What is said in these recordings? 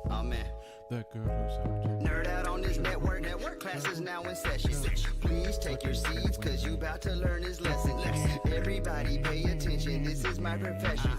Oh man. That girl who's out there. Nerd out on this network. Class is now in session. Please take your seats, cause you about to learn this lesson. Everybody pay attention, this is my profession.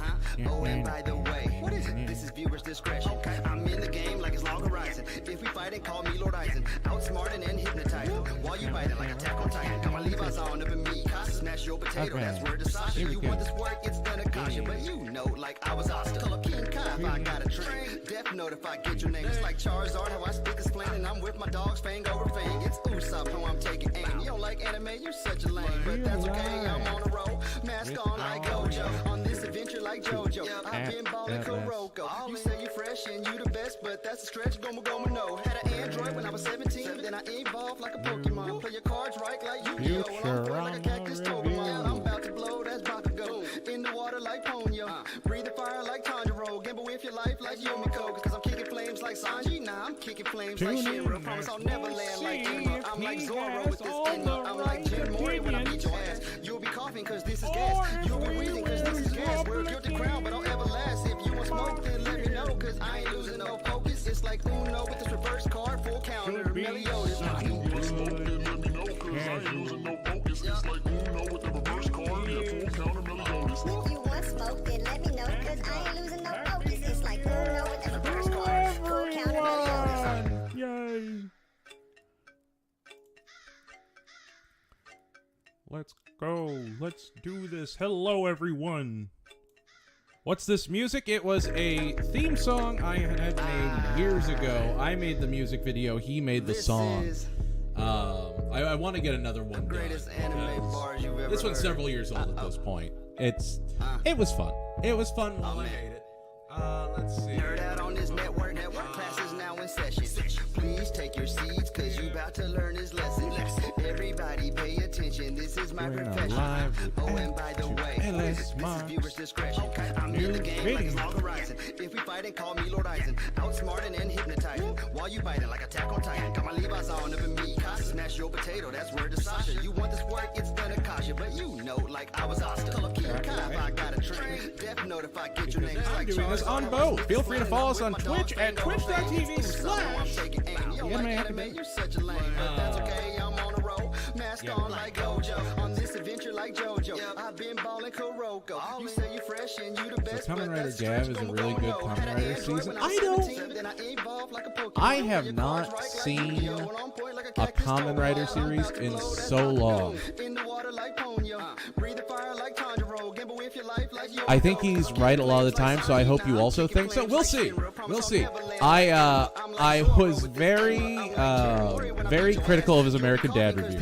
Oh, and by the way, what is it? This is viewer's discretion. I'm in the game like it's long horizon. If we fight it, call me Lord Eisen. Outsmarting and hypnotizing. While you biting like Attack on Titan. Got my Levi's on up in me. Smash your potato, that's word to Sasha. You want this work, it's gonna cost you. But you know, like I was Oscar. Call up King Kai if I got a train. Death note if I get your name. It's like Charizard, how I speak is plain. And I'm with my dogs, fang over fang. It's Usopp, how I'm taking aim. You don't like anime, you're such a lame. But that's okay, I'm on a roll. Mask on like Gojo. On this adventure like JoJo. I've been ballin' Kuroko. You say you fresh and you the best, but that's a stretch. Gomu no. Had an Android when I was 17. Then I evolved like a Pokemon. Play your cards right like Yu-Gi-Oh! And I'm playing like a cactus Pokemon. I'm about to blow, that's Bakugo. In the water like Ponyo. Breathe the fire like Tanjiro. Gamble with your life like Yomiko. Cause I'm kicking flames like Sanji. Nah, I'm kicking flames like Shinra. Promise I'll never land like Emma. I'm like Zoro with this Enma. I'm like Jim Mori when I beat your ass. You'll be coughing cause this is gas. You'll be wheezing cause this is gas. We're a guilty crown but don't ever last. If you want smoke then let me know. Cause I ain't losing no focus. It's like Uno with this reverse card. Full counter. Meliodas. Let me know, cause I ain't losing no focus. It's like Uno with the reverse card, yeah, full counter Meliodas. If you want smoke, then let me know, cause I ain't losing no focus. It's like Uno with the reverse card, full counter Meliodas. Yay! Let's go. Let's do this. Hello, everyone. What's this music? It was a theme song I had made years ago. I made the music video. He made the song. I want to get another one done. This one's several years old at this point. It was fun. It was fun while I made it. Let's see. Nerd out on this network. Class is now in session. Please take your seats, cause you about to learn this lesson. Everybody pay attention, this is my profession. Oh, and by the way, this is viewer's discretion. I'm in the game like it's long horizon. If we fight it, call me Lord Eisen. Outsmarting and hypnotizing. While you biting like Attack on Titan. Got my Levi's on up in me. Smash your potato, that's word to Sasha. You want this work, it's gonna cost you. But you know, like I was Oscar. Call up King Kai if I got a train. Death note if I get your name. I'm doing this on both. Feel free to follow us on Twitch at twitch.tv/. You're such a lame, but that's okay, I'm on a roll. Mask on like Gojo. On this adventure like JoJo. I've been ballin' Kuroko. You say you fresh and you the best. Kamen Rider Gav is a really good Kamen Rider season. I have not seen a Kamen Rider series in so long. I think he's right a lot of the time, so I hope you also think so. We'll see. We'll see. I was very critical of his American Dad review.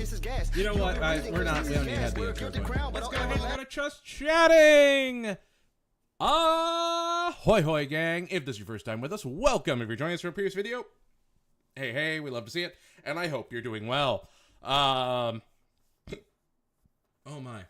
You know what? We don't need to have the intro going. Let's go ahead and go to Just Chatting. Hoy hoy gang. If this is your first time with us, welcome. If you're joining us from a previous video, hey, we love to see it, and I hope you're doing well. Oh my.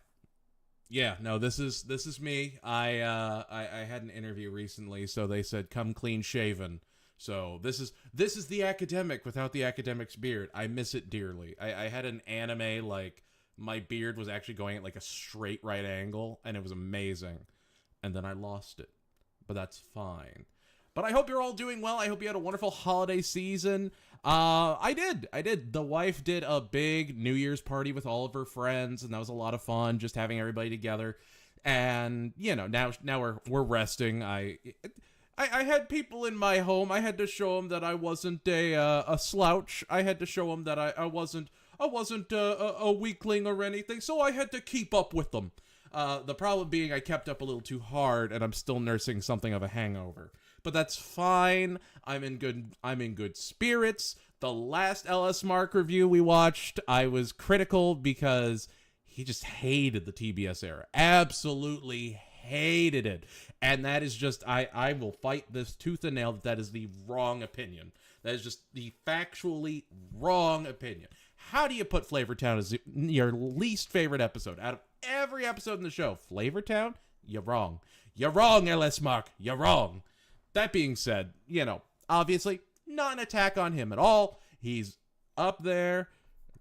Yeah, no, this is me. I had an interview recently, so they said come clean shaven. So this is the academic without the academic's beard. I miss it dearly. I had an anime, like, my beard was actually going at like a straight right angle, and it was amazing. And then I lost it. But that's fine. But I hope you're all doing well. I hope you had a wonderful holiday season. I did. The wife did a big New Year's party with all of her friends, and that was a lot of fun, just having everybody together. And, you know, now we're resting. I had people in my home. I had to show them that I wasn't a slouch. I had to show them that I wasn't a weakling or anything. So I had to keep up with them. The problem being I kept up a little too hard, and I'm still nursing something of a hangover. But that's fine. I'm in good spirits. The last LS Mark review we watched, I was critical because he just hated the TBS era. Absolutely hated it. And that is just, I will fight this tooth and nail that is the wrong opinion. That is just the factually wrong opinion. How do you put Flavor Town as your least favorite episode? Out of every episode in the show, Flavor Town? You're wrong. You're wrong, LS Mark. You're wrong. That being said, you know, obviously, not an attack on him at all. He's up there.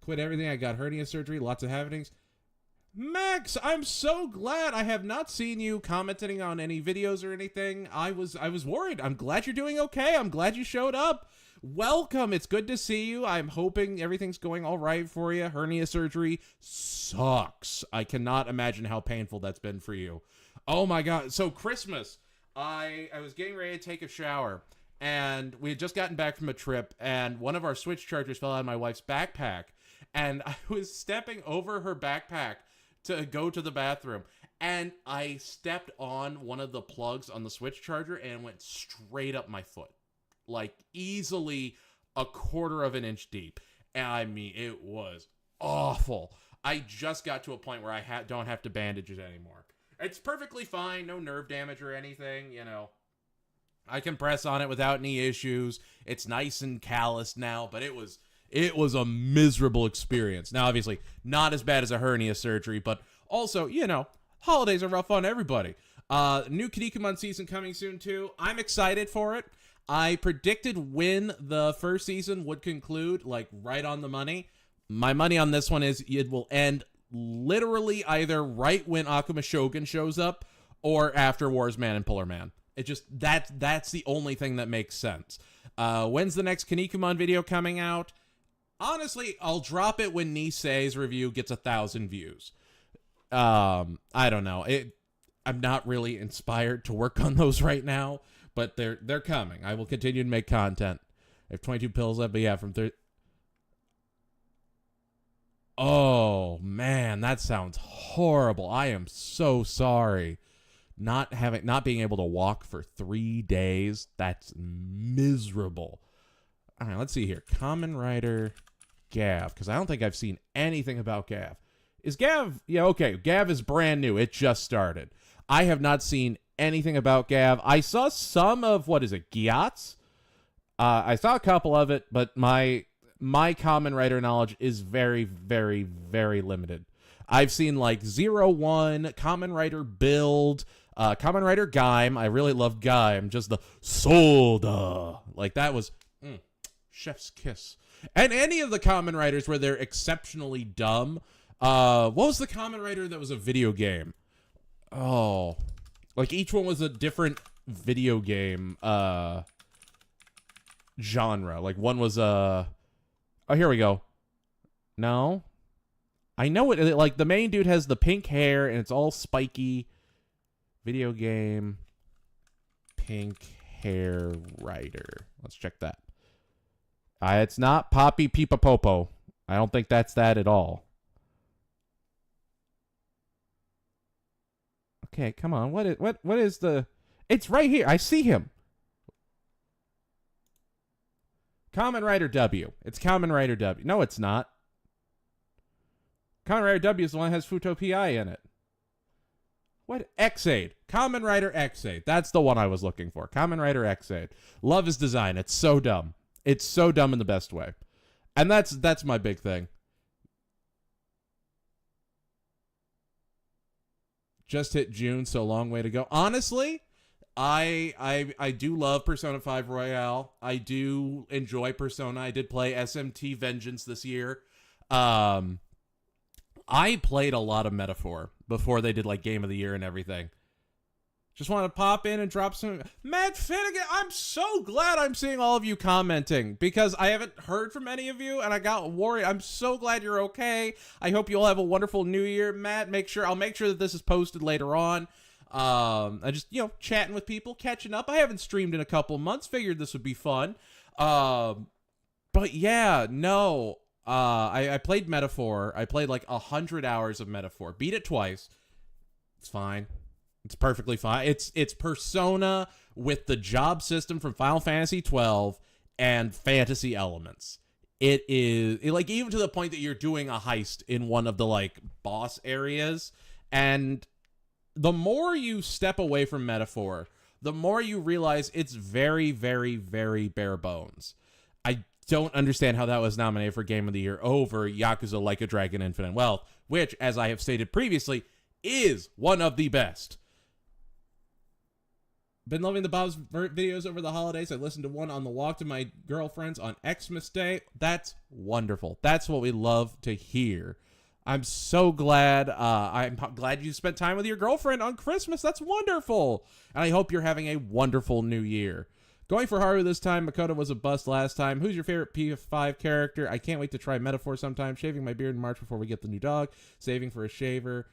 Quit everything. I got hernia surgery. Lots of happenings. Max, I'm so glad. I have not seen you commenting on any videos or anything. I was worried. I'm glad you're doing okay. I'm glad you showed up. Welcome. It's good to see you. I'm hoping everything's going all right for you. Hernia surgery sucks. I cannot imagine how painful that's been for you. Oh my God. So Christmas, I was getting ready to take a shower, and we had just gotten back from a trip, and one of our Switch chargers fell out of my wife's backpack, and I was stepping over her backpack to go to the bathroom, and I stepped on one of the plugs on the Switch charger and went straight up my foot, like easily a quarter of an inch deep. And I mean, it was awful. I just got to a point where I don't have to bandage it anymore. It's perfectly fine, no nerve damage or anything, you know. I can press on it without any issues. It's nice and calloused now, but it was a miserable experience. Now, obviously, not as bad as a hernia surgery, but also, you know, holidays are rough on everybody. New Kinnikuman season coming soon, too. I'm excited for it. I predicted when the first season would conclude, like, right on the money. My money on this one is it will end literally either right when Akuma Shogun shows up or after Wars Man and Puller Man. It just, that's the only thing that makes sense. When's the next Kinnikuman video coming out? Honestly, I'll drop it when Nisei's review gets 1,000 views. I don't know. I'm not really inspired to work on those right now, but they're coming. I will continue to make content. I have 22 pills left, but yeah, from 30. Oh man, that sounds horrible. I am so sorry. Not being able to walk for 3 days. That's miserable. All right, let's see here. Kamen Rider Gav, because I don't think I've seen anything about Gav. Is Gav... Yeah, okay. Gav is brand new. It just started. I have not seen anything about Gav. I saw some of, what is it, Gyatz? I saw a couple of it, but my Kamen Rider knowledge is very, very, very limited. I've seen, like, 01, Kamen Rider Build, Kamen Rider Gaim. I really love Gaim. Just the Soda. Like, that was... chef's kiss. And any of the Kamen Riders where they're exceptionally dumb. What was the Kamen Rider that was a video game? Oh, like each one was a different video game genre. Like one was oh, here we go. No, I know it. Like the main dude has the pink hair and it's all spiky. Video game, pink hair rider. Let's check that. It's not Poppy Peepa Popo. I don't think that's that at all. Okay, come on. What is the... It's right here. I see him. Kamen Rider W. It's Kamen Rider W. No, it's not. Kamen Rider W is the one that has Futo PI in it. What? X-Aid. Kamen Rider X-Aid. That's the one I was looking for. Kamen Rider X-Aid. Love his design. It's so dumb. It's so dumb in the best way. And that's my big thing. Just hit June, so long way to go. Honestly, I do love Persona 5 Royale. I do enjoy Persona. I did play SMT Vengeance this year. I played a lot of Metaphor before they did like Game of the Year and everything. Just want to pop in and drop some... Matt Finnegan, I'm so glad I'm seeing all of you commenting because I haven't heard from any of you and I got worried. I'm so glad you're okay. I hope you all have a wonderful new year. Matt, I'll make sure that this is posted later on. I just, chatting with people, catching up. I haven't streamed in a couple months. Figured this would be fun. But yeah, no. I played Metaphor. I played like 100 hours of Metaphor. Beat it twice. It's fine. It's perfectly fine. It's Persona with the job system from Final Fantasy 12 and fantasy elements. It is like even to the point that you're doing a heist in one of the like boss areas, and the more you step away from Metaphor, the more you realize it's very, very, very bare bones. I don't understand how that was nominated for Game of the Year over Yakuza Like a Dragon Infinite Wealth, which, as I have stated previously, is one of the best. Been loving the Bob's videos over the holidays. I listened to one on the walk to my girlfriend's on Xmas Day. That's wonderful. That's what we love to hear. I'm so glad. I'm glad you spent time with your girlfriend on Christmas. That's wonderful. And I hope you're having a wonderful new year. Going for Haru this time. Makoto was a bust last time. Who's your favorite P5 character? I can't wait to try Metaphor sometime. Shaving my beard in March before we get the new dog. Saving for a shaver.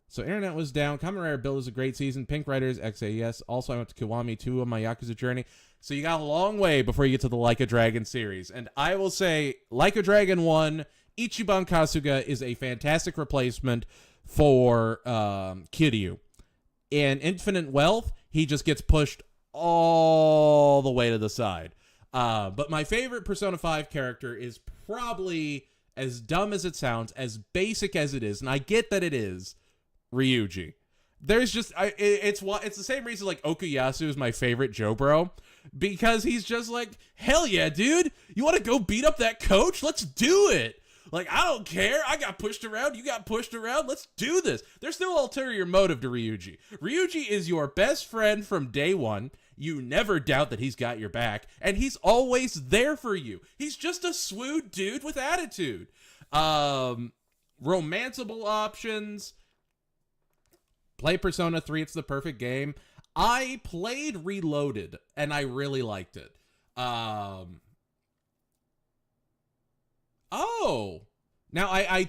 So internet was down. Kamen Rider Build is a great season. Pink Riders, XAES. Also, I went to Kiwami 2 on my Yakuza journey. So you got a long way before you get to the Like a Dragon series. And I will say, Like a Dragon 1, Ichiban Kasuga is a fantastic replacement for Kiryu. In Infinite Wealth, he just gets pushed all the way to the side. But my favorite Persona 5 character is probably, as dumb as it sounds, as basic as it is, and I get that it is, Ryuji. There's just, it's the same reason like Okuyasu is my favorite Jobro, because he's just like, hell yeah, dude, you want to go beat up that coach? Let's do it. Like, I don't care. I got pushed around. You got pushed around. Let's do this. There's no ulterior motive to Ryuji. Ryuji is your best friend from day one. You never doubt that he's got your back, and he's always there for you. He's just a swoon dude with attitude. Romanceable options. Play Persona 3. It's the perfect game. I played Reloaded, and I really liked it. Oh, now I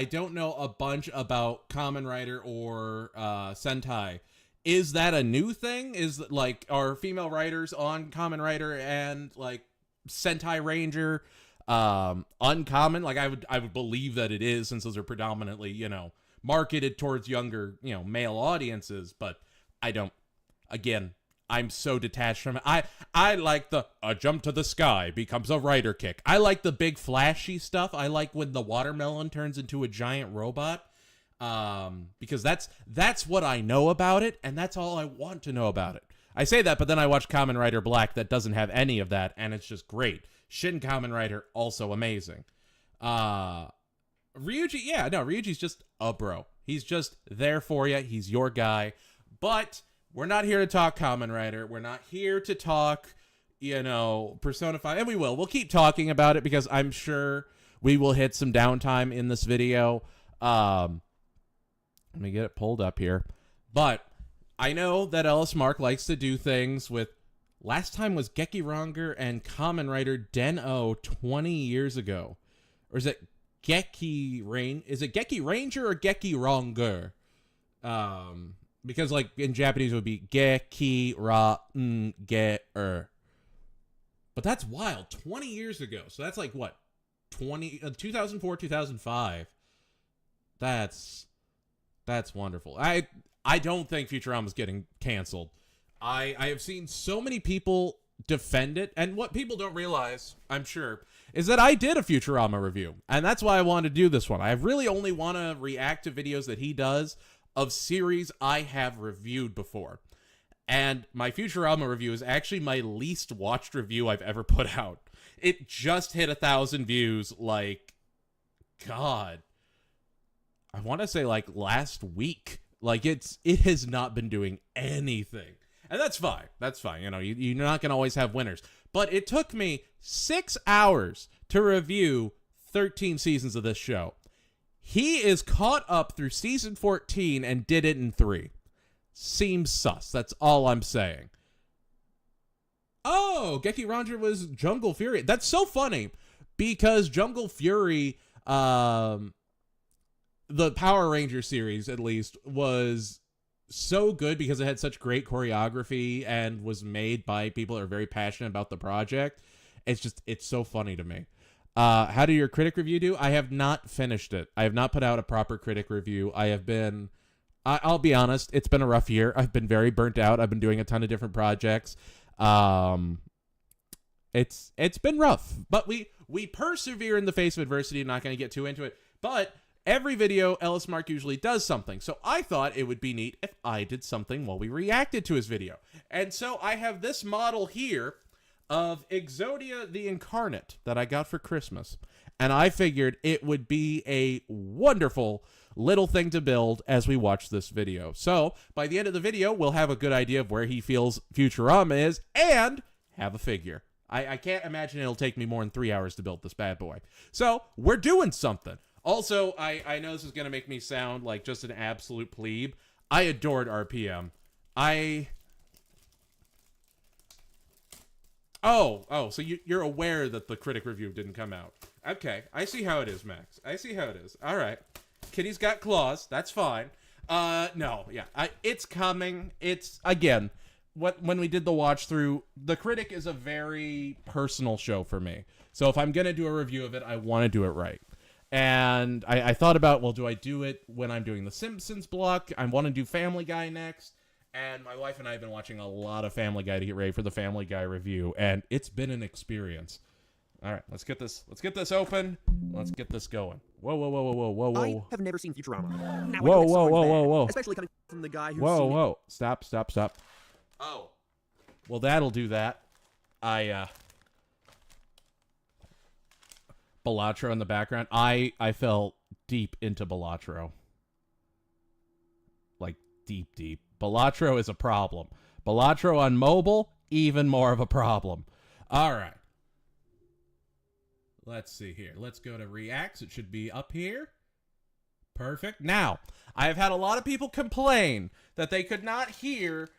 don't know a bunch about Kamen Rider or Sentai. Is that a new thing? Is like, are female writers on Kamen Rider and like Sentai Ranger uncommon? Like I would believe that it is, since those are predominantly, you know, marketed towards younger, you know, male audiences, but I don't. Again, I'm so detached from it. I like the a jump to the sky becomes a rider kick. I like the big flashy stuff. I like when the watermelon turns into a giant robot. Because that's what I know about it, and that's all I want to know about it. I say that, but then I watch Kamen Rider Black that doesn't have any of that, and it's just great. Shin Kamen Rider, also amazing. Ryuji, Ryuji's just a bro. He's just there for you. He's your guy. But we're not here to talk Kamen Rider. We're not here to talk, you know, Persona 5. And we will. We'll keep talking about it, because I'm sure we will hit some downtime in this video. Let me get it pulled up here. But I know that Ellis Mark likes to do things with... Last time was Geki Ranger and Kamen Rider Den-O 20 years ago. Or is it Geki Rain? Is it Geki Ranger or Geki Ranger? Because like in Japanese it would be Geki Ranger. But that's wild. 20 years ago. So that's like what? 2004, 2005. That's wonderful. I don't think Futurama's getting canceled. I have seen so many people defend it, and what people don't realize, I'm sure, is that I did a Futurama review, and that's why I wanted to do this one. I really only want to react to videos that he does of series I have reviewed before. And my Futurama review is actually my least watched review I've ever put out. It just hit 1,000 views, like, God, I want to say like last week. Like it has not been doing anything. And that's fine. That's fine. You know, you're not going to always have winners. But it took me 6 hours to review 13 seasons of this show. He is caught up through season 14 and did it in 3. Seems sus. That's all I'm saying. Oh, Geki Ranger was Jungle Fury. That's so funny, because Jungle Fury, the Power Ranger series at least, was so good because it had such great choreography and was made by people that are very passionate about the project. It's so funny to me. How did your critic review do? I have not finished it. I have not put out a proper critic review. I'll be honest, it's been a rough year. I've been very burnt out. I've been doing a ton of different projects. It's been rough, but we persevere in the face of adversity. I'm not going to get too into it, but every video, Ellis Mark usually does something. So I thought it would be neat if I did something while we reacted to his video. And so I have this model here of Exodia the Incarnate that I got for Christmas. And I figured it would be a wonderful little thing to build as we watch this video. So by the end of the video, we'll have a good idea of where he feels Futurama is and have a figure. I can't imagine it'll take me more than 3 hours to build this bad boy. So we're doing something. Also, I know this is going to make me sound like just an absolute plebe. I adored RPM. Oh, so you're aware that the critic review didn't come out. Okay, I see how it is, Max. I see how it is. All right. Kitty's got claws. That's fine. No, yeah. It's coming. It's, again, when we did the watch through, The Critic is a very personal show for me. So if I'm going to do a review of it, I want to do it right. And I thought about, well, do I do it when I'm doing the Simpsons block? I want to do Family Guy next. And my wife and I have been watching a lot of Family Guy to get ready for the Family Guy review, and it's been an experience. All right, let's get this open. Let's get this going. Whoa. I have never seen Futurama. Now, Whoa. Especially coming from the guy who's Whoa. Stop. Oh. Well, that'll do that. Balatro in the background. I fell deep into Balatro. Like, deep. Balatro is a problem. Balatro on mobile, even more of a problem. All right. Let's see here. Let's go to Reacts. It should be up here. Perfect. Now, I have had a lot of people complain that they could not hear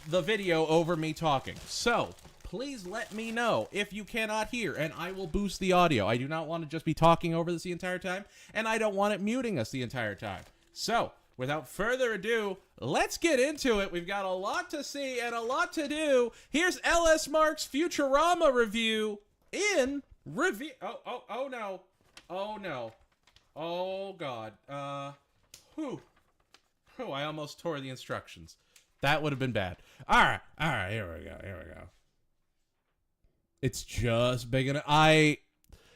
the video over me talking. So, please let me know if you cannot hear, and I will boost the audio. I do not want to just be talking over this the entire time, and I don't want it muting us the entire time. So, without further ado, let's get into it. We've got a lot to see and a lot to do. Here's LS Mark's Futurama review in review. Oh no. Oh God. I almost tore the instructions. That would have been bad. All right. Here we go. It's just big enough.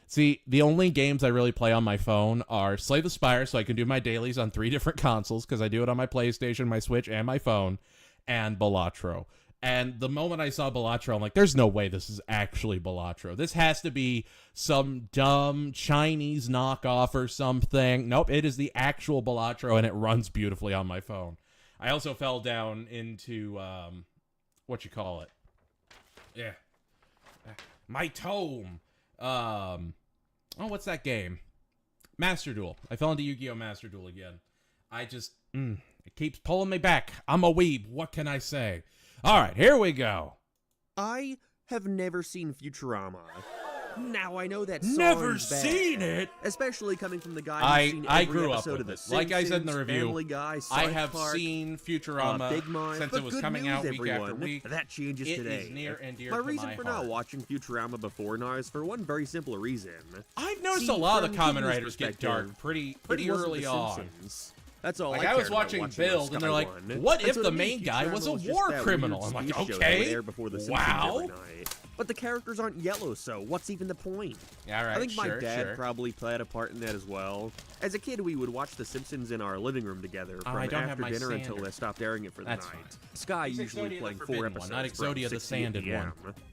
See, the only games I really play on my phone are Slay the Spire, so I can do my dailies on 3 different consoles, because I do it on my PlayStation, my Switch, and my phone, and Balatro. And the moment I saw Balatro, I'm like, there's no way this is actually Balatro. This has to be some dumb Chinese knockoff or something. Nope, it is the actual Balatro, and it runs beautifully on my phone. I also fell down into, Yeah. My tome. What's that game? Master Duel. I fell into Yu-Gi-Oh! Master Duel again. It keeps pulling me back. I'm a weeb. What can I say? All right, here we go. I have never seen Futurama. Now I know that Never song's bad, seen it. especially coming from the guy who's seen I every grew up episode with of The it. Simpsons, Like I said in the review, Family Guy, I South have Park, seen Futurama Big Mind, since but it was good coming news, out week everyone. after week. That changes It today. is near and dear my to reason my for heart. not watching Futurama before now is for one very simple reason. I've noticed See, a lot of from the common Disney's writers get perspective, dark pretty it wasn't early The on. Simpsons. That's all. Like, I I was cared about watching those Build, and they're like, Sky One. what And if so the to me, main guy Futurama was a just war that criminal? weird I'm like, speech show that would okay, air before the Simpsons wow. every night. But the characters aren't yellow, so what's even the point? Yeah, all right, I think my dad sure. probably played a part in that as well. As a kid, we would watch The Simpsons in our living room together from I don't have after my dinner until sander. they stopped airing it for the That's night. fine. Sky He's usually Exodia the playing 4 forbidden episodes one, not from Exodia the 6 to 8 sanded PM.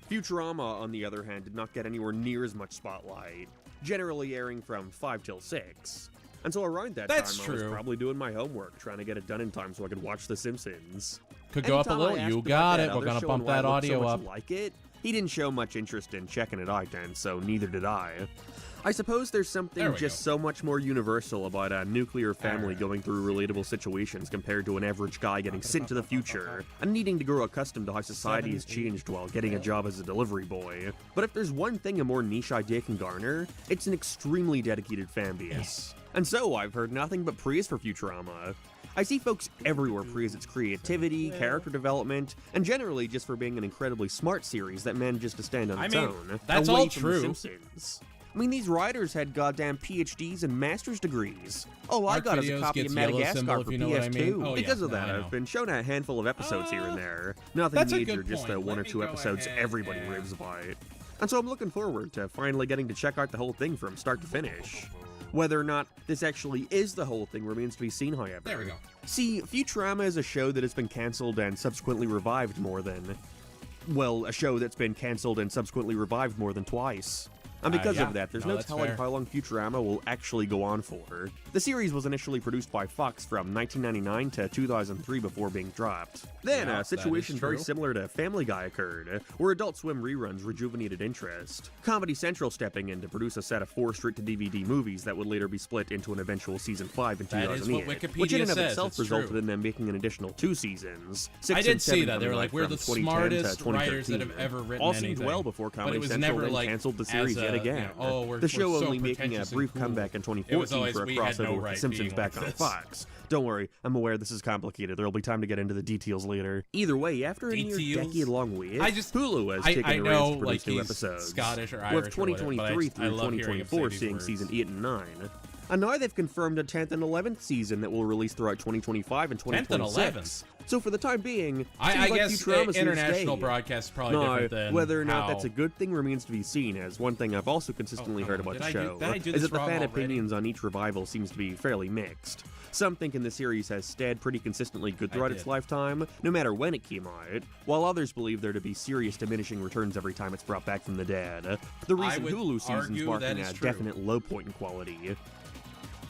Futurama, on the other hand, did not get anywhere near as much spotlight, generally airing from 5 till 6. Until around that That's time, I was true. probably doing my homework, trying to get it done in time so I could watch The Simpsons. Could go up a Anytime I little. asked You about got that it. We're other gonna show bump and why that it looked so audio much up. like it, he didn't show much interest in checking it out then, so neither did I. I suppose there's There something we just go. so much more universal about a nuclear family Alright. going through relatable situations compared to an average guy getting sent to the future and needing to grow accustomed to how society has changed while getting a job as a delivery boy. But if there's one thing a more niche idea can garner, it's an extremely dedicated fan base. And so I've heard nothing but praise for Futurama. I see folks everywhere praise its creativity, character development, and generally just for being an incredibly smart series that manages to stand on its own. that's away all from true. The Simpsons. I mean, these writers had goddamn PhDs and master's degrees. All I Arc got is a Videos copy of gets yellow Madagascar symbol, for if you know what I PS2. mean. Oh, yeah. Because of No, that, I know. I've been shown a handful of episodes here and there. Nothing that's a major, good just point. one Let or me two go episodes ahead everybody and- raves about. And so I'm looking forward to finally getting to check out the whole thing from start to finish. Whether or not this actually is the whole thing remains to be seen, however. There we go. See, Futurama is a show that has been cancelled and subsequently revived more than... Well, a show that's been cancelled and subsequently revived more than twice. And because Yeah. of that, there's No, no that's telling fair. how long Futurama will actually go on for. The series was initially produced by Fox from 1999 to 2003 before being dropped. Then, Yeah, a that situation is very true. similar to Family Guy occurred, where Adult Swim reruns rejuvenated interest. Comedy Central stepping in to produce a set of 4 straight-to-DVD movies that would later be split into an eventual season 5 in That is 2008, what Wikipedia which in and of says, itself it's resulted true. in them making an additional 2 seasons. I 6 did and see 7 that. They were coming like, out we're from the 2010 to smartest writers that have 2013. ever written All anything. seemed well before But Comedy it was Central never then like canceled the as series a, yet you again. know, oh, we're The show so only making a pretentious and brief cool. comeback in It was 2014 always, for a we had no crossover with right The Simpsons being back like on this. Fox. Don't worry, I'm aware this is complicated. There'll be time to get into the details later. Either way, after a near Details? decade-long wait, I just- Hulu has I taken the reins know, to produce like, new he's episodes. Scottish or Irish with or whatever, but 2023 I through love hearing him say 2024 these seeing words. season 8 and 9. And now they've confirmed a 10th and 11th season that will release throughout 2025 and 10th and 2026. So for the time being, I seems like guess Futurama's here to international stay. broadcast is probably No, different than whether or not how- that's a good thing remains to be seen, as one thing I've also consistently Oh, heard come on. about the Did I do- show did I do is this that the wrong fan already? opinions on each revival seems to be fairly mixed. Some thinking the series has stayed pretty consistently good throughout its did. lifetime, no matter when it came out, while others believe there to be serious diminishing returns every time it's brought back from the dead. The recent would Hulu season's argue marking that is a true. definite low point in quality.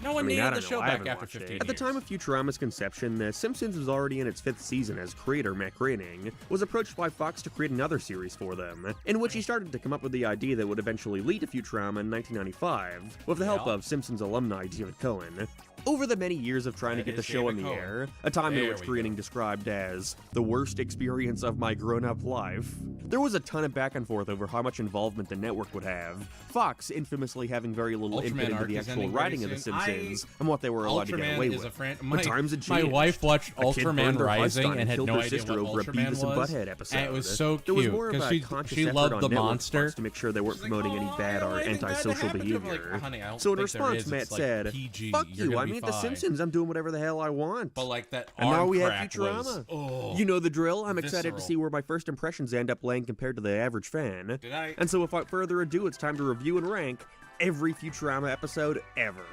No one I needed don't the know, show I back haven't after watched 15 it. At the time of Futurama's conception, The Simpsons was already in its 5th season as creator Matt Groening was approached by Fox to create another series for them, in which he started to come up with the idea that would eventually lead to Futurama in 1995, with the help Yeah. of Simpsons alumni David Cohen. Over the many years of trying to That get the is show on David the Cohen. air, a time in There which we Groening go. described as the worst experience of my grown-up life, there was a ton of back and forth over how much involvement the network would have, Fox infamously having very little Ultraman input into arc the is actual ending writing pretty of The soon. Simpsons and what they were allowed to get Ultraman away is with. a friend. But times had My changed. wife watched A kid Ultraman burned her house Rising down and had killed no her idea sister what over a Ultraman Beavis and was. Butthead episode. And it was so There was cute more of because a she conscious she effort loved on the network monster. parts to make sure they weren't promoting any bad or antisocial behavior. So in response, Matt said, "Fuck you! I made The Simpsons. I'm doing whatever the hell I want." But like that And now arm we have crack Futurama. was, oh, You know the drill. I'm excited to visceral. see where my first impressions end up laying compared to the average fan. Did I? And so without further ado, it's time to review and rank every Futurama episode ever.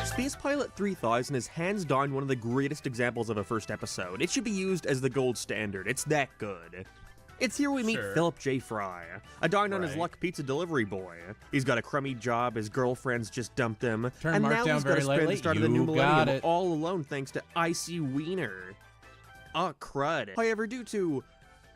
Space Pilot 3000 is hands down one of the greatest examples of a first episode. It should be used as the gold standard. It's that good. It's here we meet Sure. Philip J. Fry, a down on his Right. luck pizza delivery boy. He's got a crummy job, his girlfriend's just dumped him, Turn and Mark now down he's got to very spend the lightly. start of the You new got millennium it. all alone thanks to Icy Wiener. Oh, crud. However, due to,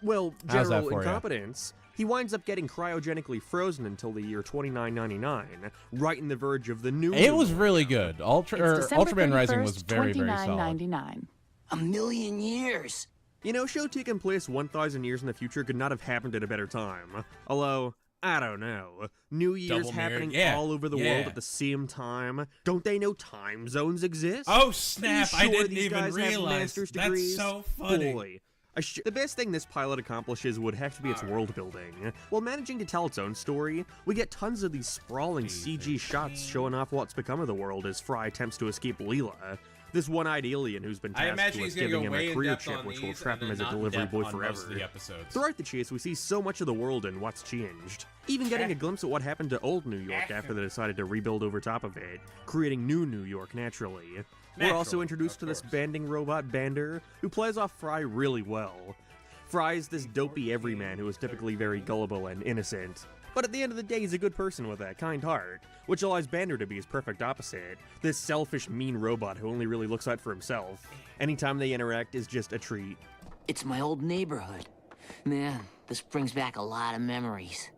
well, How's that general for ya? incompetence, he winds up getting cryogenically frozen until the year 2999, right in the verge of the new It was millennium. really good. Ultraman Rising was very, very solid. $29.99. A million years. You know, show taking place 1,000 years in the future could not have happened at a better time. Although, I don't know. New Year's Double mirrored, happening yeah, all over the world yeah. at the same time. Don't they know time zones exist? Oh Are snap! you I sure didn't these even guys have realize. master's That's degrees? so funny. Boy. The best thing this pilot accomplishes would have to be its world building. While managing to tell its own story, we get tons of these sprawling CG shots showing off what's become of the world as Fry attempts to escape Leela, this one-eyed alien who's been I tasked imagine with he's gonna giving go him way a in career depth chip on which will these trap and him as then a not in delivery depth boy on forever. most of the episodes. Throughout the chase, we see so much of the world and what's changed. Even getting a glimpse at what happened to old New York after they decided to rebuild over top of it, creating new New York naturally. We're also Naturally, introduced of to this course. banding robot Bander, who plays off Fry really well. Fry is this dopey everyman who is typically very gullible and innocent. But at the end of the day, he's a good person with a kind heart, which allows Bander to be his perfect opposite. This selfish, mean robot who only really looks out for himself. Anytime they interact is just a treat. It's my old neighborhood. Man, this brings back a lot of memories.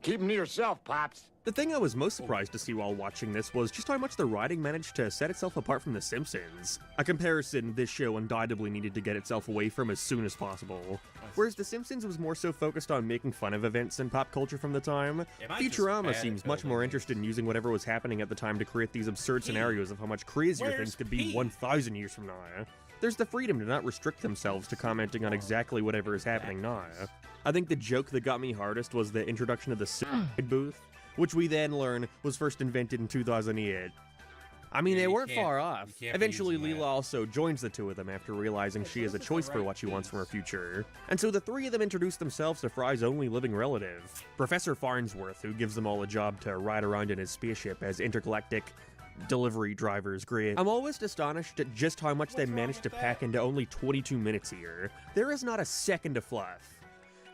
Keep them to yourself, Pops. The thing I was most surprised to see while watching this was just how much the writing managed to set itself apart from The Simpsons. A comparison this show undoubtedly needed to get itself away from as soon as possible. Whereas The Simpsons was more so focused on making fun of events and pop culture from the time, Am I just Futurama bad seems at much more building interested in using whatever was happening at the time to create these absurd scenarios of how much crazier Where's things could be Pete? 1,000 years from now. There's the freedom to not restrict themselves to commenting on exactly whatever is happening now. I think the joke that got me hardest was the introduction of the suicide booth, which we then learn was first invented in 2008. I mean, Yeah, they you weren't can't- far you off. can't be Eventually, using Leela that. also joins the two of them after realizing she has a choice for what she wants from her future. And so the three of them introduce themselves to Fry's only living relative, Professor Farnsworth, who gives them all a job to ride around in his spaceship as intergalactic delivery drivers. Great. I'm always astonished at just how much they managed to pack into only 22 minutes here. There is not a second of fluff.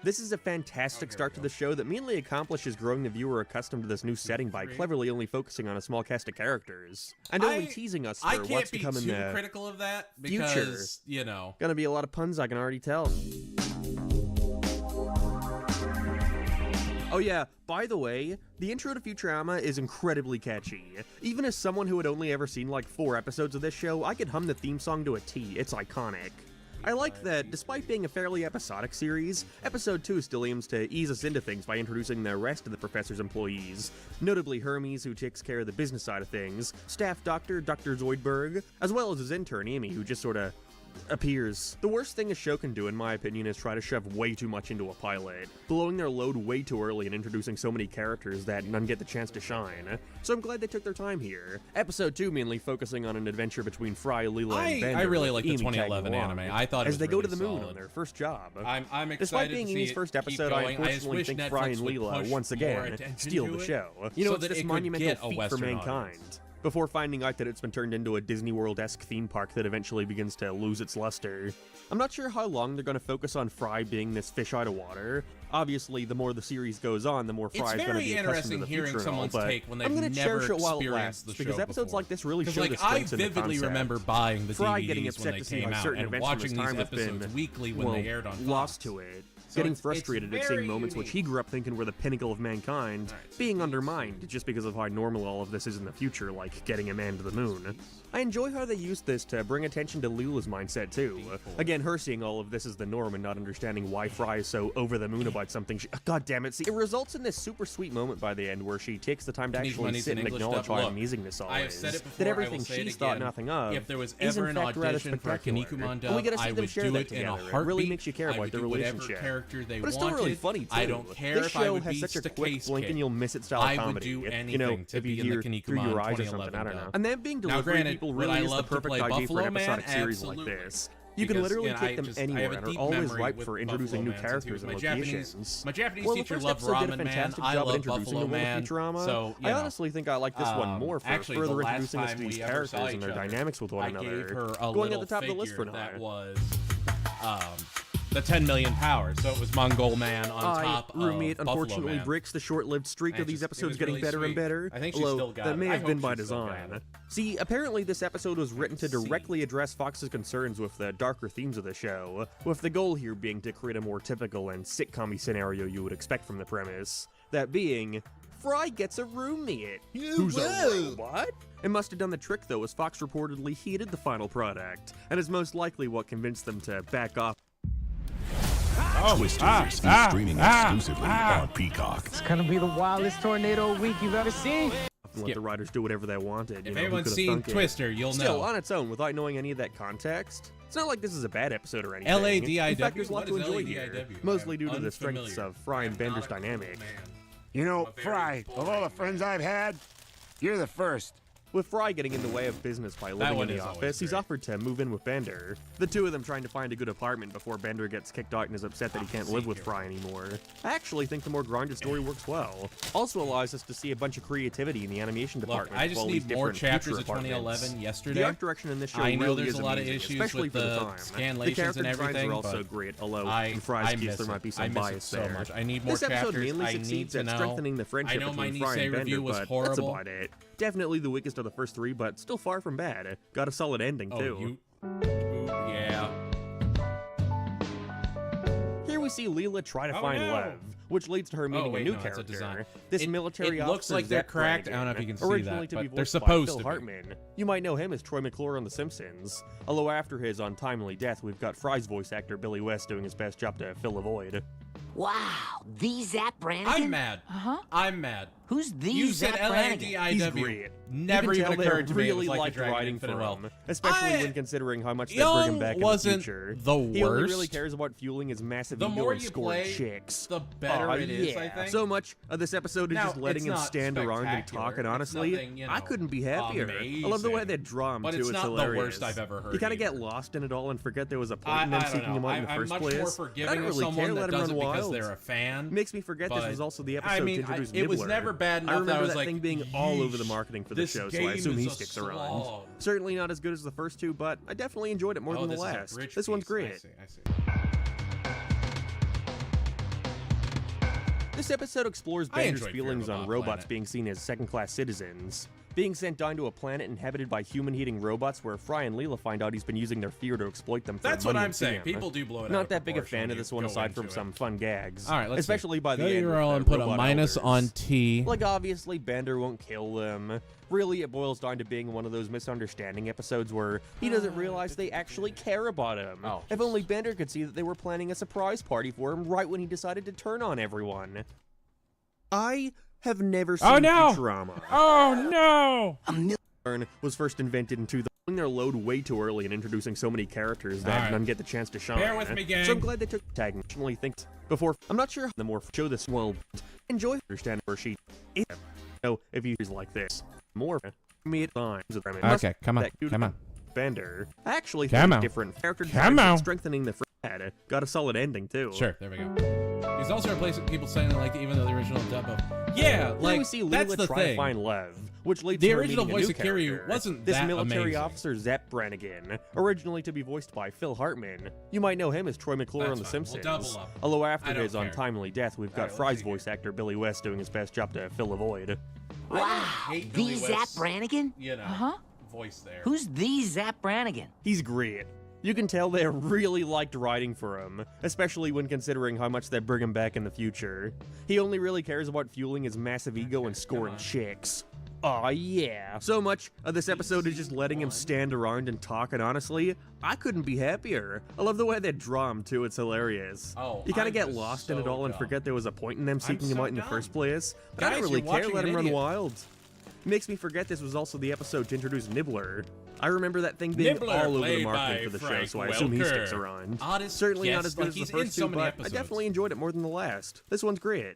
This is a fantastic start to the show that mainly accomplishes growing the viewer accustomed to this new setting by cleverly only focusing on a small cast of characters, and only teasing us for what's to come in the I can't be too critical of that future. because, you know. Gonna be a lot of puns, I can already tell. Oh yeah, by the way, the intro to Futurama is incredibly catchy. Even as someone who had only ever seen like 4 episodes of this show, I could hum the theme song to a T. It's iconic. I like that, despite being a fairly episodic series, Episode 2 still aims to ease us into things by introducing the rest of the Professor's employees, notably Hermes, who takes care of the business side of things, Staff Doctor, Dr. Zoidberg, as well as his intern, Amy, who just sorta appears. The worst thing a show can do, in my opinion, is try to shove way too much into a pilot, blowing their load way too early and introducing so many characters that none get the chance to shine. So I'm glad they took their time here. Episode 2 mainly focusing on an adventure between Fry, Leela, and Bender. I really like the Amy 2011 tagging along, anime. I thought it as was they go really to the moon solid. on their first job. I'm excited Despite being to see Amy's it first keep episode, I going. unfortunately wish think Netflix Fry and would Leela push once more again attention steal to the it show. so You know, that it's it this could monumental get a feat for Western mankind. audience. Before finding out that it's been turned into a Disney World-esque theme park that eventually begins to lose its luster. I'm not sure how long they're going to focus on Fry being this fish out of water. Obviously, the more the series goes on, the more Fry is going to be accustomed to the future hearing and all, someo's but take when they've I'm going to cherish never it while it experienced lasts, the because show episodes before. like this really show Like, the I strengths in the vividly concept. remember buying the Fry DVDs getting when upset they to see came how out certain and events from watching his these time have been, episodes weekly when well, they aired on Fox. lost to it. So Getting it's frustrated at seeing very moments which he unique. grew up thinking were the pinnacle of mankind being undermined just because of how normal all of this is in the future, like getting a man to the moon. I enjoy how they used this to bring attention to Leela's mindset too. Again, her seeing all of this as the norm and not understanding why Fry is so over the moon about something God damn it, see, it results in this super sweet moment by the end where she takes the time to Canadian actually money's sit an and English acknowledge dub. how Look, amazing this all I have is. said it before, that I everything will say it she's thought again. nothing of If there was is ever in an fact rather audition for a spectacular. Kinnikuman And we dub, get to see I them would share do that it in a together. It heartbeat. really makes you care I about would their do whatever relationship. character they But it's still wanted. really funny too. I don't care this if I show would has be such a Stacase quick blink Kid. and you'll miss it style I would comedy. do You know, anything to if be you in the hear Kinnikuman through your eyes or something, 2011 I don't know. dub. And then being Now, delivery granted, people would really I is the love to perfect play idea for Buffalo an Man? episodic series like Absolutely. this. You can Because, literally you know, take them I have anywhere a and are deep always memory ripe with for introducing Buffalo new Man, since he characters was and my locations. My Japanese Well, the teacher first loved episode did a Ramen Man. fantastic I job at love introducing Buffalo the world Man. of Futurama. So, you I know, honestly think I like this one more for actually, further the last introducing us to time these we ever characters saw and their each other, dynamics with one I another. gave her a Going little at the top of the list for figure now. that was the 10 million powers. So it was Mongol Man on top of Roommate Buffalo unfortunately Man. breaks the short-lived streak And of these it episodes was getting really better and sweet. better. I think she although still got that it. may I have been hope by she still got design. it. See, apparently this episode was written to directly address Fox's concerns with the darker themes of the show, with the goal here being to create a more typical and sitcom-y scenario you would expect from the premise. That being, Fry gets a roommate. Who's a robot? It must have done the trick though, as Fox reportedly hated the final product, and is most likely what convinced them to back off. Twisters is streaming exclusively on Peacock. It's gonna be the wildest tornado week you've ever seen. And let the writers do whatever they wanted. If who anyone's could've seen thunk it? Twister, you'll Still, know. on its own, without knowing any of that context, it's not like this is a bad episode or anything. LADIW? In fact, there's a lot What to is enjoy LADIW? here, mostly due to I'm the strengths unfamiliar. of Fry and I'm Bender's not a dynamic. man. You know, A very Fry, of all the friends I've had, you're the first. With Fry getting in the way of business by living in one the is always office, he's great. offered to move in with Bender. The two of them trying to find a good apartment before Bender gets kicked out and is upset that he can't live with Fry anymore. I actually think the more grounded story works well. Also allows us to see a bunch of creativity in the animation Look, department. I of just all these need more different chapters future of 2011 apartments. yesterday. The art direction in this show I know really there's is a lot of amazing, issues especially with for the the time. scanlations The character and designs everything, are also but great, although I in Fry's case miss there it. might be I some miss it bias so there. much. I need more This episode chapters. mainly I need succeeds to at know. strengthening the friendship I know my between Fry Nisei and Bender, review was but horrible. that's about it. Definitely the weakest of the first three, but still far from bad. Got a solid ending, too. Yeah. Here we see Leela try to Oh, find no. Lev, which leads to her meeting wait, a new no, it's a character. design. This It- military it looks officer, like they're Zach cracked. Brannigan, I don't know if you can see originally that, to but be they're voiced by supposed Phil to be. Hartman. You might know him as Troy McClure on The Simpsons. Although after his untimely death, we've got Fry's voice actor Billy West doing his best job to fill a void. Wow, the Zap Brannigan? I'm mad. I'm mad. Who's the You Zap said Brannigan? He's LADIW. great. Never you even can tell occurred to they me. It really was like liked the Dragon writing Infinite for Realm. him, especially I- when considering how much they bring Young him back in the wasn't future. the He only really worst. cares about fueling his massive The ego more and you scoring play, chicks. the better Aw, it is, yeah. I think. So much of this episode is Now, just letting it's him not stand around and talk, spectacular. and It's honestly, nothing, you I know, couldn't be happier. I love the way they draw him, but too. it's It's not the hilarious. worst I've ever heard You kind of get either. lost in it all and forget there was a point I in them don't seeking know. him out in the I'm first much place. more I forgiving don't of really care, someone let that him does run it because wild. they're a fan. Makes me forget this but- was also the I episode mean, to introduce it was Nibbler. never bad enough I that I remember was that like, thing being all over the "Yeesh, marketing for the this show, so I game assume is he a sticks around. slog. Certainly not as good as the first two, but I definitely enjoyed it more Oh, than the this is a last. bridge This one's piece. great. I see. This episode explores I Bender's enjoyed feelings Fear of a on Bot robots Planet. being seen as second-class citizens. Being sent down to a planet inhabited by human-eating robots where Fry and Leela find out he's been using their fear to exploit them for That's money what I'm and saying. fame. People do blow it out Not of that big a proportion fan when of you this one go aside from into some it. fun gags. All right, let's especially see. by the Go end. URL with and the put a robot minus elders. on T. Like, obviously, Bender won't kill them. Really, it boils down to being one of those misunderstanding episodes where he doesn't realize they actually care about him. Oh, if only Bender could see that they were planning a surprise party for him right when he decided to turn on everyone. I have never seen Futurama. Oh no! Was first invented in 2000. Their load way too early and introducing so many characters that Alright. none get the chance to shine. Bear with me, gang. So I'm glad they took tag and things before. I'm not sure how the more show this well enjoy understand where she is. So if you like this more me at times Okay, come on, come on. Bender. I actually Come think on. different character Come designs on. and strengthening the got a solid ending too. Sure, there we go. He's also replacing people saying like even though the original dub of Then like we see that's Leela the try thing. to find Lev, which leads The to her original meeting a voice new of Kiryu character. wasn't this that military amazing. officer Zep Brannigan, originally to be voiced by Phil Hartman. You might know him as Troy McClure on The That's fine. We'll Simpsons. double up. Although I after don't his care. untimely death, we've got Alright, let's Fry's see here. voice actor Billy West doing his best job to fill a void. Wow, hate the Billy Zap West's, Brannigan? You know, Uh-huh. voice there. Who's the Zap Brannigan? He's great. You can tell they really liked writing for him, especially when considering how much they bring him back in the future. He only really cares about fueling his massive ego and scoring chicks. Aw, yeah. So much of this episode is just letting him stand around and talk, and honestly, I couldn't be happier. I love the way they draw him, too. It's hilarious. Oh, you kind I'm of get just lost in it so all and dumb. forget there was a point in them seeking him so out in the dumb. first place. But I Guys, don't really you're care. watching Let an him run idiot. wild. Makes me forget this was also the episode to introduce Nibbler. I remember that thing being Nibbler, all over the played marketing by for the show, Frank so I assume he sticks Welker. around. Oddest Certainly not guess, as good like, as the he's in first so two, many but I episodes. definitely enjoyed it more than the last. This one's great.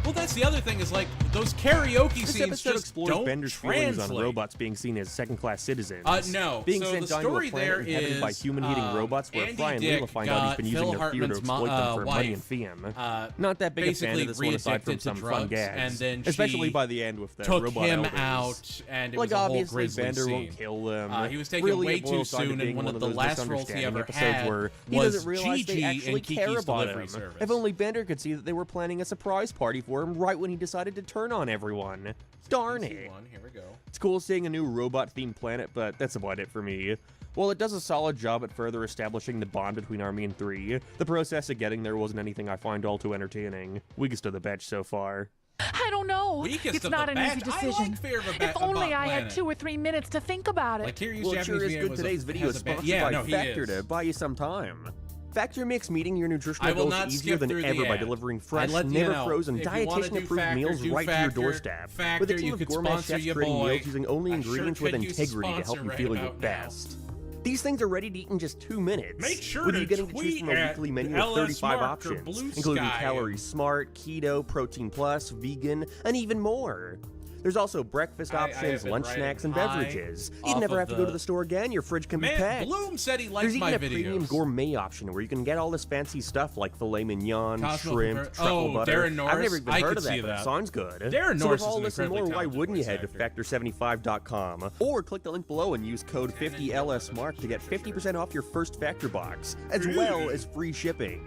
Well, that's the other thing is like those karaoke This scenes episode just explores don't Bender's feelings translate. on robots being seen as second-class citizens. No. Being So sent the down to a story planet there inhabited by is, human-eating robots where Andy Fry and Dick Leela find out he's been got using Phil their fear to Hartman's exploit them for money wife, and fame. uh, Not that big a fan basically of this one aside from re-addicted to some fun drugs, gags. and then especially she by the end with the took robot him elders. out, and it Like was a whole obviously grisly Bender scene. won't kill them. He was taken really, way it too boils down to soon, being and one of the those last roles he misunderstanding ever episodes had where he was doesn't realize they Gigi actually in care Kiki's about Delivery him. Service. If only Bender could see that they were planning a surprise party for him right when he decided to turn on everyone. Darn it. Here we go. It's cool seeing a new robot-themed planet, but that's about it for me. While it does a solid job at further establishing the bond between Army and 3, the process of getting there wasn't anything I find all too entertaining. Weakest of the batch so far. I don't know. Weakest It's of not the an easy batch? I decision. like Fear of a If Bot only I had Planet. 2 or 3 minutes to think about it. Like Kiryu's Well, it Japanese sure is video good was today's video has is a bit- sponsored yeah, by no, he Factor is. to buy you some time. Factor makes meeting your nutritional I will goals not easier skip than through the ever by ad. delivering I fresh, let you never know, frozen, if you wanna do dietitian-approved Factor, meals do right to your Factor. doorstep. Factor, With a you team of could gourmet sponsor chefs your creating boy. meals using only I ingredients sure with could use integrity to sponsor help you right feel your about now. best. These things are ready to eat in just 2 minutes. Make sure with to you getting to choose tweet from a at weekly menu LS of 35 Mark or options, Blue including Sky. Calorie Smart, Keto, Protein Plus, Vegan, and even more. There's also breakfast I options, have been lunch riding snacks, and high beverages. off You'd never of have to go to the- the store again. Your fridge can be Man, packed. Bloom said he likes There's my even a premium videos. gourmet option where you can get all this fancy stuff like filet mignon, Cosmo shrimp, Prefer- truffle Oh, butter. Darren Norris, I've never even I heard could of that, see but it that. sounds good. Darren so Norris with all is an this and more, incredibly why talented wouldn't you voice head to actor. Factor75.com or click the link below and use code 50LSMark to get 50% off your first Factor box, as well as free shipping.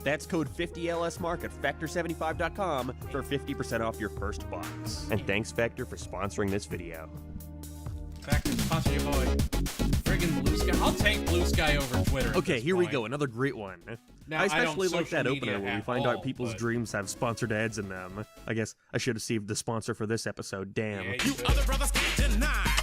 That's code 50LSMark at Factor75.com for 50% off your first box. And thanks Factor for sponsoring this video. Factor, sponsor your boy. Friggin' Blue Sky. I'll take Blue Sky over Twitter. at Okay, this here we point. go, another great one. Now, I I don't especially like that social opener media where we at find all, out people's but- dreams have sponsored ads in them. I guess I should have saved the sponsor for this episode, damn. Yeah, you other brothers can't deny.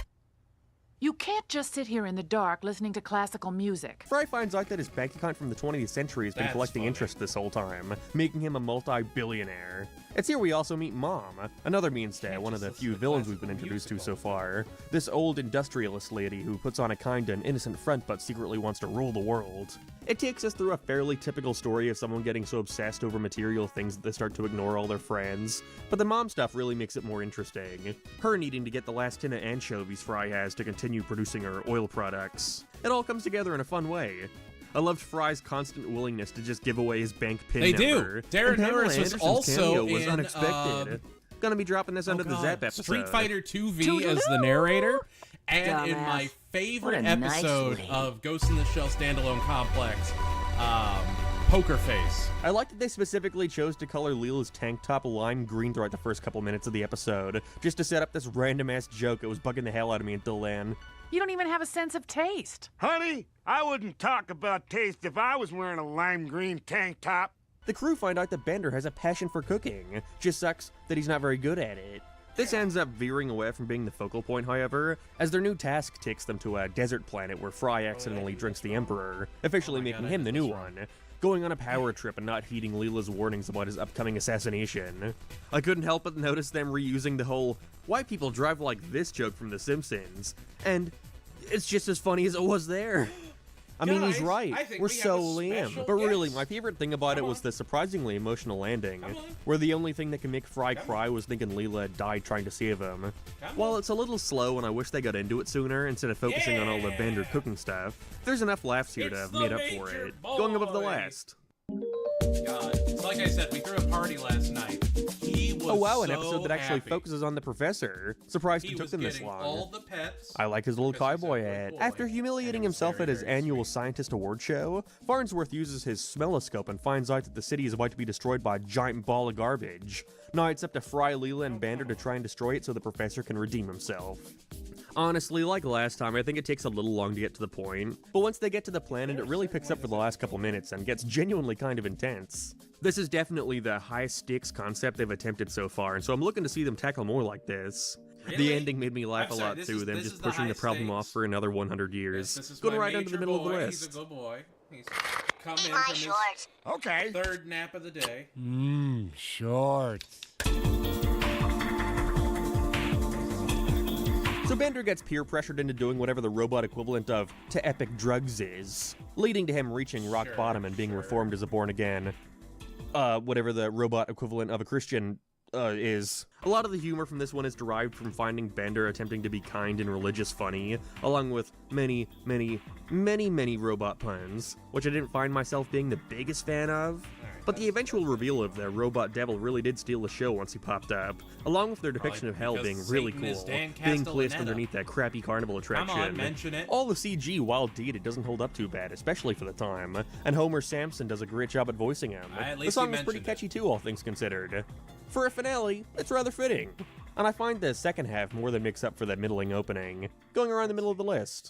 You can't just sit here in the dark listening to classical music. Fry finds out that his bank account from the 20th century has been That's collecting funny. interest this whole time, making him a multi-billionaire. It's here we also meet Mom, another mainstay, one of the few villains we've been introduced to so far. This old industrialist lady who puts on a kind and innocent front but secretly wants to rule the world. It takes us through a fairly typical story of someone getting so obsessed over material things that they start to ignore all their friends. But the mom stuff really makes it more interesting. Her needing to get the last tin of anchovies Fry has to continue producing her oil products. It all comes together in a fun way. I loved Fry's constant willingness to just give away his bank pin They number. do. Darren And Pamela Norris was Anderson's also cameo was in, unexpected. Gonna be dropping this under Oh, the God. Zap episode. Street Fighter 2V as the narrator. And in Dumbass. my What favorite a nice episode lady. of Ghost in the Shell Standalone Complex, poker face. I like that they specifically chose to color Leela's tank top lime green throughout the first couple minutes of the episode, just to set up this random-ass joke that was bugging the hell out of me until then. You don't even have a sense of taste. Honey, I wouldn't talk about taste if I was wearing a lime green tank top. The crew find out that Bender has a passion for cooking. Just sucks that he's not very good at it. This ends up veering away from being the focal point, however, as their new task takes them to a desert planet where Fry accidentally drinks the Emperor, officially making him the new one, going on a power trip and not heeding Leela's warnings about his upcoming assassination. I couldn't help but notice them reusing the whole "why people drive like this" joke from The Simpsons, and it's just as funny as it was there. I mean, he's right. We're so lame. But really, my favorite thing about it was the surprisingly emotional landing, where the only thing that can make Fry cry was thinking Leela had died trying to save him. While it's a little slow and I wish they got into it sooner instead of focusing on all the Bender cooking stuff, there's enough laughs here to have made up for it, going above the last. God. So like I said, we threw a party last night. He was Oh wow, an so episode that actually happy. focuses on the professor. Surprised He it took was them this getting long. all the pets. I like his little because he's a cowboy good hat. boy. After humiliating And it was himself very, at his very annual sweet. scientist award show, Farnsworth uses his smelloscope and finds out that the city is about to be destroyed by a giant ball of garbage. Now it's up to Fry, Leela, and Bender to try and destroy it so the professor can redeem himself. Honestly, like last time, I think it takes a little long to get to the point, but once they get to the planet, it really picks up for the last couple minutes and gets genuinely kind of intense. This is definitely the highest stakes concept they've attempted so far, and so I'm looking to see them tackle more like this. The Really? ending made me laugh I'm a sorry, lot this too, is- them this just is the pushing the high problem stakes. off for another 100 years. This is Going my right under the major middle of the boy. list. He's a good boy. He's come in My from his shorts. Okay. third nap of the day. Shorts. So Bender gets peer pressured into doing whatever the robot equivalent of to epic drugs is, leading to him reaching rock bottom and being reformed as a born again. Whatever the robot equivalent of a Christian is. A lot of the humor from this one is derived from finding Bender attempting to be kind and religious funny, along with many robot puns, which I didn't find myself being the biggest fan of. But the eventual reveal of the robot devil really did steal the show once he popped up, along with their depiction of hell because being really Satan is cool, Dan being placed Castellaneta. underneath that crappy carnival attraction. Come on, mention it. All the CG, while dated, doesn't hold up too bad, especially for the time, and Homer Sampson does a great job at voicing him. At The least song you is pretty mentioned catchy too, all things considered. For a finale, it's rather fitting. And I find the second half more than makes up for that middling opening, going around the middle of the list.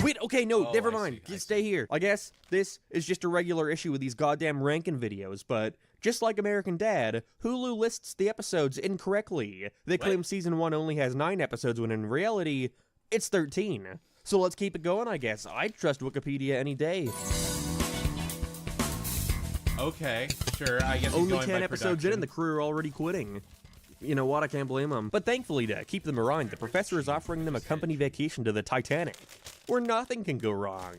Wait, okay, no, never mind. Just stay here. I guess this is just a regular issue with these goddamn ranking videos, but just like American Dad, Hulu lists the episodes incorrectly. They claim season 1 only has 9 episodes when in reality, it's 13. So let's keep it going, I guess. I'd trust Wikipedia any day. Okay, sure. I guess he's Only going 10 by episodes in and the production. crew are already quitting. You know what, I can't blame them. But thankfully, to keep them around, the professor is offering them a company vacation to the Titanic, where nothing can go wrong.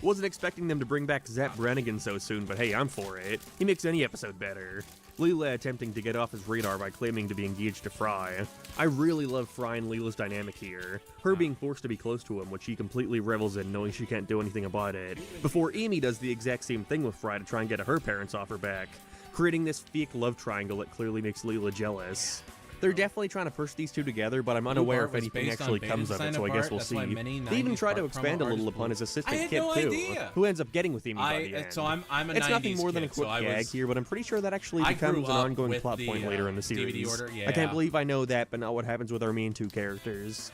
Wasn't expecting them to bring back Zapp Brannigan so soon, but hey, I'm for it. He makes any episode better. Leela attempting to get off his radar by claiming to be engaged to Fry. I really love Fry and Leela's dynamic here. Her being forced to be close to him, which she completely revels in, knowing she can't do anything about it. Before Amy does the exact same thing with Fry to try and get her parents off her back, creating this fake love triangle that clearly makes Leela jealous. They're definitely trying to push these two together, but I'm unaware if was anything based on actually Beta comes of it, Design so I guess Apart. we'll That's why see. many They even 90s try to part expand a promo little artists upon his I assistant had Kip no too, idea. who ends up getting with Amy by the end. So I'm a It's 90s nothing more than a kid, so quick I gag was- here, but I'm pretty sure that actually I grew becomes an up ongoing with plot the, point later in the DVD series. order, I yeah. can't believe I know that, but not what happens with our main two characters.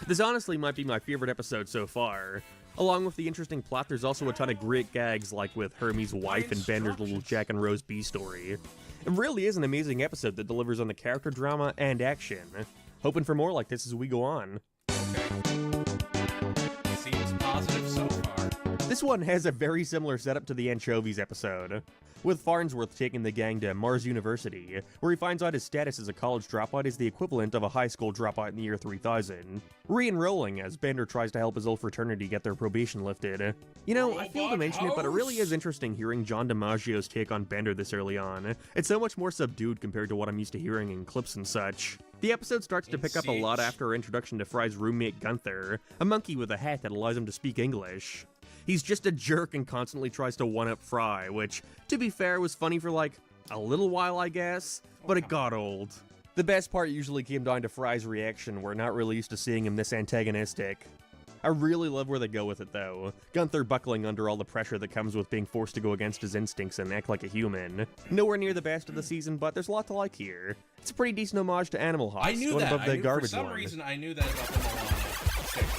This honestly might be my favorite episode so far. Along with the interesting plot, there's also a ton of great gags, like with Hermie's wife and Bender's little Jack and Rose B story. It really is an amazing episode that delivers on the character drama and action. Hoping for more like this as we go on. Seems positive so far. This one has a very similar setup to the Anchovies episode, with Farnsworth taking the gang to Mars University, where he finds out his status as a college dropout is the equivalent of a high school dropout in the year 3000, re-enrolling as Bender tries to help his old fraternity get their probation lifted. You know, I failed to mention it, but it really is interesting hearing John DiMaggio's take on Bender this early on. It's so much more subdued compared to what I'm used to hearing in clips and such. The episode starts to pick up a lot after our introduction to Fry's roommate Gunther, a monkey with a hat that allows him to speak English. He's just a jerk and constantly tries to one-up Fry, which, to be fair, was funny for like a little while, I guess, but it got old. The best part usually came down to Fry's reaction. We're not really used to seeing him this antagonistic. I really love where they go with it, though. Gunther buckling under all the pressure that comes with being forced to go against his instincts and act like a human. Nowhere near the best of the season, but there's a lot to like here. It's a pretty decent homage to Animal House. I knew going that. above the garbage for some one. reason, I knew that about the Moana chicken.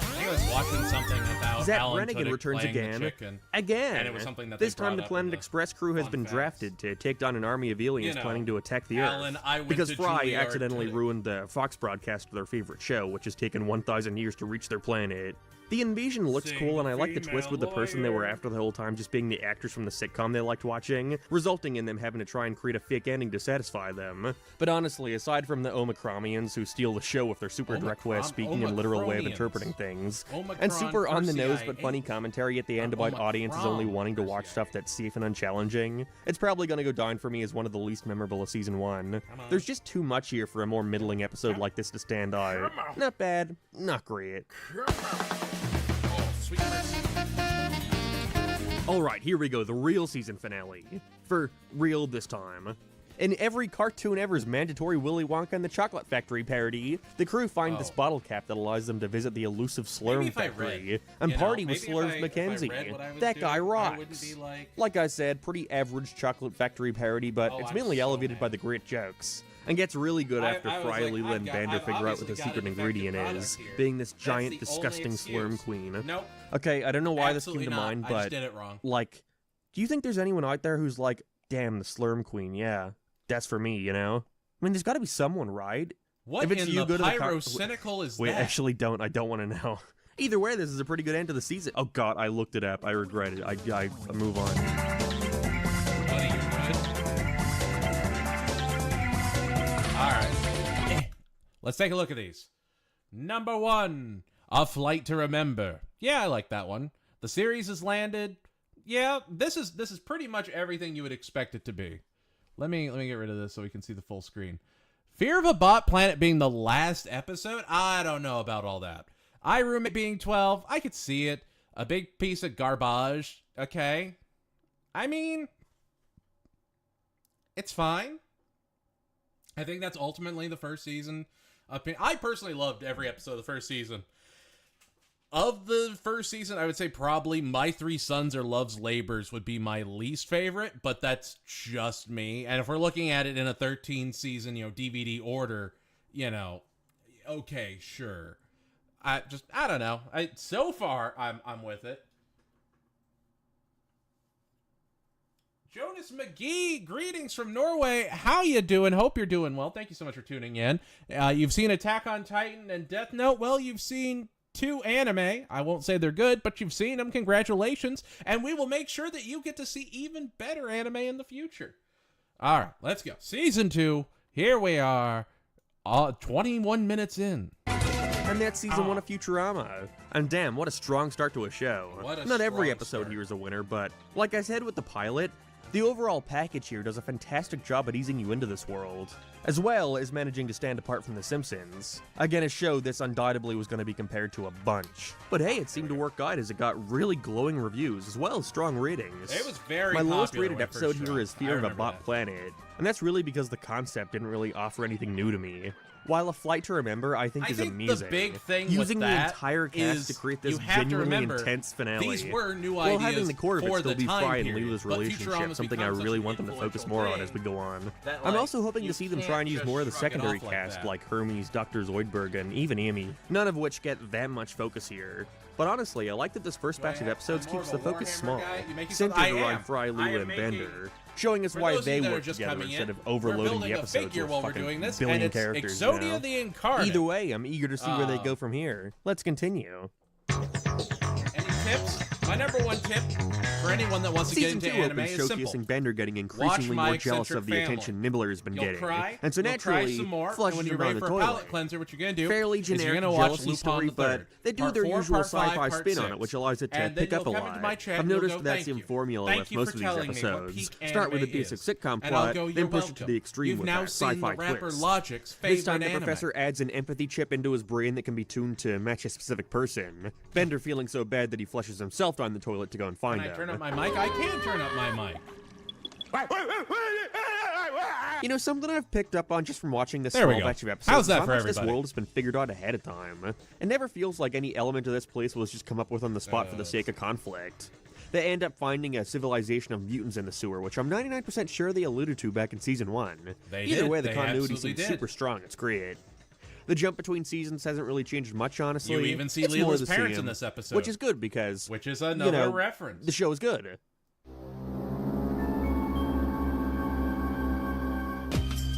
I think I was watching something about Zap Alan Brannigan Tudyk returns playing the again. chicken. Again! And it was something that this they time brought the up Planet in the Express crew has fun been facts. drafted to take down an army of aliens planning to attack the Alan, Earth. I went Because to Fry Juilliard accidentally to- ruined the Fox broadcast of their favorite show, which has taken 1,000 years to reach their planet. The invasion looks cool, and I like the twist with the person they were after the whole time just being the actors from the sitcom they liked watching, resulting in them having to try and create a fake ending to satisfy them. But honestly, aside from the Omicromians who steal the show with their super direct way of speaking and literal way of interpreting things, and super on-the-nose but funny commentary at the end about audiences only wanting to watch stuff that's safe and unchallenging, it's probably going to go down for me as one of the least memorable of Season 1. There's just too much here for a more middling episode like this to stand out. Not bad, not great. Alright, here we go, the real season finale. For real this time. In every cartoon ever's mandatory Willy Wonka and the Chocolate Factory parody, the crew find this bottle cap that allows them to visit the elusive Slurm Factory and party with Slurms Mackenzie. That guy rocks. Like I said, pretty average Chocolate Factory parody, but it's mainly elevated by the great jokes. And gets really good after Fry, Leela, and Bander figure out what the secret ingredient is, being this giant, disgusting Slurm queen. Nope. Okay, I don't know why this came to mind, but, I just did it wrong. like, do you think there's anyone out there who's like, damn, the Slurm queen, yeah, that's for me, you know? I mean, there's gotta be someone, right? What if it's in you, the go to pyrocynical is Wait, that? actually don't. I don't want to know. Either way, this is a pretty good end to the season. Oh god, I looked it up. I regret it. I move on. Buddy, you're good? Alright. Let's take a look at these. Number 1, A Flight to Remember. Yeah, I like that one. The series has landed. Yeah, this is pretty much everything you would expect it to be. Let me get rid of this so we can see the full screen. Fear of a Bot Planet being the last episode? I don't know about all that. iRoommate being 12, I could see it. A big piece of garbage. Okay. I mean, it's fine. I think that's ultimately the first season. I personally loved every episode of the first season. Of the first season, I would say probably My Three Sons or Love's Labors would be my least favorite, but that's just me. And if we're looking at it in a 13-season, DVD order, okay, sure. I don't know. So far, I'm with it. Jonas McGee, greetings from Norway. How you doing? Hope you're doing well. Thank you so much for tuning in. You've seen Attack on Titan and Death Note. Well, you've seen 2 anime. I won't say they're good, but you've seen them. Congratulations. And we will make sure that you get to see even better anime in the future. All right, let's go. Season 2. Here we are, 21 minutes in. And that's season 1 of Futurama. And damn, what a strong start to a show. Not every episode here is a winner, but like I said with the pilot, the overall package here does a fantastic job at easing you into this world, as well as managing to stand apart from The Simpsons. Again, a show this undoubtedly was going to be compared to a bunch. But hey, it seemed to work out as it got really glowing reviews, as well as strong ratings. It was very My popular lowest rated when it episode first here is dropped. Fear I of a remember Bot that. Planet, and that's really because the concept didn't really offer anything new to me. While A Flight to Remember, I think, is amazing. The big thing using with the that entire cast is to create this you have to genuinely remember, intense finale. These were new while ideas having the core of it for still the be time Fry and period, Leela's but relationship, Futurama's something I become such really an want them to focus influential more on thing as we go on. that, I'm like, also hoping you to see them can't try and use just more of the shrug it secondary off like cast, that. like Hermes, Dr. Zoidberg, and even Amy, none of which get that much focus here. But honestly, I like that this first batch of episodes keeps the focus small, centered around Fry, Leela, and Bender, showing us why they work together instead of overloading the episodes with fucking billion characters. Exodia the Incarnate. Either way, I'm eager to see where they go from here. Let's continue. Any tips? My number 1 tip for anyone that wants to get Season into 2 anime opens is simple. showcasing Bender getting Watch increasingly My more jealous Eccentric of the Family. attention Nibbler has been You'll getting, cry, and so you'll cry naturally some more, and flushes when you're him down ready the for a palate toilet. cleanser, what you're gonna do Fairly is you're generic gonna watch jealousy Lupin story, the but Third. they do Part their 4, usual part 5, sci-fi part spin on 6. it, which allows it to And then pick up a you'll come lot. to my chat I've and you'll noticed go, that "Thank same you. formula Thank with you most for of these telling me what episodes. peak Start with a anime basic is." sitcom And I'll plot, go, then "You're push it to welcome. the extreme You've with now that seen the sci-fi rapper twist. Logic's This time favorite the anime. professor adds an empathy chip into his brain that can be tuned to match a specific person. Bender feeling so bad that he flushes himself down the toilet to go and find Can I him. turn up my mic? I can turn up my mic. You know, something I've picked up on just from watching this There we small go. batch of episodes. How's that is how for much everybody? This world has been figured out ahead of time. It never feels like any element of this place was just come up with on the spot for the sake of conflict. They end up finding a civilization of mutants in the sewer, which I'm 99% sure they alluded to back in Season 1. Either way, the continuity seems super strong. It's great. The jump between seasons hasn't really changed much, honestly. You even see It's more Leela's the parents same, in this episode. which is good because... Which is another reference. The show is good.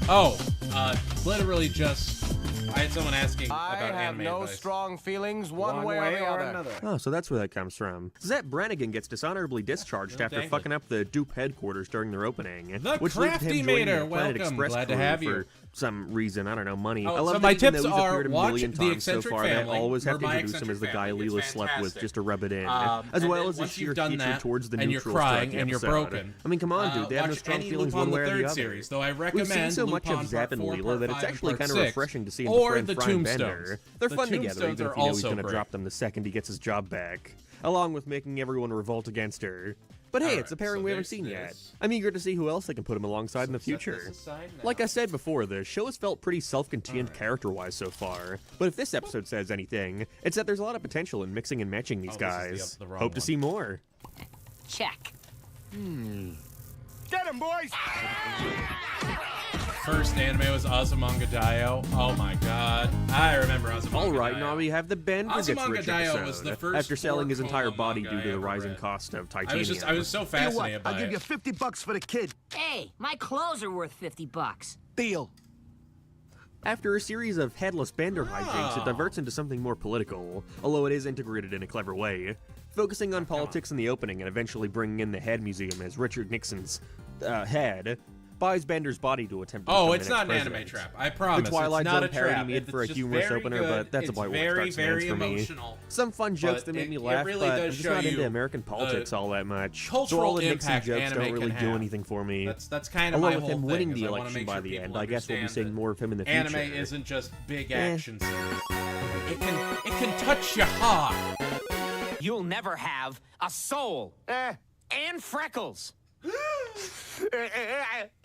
Oh, literally just... I had someone asking about I have anime no advice. strong feelings one way or another. Oh, so that's where that comes from. Zep Brannigan gets dishonorably discharged after dang it. fucking up the Dupe headquarters during their opening, The which leads to Crafty him joining Mater, the Planet welcome. Express Glad to crew have for you. some reason. I don't know, money. Oh, I love so that my even tips though he's are appeared a watch million The times so Eccentric far, they Family, always have or to My introduce him as the Eccentric guy Family. It's Leela slept with fantastic. just to rub it in, And as well then as his once sheer you've done hatred that, towards the and you're neutrals crying throughout the and you're episode. broken, I mean, come on, dude. They have no watch strong any feelings Lupin one the way or Third the other. series, though I We've recommend seen so much Lupin of Zep and Part 4, Leela that Part it's 5, actually and Part kind of 6, refreshing to see him or befriend the Fry and Tombstones. Bender. They're The fun together, Tombstones even are if you know he's also going to great. drop them the second he gets his job back, along with making everyone revolt against her. But hey, it's a pairing we haven't seen yet. I'm eager to see who else they can put him alongside in the future. Like I said before, the show has felt pretty self-contained character-wise so far. But if this episode says anything, it's that there's a lot of potential in mixing and matching these guys. the wrong Hope to one. see more. Check. Get him, boys! First anime was Azumanga Daioh. Oh my god. I remember Azumanga Alright, Daioh. now we have the Bender gets Azumanga rich Daioh episode, was the first after selling his entire four-coma body manga due to I the ever rising read. cost of I titanium. was so Tell you what, fascinated by I'll give you it. $50 for the kid. Hey, my clothes are worth $50. Deal. After a series of headless Bender hijinks, Oh. it diverts into something more political, although it is integrated in a clever way, focusing on politics in the opening and eventually bringing in the Head Museum as Richard Nixon's head buys Bender's body to attempt to become Oh, the it's next not an president. anime trap. I promise. The Twilight it's not Zone a parody trap. made for a It's just humorous very opener, good. but that's It's about what very, starts and ends very for me. emotional. Some fun jokes But that made me it laugh, really but does I'm just show not into you American politics the all that much. So cultural all the Nixon impact jokes anime don't can really do have. anything for me. That's kind of my Along with whole him thing. winning is the I wanna election make by sure the people end, I guess we'll be understand seeing more of him in the future. Anime isn't just big action scenes. It can touch your heart. You'll never have a soul. And freckles.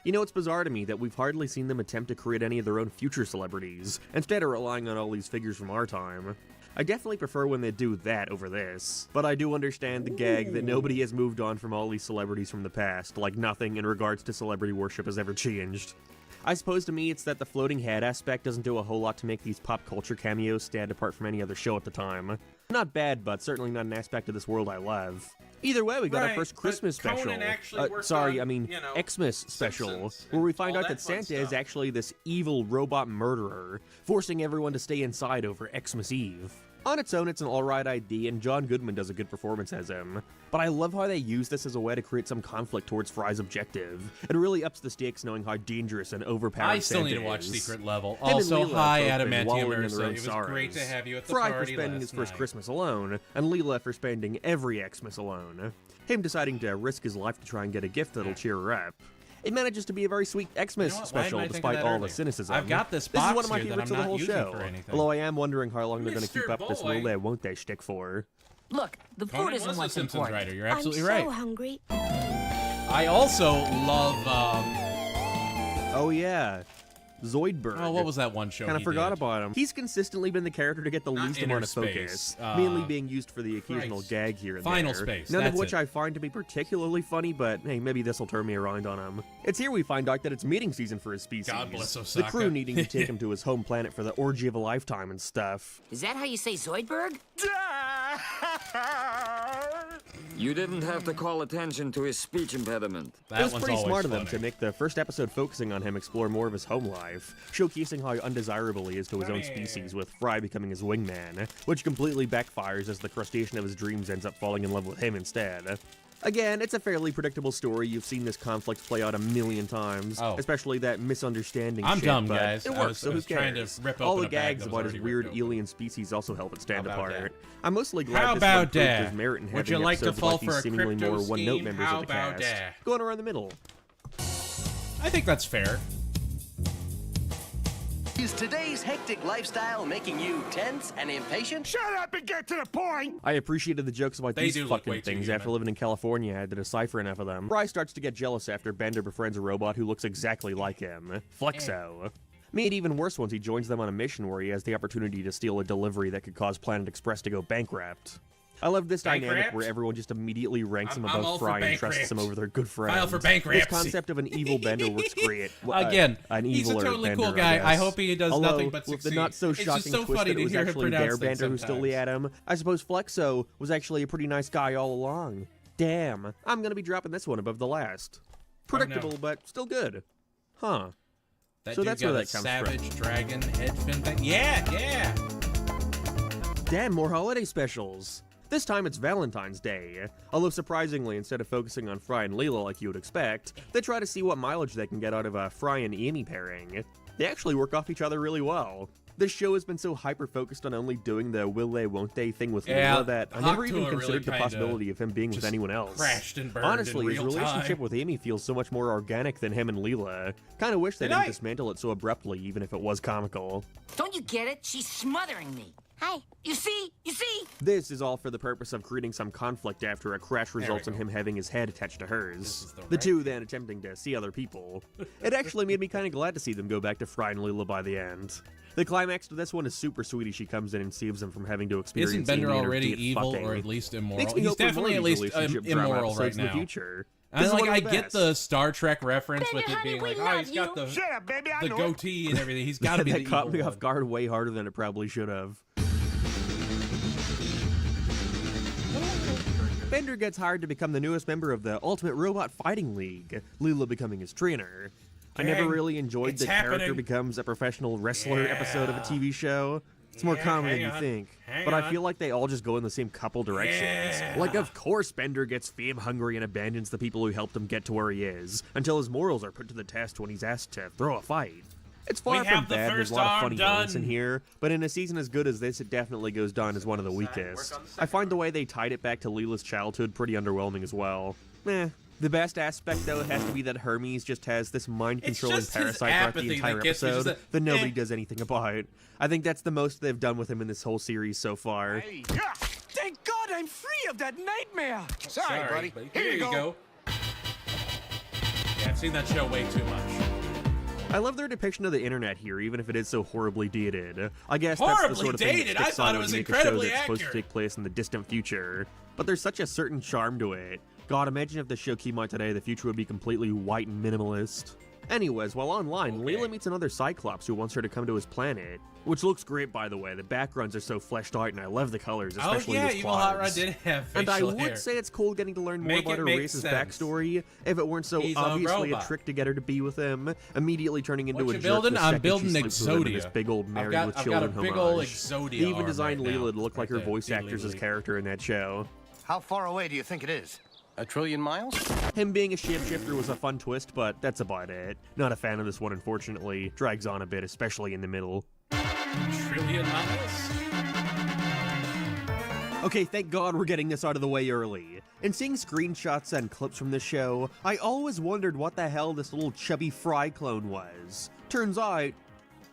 You know, it's bizarre to me that we've hardly seen them attempt to create any of their own future celebrities, instead of relying on all these figures from our time. I definitely prefer when they do that over this, but I do understand the gag that nobody has moved on from all these celebrities from the past, like nothing in regards to celebrity worship has ever changed. I suppose to me it's that the floating head aspect doesn't do a whole lot to make these pop culture cameos stand apart from any other show at the time. Not bad, but certainly not an aspect of this world I love. Either way, we got our first Christmas special. Conan actually worked Sorry, on, I mean, you know, Xmas special, Simpsons where we and find all out that that fun Santa is stuff. actually this evil robot murderer, forcing everyone to stay inside over Xmas Eve. On its own, it's an alright idea, and John Goodman does a good performance as him. But I love how they use this as a way to create some conflict towards Fry's objective. It really ups the stakes knowing how dangerous and overpowered I still Santa need to watch is. Secret Level. Him and Also, Leela hi, have both been Adamantium wallowing in Ursa. their own It was sorrows. great to have you at the Fry party for spending last his first night. Christmas alone, and Leela for spending every Xmas alone. Him deciding to risk his life to try and get a gift that'll cheer her up. It manages to be a very sweet Xmas You know what? Why special didn't I think of despite that all earlier? the cynicism. I've got this is box one of my here that favorites I'm of the not whole using show. for anything. Although I am wondering how long they're going to keep Mr. up this Boy. will they won't they shtick for. Look, the food Conan isn't was a what's Simpsons important. writer. You're absolutely I'm right. so hungry. I also love. Oh yeah, Zoidberg. Oh, what was that one show? Kind of he forgot did? about him. He's consistently been the character to get the Not least amount of Inner focus, Space, mainly being used for the occasional Christ. gag here and Final there. Space, None of that's which it. I find to be particularly funny, but hey, maybe this will turn me around on him. It's here we find out that it's mating season for his species. God bless the Osaka. crew needing to take him to his home planet for the orgy of a lifetime and stuff. Is that how you say Zoidberg? You didn't have to call attention to his speech impediment. That It was one's pretty always smart of them funny. to make the first episode focusing on him explore more of his home life, showcasing how undesirable he is to his own species, with Fry becoming his wingman, which completely backfires as the crustacean of his dreams ends up falling in love with him instead. Again, it's a fairly predictable story. You've seen this conflict play out a million times, Oh. especially that misunderstanding I'm shit, dumb, but guys. It I works, was- so I who was trying to cares? rip All open the a bag gags that was about his already weird ripped open. alien species also help it stand How about apart. that? I'm mostly glad How this one about proved that? his merit in Would having you like to episodes fall like for these a seemingly crypto more one-note scheme? members How of the about cast. that? Going around the middle. I think that's fair. Is today's hectic lifestyle making you tense and impatient? Shut up and get to the point! I appreciated the jokes about these do look way fucking too things human. after living in California. I had to decipher enough of them. Fry starts to get jealous after Bender befriends a robot who looks exactly like him. Flexo. Made it even worse once he joins them on a mission where he has the opportunity to steal a delivery that could cause Planet Express to go bankrupt. I love this dynamic Bankrupt? where everyone just immediately ranks him I'm all above for Fry and bankrupt. trusts him over their good friends. File for This bankruptcy. concept of an evil Bender works great. Again, an he's a eviler totally Bender, cool guy. I guess. hope he does Although, nothing but with the succeed. not so It's just shocking so twist funny that it to was hear him actually their pronounce Bender who things stole the atom, I suppose Flexo was actually a pretty nice guy all along. Damn, I'm gonna be dropping this one above the last. Predictable, but still good. Huh. That So dude that's got where a that comes savage dragon head fin thing. Yeah. Damn, more holiday specials. This time it's Valentine's Day. Although surprisingly, instead of focusing on Fry and Leela like you would expect, they try to see what mileage they can get out of a Fry and Amy pairing. They actually work off each other really well. This show has been so hyper-focused on only doing the will they, won't they thing with Leela that I never even Hakuto considered really the kinda possibility of him being with anyone else. crashed and burned Honestly, in his real relationship time. with Amy feels so much more organic than him and Leela. Kinda wish they Good didn't night. dismantle it so abruptly, even if it was comical. Don't you get it? She's smothering me. Hi. You see? This is all for the purpose of creating some conflict after a crash we results in go. him having his head attached to hers. is the The right- two then attempting to see other people. It actually made me kind of glad to see them go back to Fry and Leela by the end. The climax to this one is super sweet as she comes in and saves them from having to experience Isn't Bender Amy and her already date evil fucking. or at least immoral? Makes me He's hope for more definitely of at these least relationship drama immoral right episodes in now. the future. And This is one of I the get best. the Star Trek reference with Bender, it honey, being we like, oh, love he's got you. the Shut up, baby, I the know it. goatee and everything. He's got to be the that caught evil me one. off guard way harder than it probably should have. Bender gets hired to become the newest member of the Ultimate Robot Fighting League, Leela becoming his trainer. I never Dang, really enjoyed it's the character happening. becomes a professional wrestler episode of a TV show. It's more Yeah, common than hang you on, think, hang but I on. feel like they all just go in the same couple directions. Yeah. Like, of course Bender gets fame hungry and abandons the people who helped him get to where he is, until his morals are put to the test when he's asked to throw a fight. It's far We from have the bad, there's first a lot of arm funny moments in done. here, but in a season as good as this, it definitely goes down as one of the weakest. I find the way they tied it back to Leela's childhood pretty underwhelming as well. The best aspect, though, has to be that Hermes just has this mind-controlling just his parasite throughout the apathy that entire gets me, just episode that, that nobody does anything about. I think that's the most they've done with him in this whole series so far. Hey, yeah. Thank God I'm free of that nightmare. Sorry, buddy. but Here you go. Yeah, I've seen that show way too much. I love their depiction of the internet here, even if it is so horribly dated. I guess that's Horribly the sort of thing dated? that I sticks thought on it when was you make a show incredibly that's supposed to accurate. take place in the distant future. But there's such a certain charm to it. God, imagine if this show came out today, the future would be completely white and minimalist. Anyways, while online, Leela meets another Cyclops who wants her to come to his planet. Which looks great, by the way. The backgrounds are so fleshed out, and I love the colors, especially oh yeah, with Evil Hot Rod Clark's. did have facial And I would hair. say it's cool getting to learn more Make about it her make race's sense. backstory if it weren't so He's a obviously a robot. trick to get her to be with him, immediately turning into What a you jerk building? the I'm second building she sleeps with him in Exodia. this big old married I've with got a children big homage. old Exodia They even arm designed right now. Leela to look like her Right there. voice actors as Diddly-lee. character in that show. How far away do you think it is? A trillion miles? Him being a shapeshifter was a fun twist, but that's about it. Not a fan of this one, unfortunately. Drags on a bit, especially in the middle. Trillion miles. Okay, thank God we're getting this out of the way early. In seeing screenshots and clips from this show, I always wondered what the hell this little chubby Fry clone was. Turns out,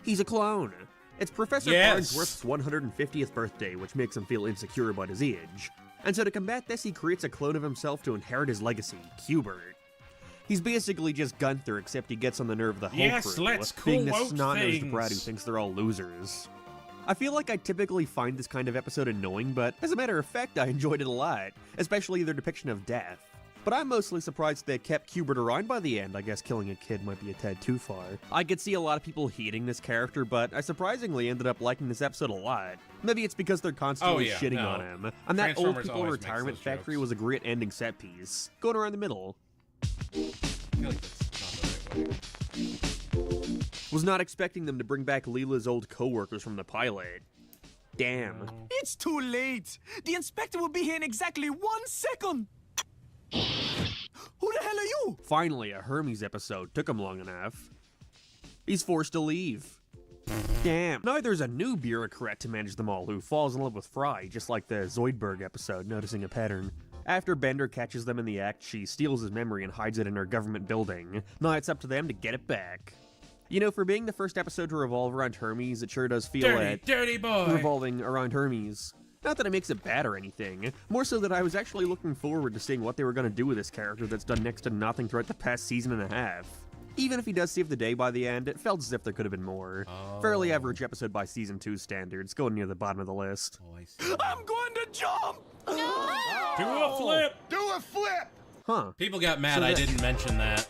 he's a clone. It's Professor Yes. Farnsworth's 150th birthday, which makes him feel insecure about his age. And so to combat this, he creates a clone of himself to inherit his legacy, Qbert. He's basically just Gunther, except he gets on the nerve of the whole Yes, crew, let's being this quote snot-nosed things. brat who thinks they're all losers. I feel like I typically find this kind of episode annoying, but as a matter of fact, I enjoyed it a lot, especially their depiction of death. But I'm mostly surprised they kept Qbert around by the end. I guess killing a kid might be a tad too far. I could see a lot of people hating this character, but I surprisingly ended up liking this episode a lot. Maybe it's because they're constantly yeah, shitting no. on him. And that old Transformers people always makes retirement those factory jokes. was a great ending set piece. Going around the middle. I feel like that's not the right way. Was not expecting them to bring back Leela's old co-workers from the pilot. Damn. It's too late. The inspector will be here in exactly 1 second. Who the hell are you? Finally, a Hermes episode. Took him long enough. He's forced to leave. Damn. Now there's a new bureaucrat to manage them all who falls in love with Fry, just like the Zoidberg episode, noticing a pattern. After Bender catches them in the act, she steals his memory and hides it in her government building. Now it's up to them to get it back. You know, for being the first episode to revolve around Hermes, it sure does feel dirty boy. revolving around Hermes. Not that it makes it bad or anything, more so that I was actually looking forward to seeing what they were going to do with this character that's done next to nothing throughout the past season and a half. Even if he does save the day by the end, it felt as if there could have been more. Fairly average episode by Season 2 standards, going near the bottom of the list. Oh, I see. I'm going to jump! No! Do a flip! Do a flip! Huh. People got mad I didn't mention that.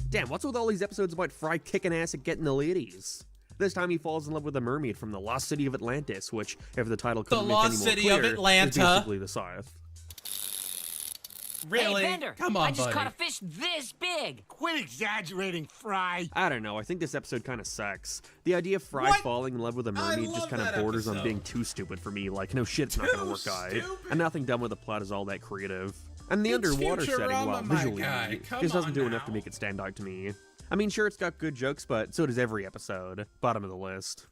Damn, what's with all these episodes about Fry kicking ass at getting the ladies? This time he falls in love with a mermaid from the Lost City of Atlantis, which, if the title couldn't make any more Lost City clear, of Atlanta. is basically the South. Really? Hey, Bender, Come on, I just buddy. caught a fish this big. Quit exaggerating, Fry. I don't know, I think this episode kind of sucks. The idea of Fry What? falling in love with a mermaid love just kind of that borders on episode. being too stupid for me. Like, no shit, it's not gonna work, guy. stupid. And nothing done with the plot is all that creative. And the It's underwater setting, Futurama, while my visually guy. neat, Come just doesn't on do enough to now. make it stand out to me. I mean, sure, it's got good jokes, but so does every episode. Bottom of the list.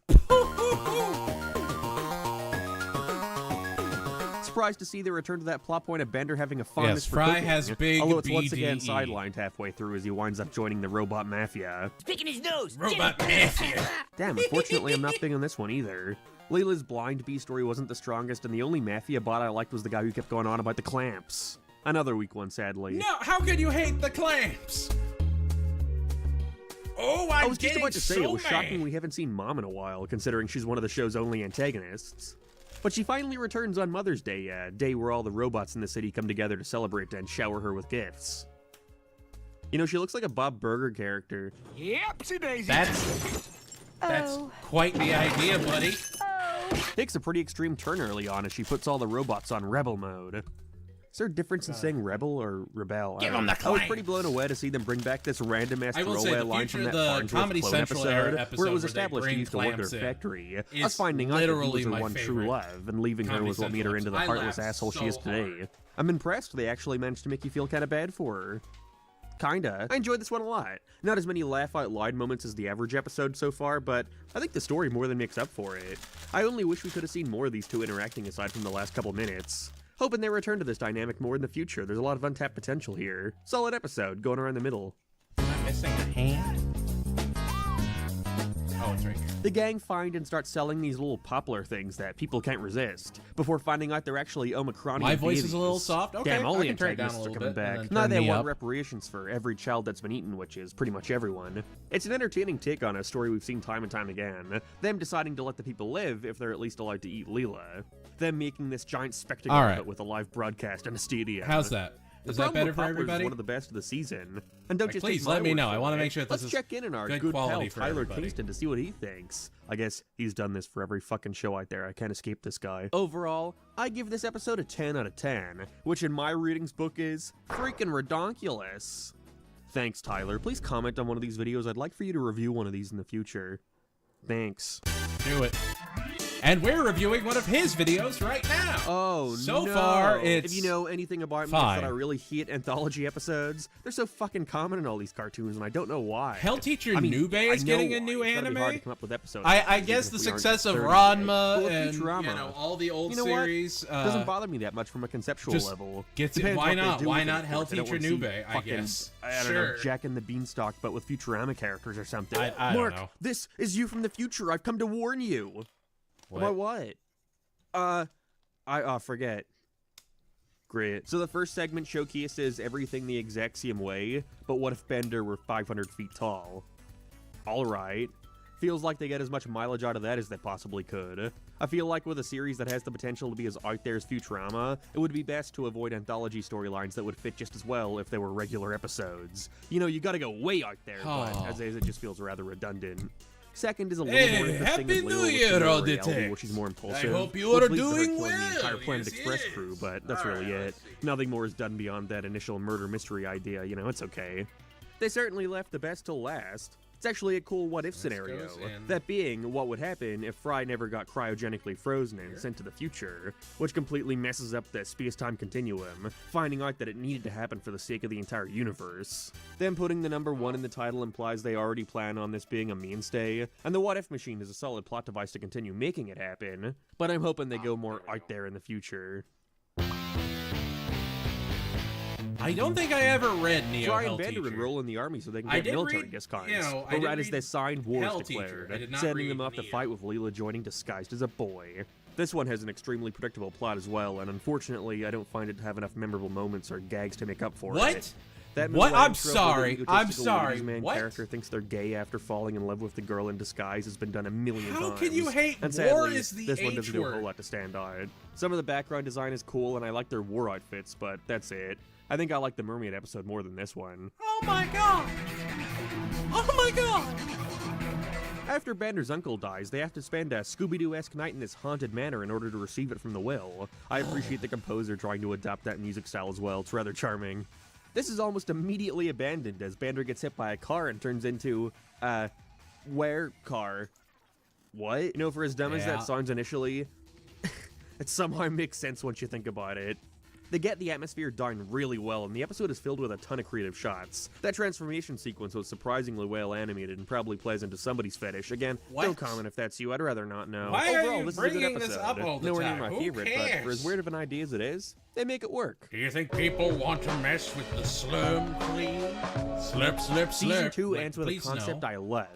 Surprised to see the return to that plot point of Bender having a fondness Yes, for Fry cooking, has big although it's once again BDE. sidelined halfway through as he winds up joining the robot mafia. Picking his nose. Robot Mafia. Damn, unfortunately I'm not big on this one either. Leela's blind bee story wasn't the strongest, and the only mafia bot I liked was the guy who kept going on about the clamps. Another weak one, sadly. No, how could you hate the clamps? Oh, I I'm was just getting about to say, so it was shocking mad. we haven't seen Mom in a while, considering she's one of the show's only antagonists. But she finally returns on Mother's Day, a day where all the robots in the city come together to celebrate and shower her with gifts. You know, she looks like a Bob Burger character. Yepsy daisy. That's quite the idea, buddy. Takes a pretty extreme turn early on as she puts all the robots on rebel mode. Is there a difference in saying rebel or rebel? Give I don't 'em know. the I was clamps. pretty blown away to see them bring back this random-ass I will say throwaway the line from future- that the Farnsworth Comedy clone Central era where it episode was where they established he bring used to work at her clamps in factory. is Us finding out that he literally was her my one true favorite love and leaving her Comedy was what made her into Central the episode. I heartless laughed asshole she so is today. hard. I'm impressed they actually managed to make you feel kind of bad for her. Kinda. I enjoyed this one a lot. Not as many laugh-out-loud moments as the average episode so far, but I think the story more than makes up for it. I only wish we could have seen more of these two interacting aside from the last couple minutes. Hoping they return to this dynamic more in the future. There's a lot of untapped potential here. Solid episode, going around the middle. I'm missing a hand. Oh, it's right here. The gang find and start selling these little poplar things that people can't resist, before finding out they're actually Omicronian My voice is babies. a little soft? Okay, Damn, all I the can turn it down a antagonists are little coming bit and back. then Now turn they me want up. reparations for every child that's been eaten, which is pretty much everyone. It's an entertaining take on a story we've seen time and time again. Them deciding to let the people live if they're at least allowed to eat Leela. Them making this giant spectacle All of right. it with a live broadcast and a stadium. How's that? The Is that problem better with for Poplars is everybody? one of the best of the season. And don't Like, just please take my let me word know. for I wanna it. make sure this Let's is check in on our good good quality pal for Tyler everybody. Kingston to see what he thinks. I guess he's done this for every fucking show out there. I can't escape this guy. Overall, I give this episode a 10 out of 10, which in my readings book is freaking redonkulous. Thanks, Tyler. Please comment on one of these videos. I'd like for you to review one of these in the future. Thanks. Do it. And we're reviewing one of his videos right now. Oh, so no. far, it's If you know anything about me, it's fine. that I really hate anthology episodes. They're so fucking common in all these cartoons, and I don't know why. Hell Teacher I mean, Nube I is know getting a why. new It's gotta be anime. hard to come up with episodes I even guess if the we aren't success of 30 yet. Ranma But with and Futurama, you know all the old you know series what? Doesn't bother me that much from a conceptual just level. gets it. Depends Why what they not? do Why with it, not of Hell course. I don't Teacher wanna see Nube? I fucking, guess. I don't Sure. know, Jack and the Beanstalk, but with Futurama characters or something. I don't Mark, know. this is you from the future. I've come to warn you. What? About what? I forget. Great. So the first segment showcases everything the Exaxium way, but what if Bender were 500 feet tall? Alright. Feels like they get as much mileage out of that as they possibly could. I feel like with a series that has the potential to be as out there as Futurama, it would be best to avoid anthology storylines that would fit just as well if they were regular episodes. You know, you gotta go way out there, but Oh. as is, it just feels rather redundant. Second is a little Hey, more interesting Happy as Lilo New looks Year, into all reality, detectives. which is more impulsive. I hope you which are leads to her doing killing well. the entire Planet Yes, Express yes. crew, but that's All really right, it. Nothing more is done beyond that initial murder mystery idea, you know, it's okay. They certainly left the best till last. It's actually a cool what-if scenario. goes in. That being, what would happen if Fry never got cryogenically frozen and sent to the future, which completely messes up the space-time continuum, finding out that it needed to happen for the sake of the entire universe. Them putting the number 1 in the title implies they already plan on this being a mainstay, and the what-if machine is a solid plot device to continue making it happen, but I'm hoping they go more out there in the future. I don't think I ever read Neo Fry Hell and Bender Teacher. enroll in the army so they can I get did military read, discounts. you know, I But did right as read their signed war Hell is declared, Teacher. I did not sending read them off to Neo. fight with Leela joining disguised as a boy. This one has an extremely predictable plot as well, and unfortunately, I don't find it to have enough memorable moments or gags to make up for What? it. That What? middle-aged I'm trope where sorry. the I'm egotistical sorry. ladies' man What? character thinks they're gay after falling in love with the girl in disguise has been done a million times. How can you hate and war sadly, is the this one H doesn't do a word. whole lot to stand on. Some of the background design is cool, and I like their war outfits, but that's it. I think I like the Mermaid episode more than this one. Oh my god! Oh my god! After Bander's uncle dies, they have to spend a Scooby-Doo-esque night in this haunted manor in order to receive it from the will. I appreciate the composer trying to adopt that music style as well. It's rather charming. This is almost immediately abandoned as Bander gets hit by a car and turns into, where car? What? You know, for as dumb as Yeah. that sounds initially, it somehow makes sense once you think about it. They get the atmosphere done really well, and the episode is filled with a ton of creative shots. That transformation sequence was surprisingly well animated and probably plays into somebody's fetish. Again, no What? comment if that's you. I'd rather not know. Why are Overall, you this is a good bringing this episode. up all the Nowhere near time? my Who favorite, but for cares? as weird of an idea as it is, they make it work. Do you think people want to mess with the slurm clean? Slurp, slurp, slurp. Season 2 Like, ends with a please concept no. I love.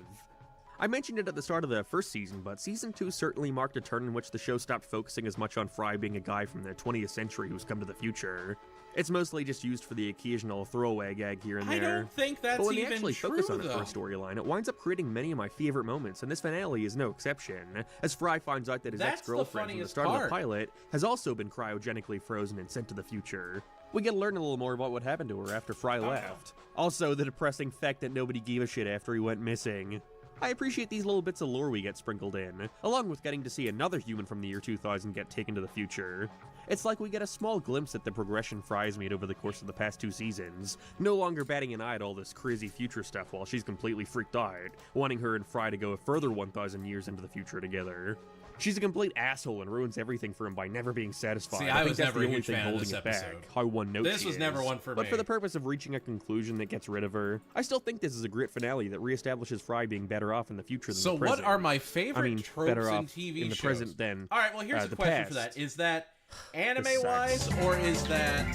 I mentioned it at the start of the first season, but Season 2 certainly marked a turn in which the show stopped focusing as much on Fry being a guy from the 20th century who's come to the future. It's mostly just used for the occasional throwaway gag here and I there. don't think that's but when even they actually true, focus on it though. for a storyline, it winds up creating many of my favorite moments, and this finale is no exception. As Fry finds out that his That's the ex-girlfriend from the funniest start of the part. pilot has also been cryogenically frozen and sent to the future. We get to learn a little more about what happened to her after Fry left. Also, the depressing fact that nobody gave a shit after he went missing. I appreciate these little bits of lore we get sprinkled in, along with getting to see another human from the year 2000 get taken to the future. It's like we get a small glimpse at the progression Fry's made over the course of the past 2 seasons, no longer batting an eye at all this crazy future stuff while she's completely freaked out, wanting her and Fry to go a further 1,000 years into the future together. She's a complete asshole and ruins everything for him by never being satisfied. See, I I think was that's never the a only huge thing fan of holding this it back. episode. How one note This she was never is. one for But me. for the purpose of reaching a conclusion that gets rid of her, I still think this is a great finale that reestablishes Fry being better off in the future than So the present. what are my favorite I mean, tropes better in off TV in the shows? present than All right, well, here's the a question for past. that. Is that This anime-wise, sucks. or is that,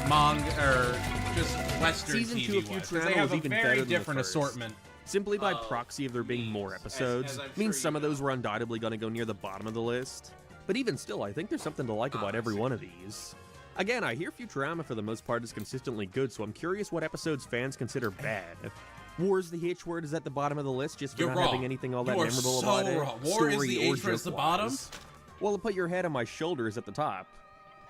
manga, or just Western Season 2 of TV-wise? 'Cause Futurama they have was a even very better than the different first. assortment. Simply by proxy of there being more episodes, as I'm means sure some you of those were undoubtedly going to go near the bottom of the list. But even still, I think there's something to like about every one of these. Again, I hear Futurama for the most part is consistently good, so I'm curious what episodes fans consider bad. War's the H word is at the bottom of the list just for You're not wrong. having anything all that You are memorable so about it. wrong. War is Story the or H word is the joke-wise. bottom? Well, put your head on my shoulders at the top.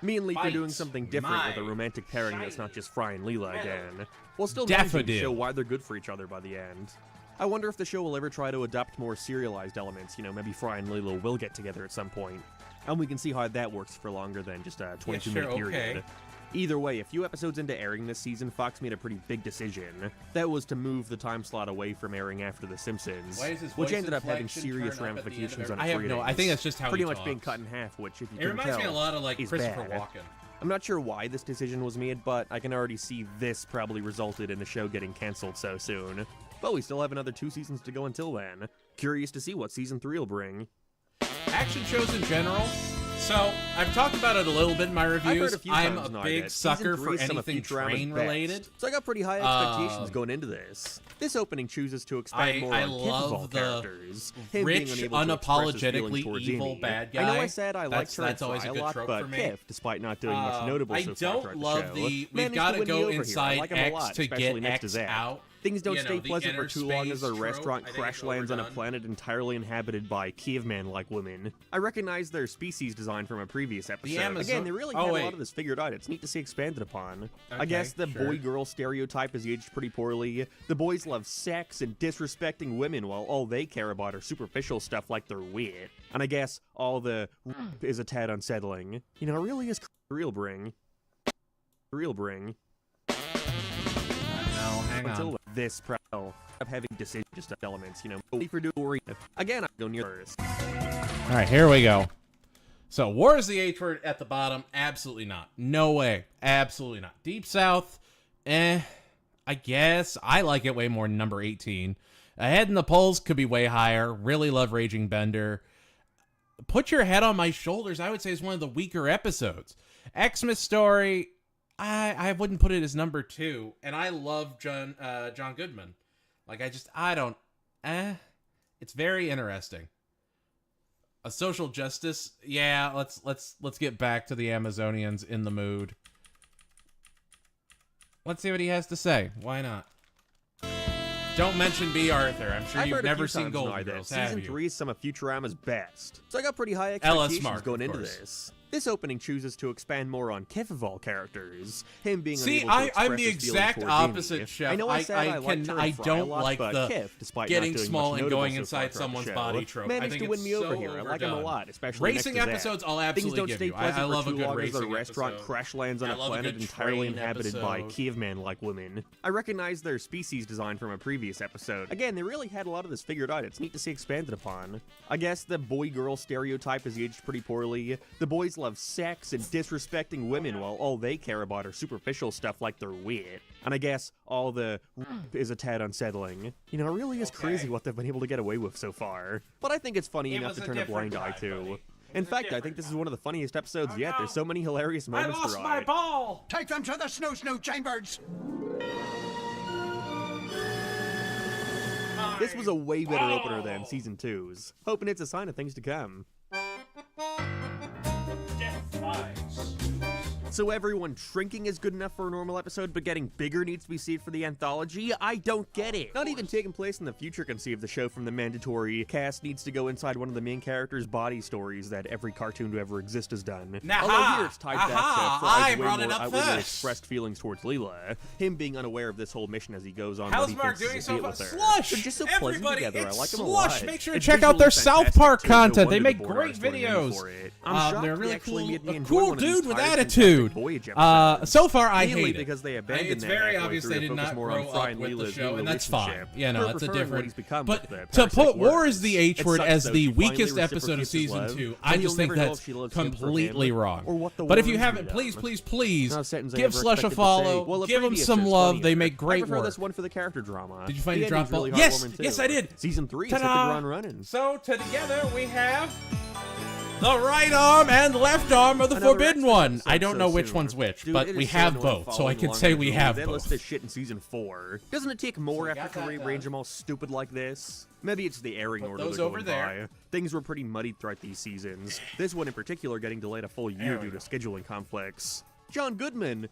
Me and Leaf are doing Fight something different with a my romantic pairing that's not just Fry and Leela again. We'll still Daffodil. managing to show why they're good for each other by the end. I wonder if the show will ever try to adopt more serialized elements, maybe Fry and Leela will get together at some point. And we can see how that works for longer than just a 22-minute sure, period. okay. Either way, a few episodes into airing this season, Fox made a pretty big decision. That was to move the time slot away from airing after The Simpsons, Why is his which voice ended up having inflection serious turn up at the end of ramifications on every- its I have no- ratings. I think that's just how pretty he much being talks. cut in half, which, if you It can reminds tell, me a lot of, like, is Christopher bad. Walken. I'm not sure why this decision was made, but I can already see this probably resulted in the show getting canceled so soon. But we still have another 2 seasons to go until then. Curious to see what Season 3 will bring. Action shows in general. So, I've talked about it a little bit in my I've heard reviews. a few I'm times a now big that sucker Season for 3 is some of anything Futurama's train best. related. So I got pretty high expectations going into this. This opening chooses to expand more I on Kid love Ball the characters. Him being rich, unable to express his feelings unapologetically towards evil Amy. bad I know I guy. said I liked That's- her and that's always Fry a a good lot, trope but for me. Kiff, despite not doing much notable I so far don't throughout love the show, we've managed got to to win me go over here. I inside like him a X lot, to especially get next to X Zach. out. Things don't You know, stay the pleasant for inner too long as space our trope, restaurant I think, crash is lands on a overdone. planet entirely inhabited by caveman-like women. I recognize their species design from a previous episode. Amazon- Again, they really Oh, had a wait. lot of this figured out. It's neat to see expanded upon. I Okay, guess the sure. boy-girl stereotype is aged pretty poorly. The boys love sex and disrespecting women while all they care about are superficial stuff like their wit. And I guess all the is a tad unsettling. It really is real bring. Real bring. No, hang Until on. this of having decision elements, for doing again, I go near first. All right, here we go. So, War is the H word at the bottom? Absolutely not. No way. Absolutely not. Deep South? I guess. I like it way more than number 18. Ahead in the polls could be way higher. Really love Raging Bender. Put Your Head on My Shoulders, I would say, is one of the weaker episodes. Xmas Story, I wouldn't put it as number 2, and I love John Goodman. Like, it's very interesting. A Social Justice, yeah, let's get back to the Amazonians in the mood. Let's see what he has to say. Why not? Don't mention B. Arthur. I'm sure you've never seen Golden Girls, have you? Season 3 is some of Futurama's best, so I got pretty high expectations Mark, going into this. This opening chooses to expand more on Kefavol characters, him being See, unable to express I'm the his exact feelings toward opposite, Jamie. Chef. I know I don't like the Kef, despite getting not doing small much and notable going so inside far throughout the someone's show, body trope. managed I think to win it's me over so here. I like him a overdone. lot, especially Racing next to episodes, that. I'll absolutely Things don't give stay you. pleasant I love for a too good long as racing the restaurant episode. crash lands on I a love a planet good entirely train inhabited by episode. caveman-like women. I recognize their species design from a previous episode. Again, they really had a lot of this figured out. It's neat to see expanded upon. I guess the boy-girl stereotype has aged pretty poorly. The boys love sex and disrespecting women while all they care about are superficial stuff like their wit. And I guess all the is a tad unsettling. You know, it really is crazy what they've been able to get away with so far. But I think it's funny enough to turn a blind eye to. In fact, I think this is one of the funniest episodes yet. There's so many hilarious moments to ride. ball! Take them to the snoo chambers. This was a way better opener than Season 2's. Hoping it's a sign of things to come. So everyone shrinking is good enough for a normal episode, but getting bigger needs to be saved for the anthology? I don't get it. Not even taking place in the future can save the show from the mandatory cast needs to go inside one of the main character's body stories that every cartoon to ever exist has done. Although here it's tied back to Fry's way more outwardly expressed feelings towards Leela, him being unaware of this whole mission as he goes on what he thinks is a date with her. Slush! They're just so pleasant together. I like them a Slush! lot. Make sure to It's check out visually their South fantastic, Park too. No content. They wonder make the board great artists went in videos. for it. I'm shocked They're they really actually cool. made me A enjoy cool one of these dude with tired, attitude. fantastic Voyage episodes. So far, I Mainly hate it. because they abandoned It's that very halfway obvious through they to did focus not more grow on Fry up and with the Leela's show, new and that's fine. relationship. You know, We're it's a preferring what different. he's become But with the to parasitic put War words. is the H It word sucks, as though, the she finally weakest episode of reciprocates his season love, 2, but I you'll just think never know that's if she loves him for completely him wrong. or what the But if you worms haven't, lead please, on. please, No sentence I give ever Slush a expected to follow. say. Well, the Give them previous some show's love. funnier. They make I great prefer work. this one for the character drama. Did you find The your drop ending's really ball? Yes, heartwarming, too. yes, I did. Season 3 hit the Ta-da! ground running. So together we have the right arm and left arm of the Another Forbidden X-Men One. episode I don't so know which soon. one's which, Dude, but it we is so have annoying both, so I following can along say with we Hulu. have They list both. this shit in Season 4. Doesn't it take more effort to rearrange them all stupid like this? Maybe it's the airing order those they're over going there. by. Things were pretty muddied throughout these seasons. This one in particular getting delayed a full year due to scheduling conflicts. John Goodman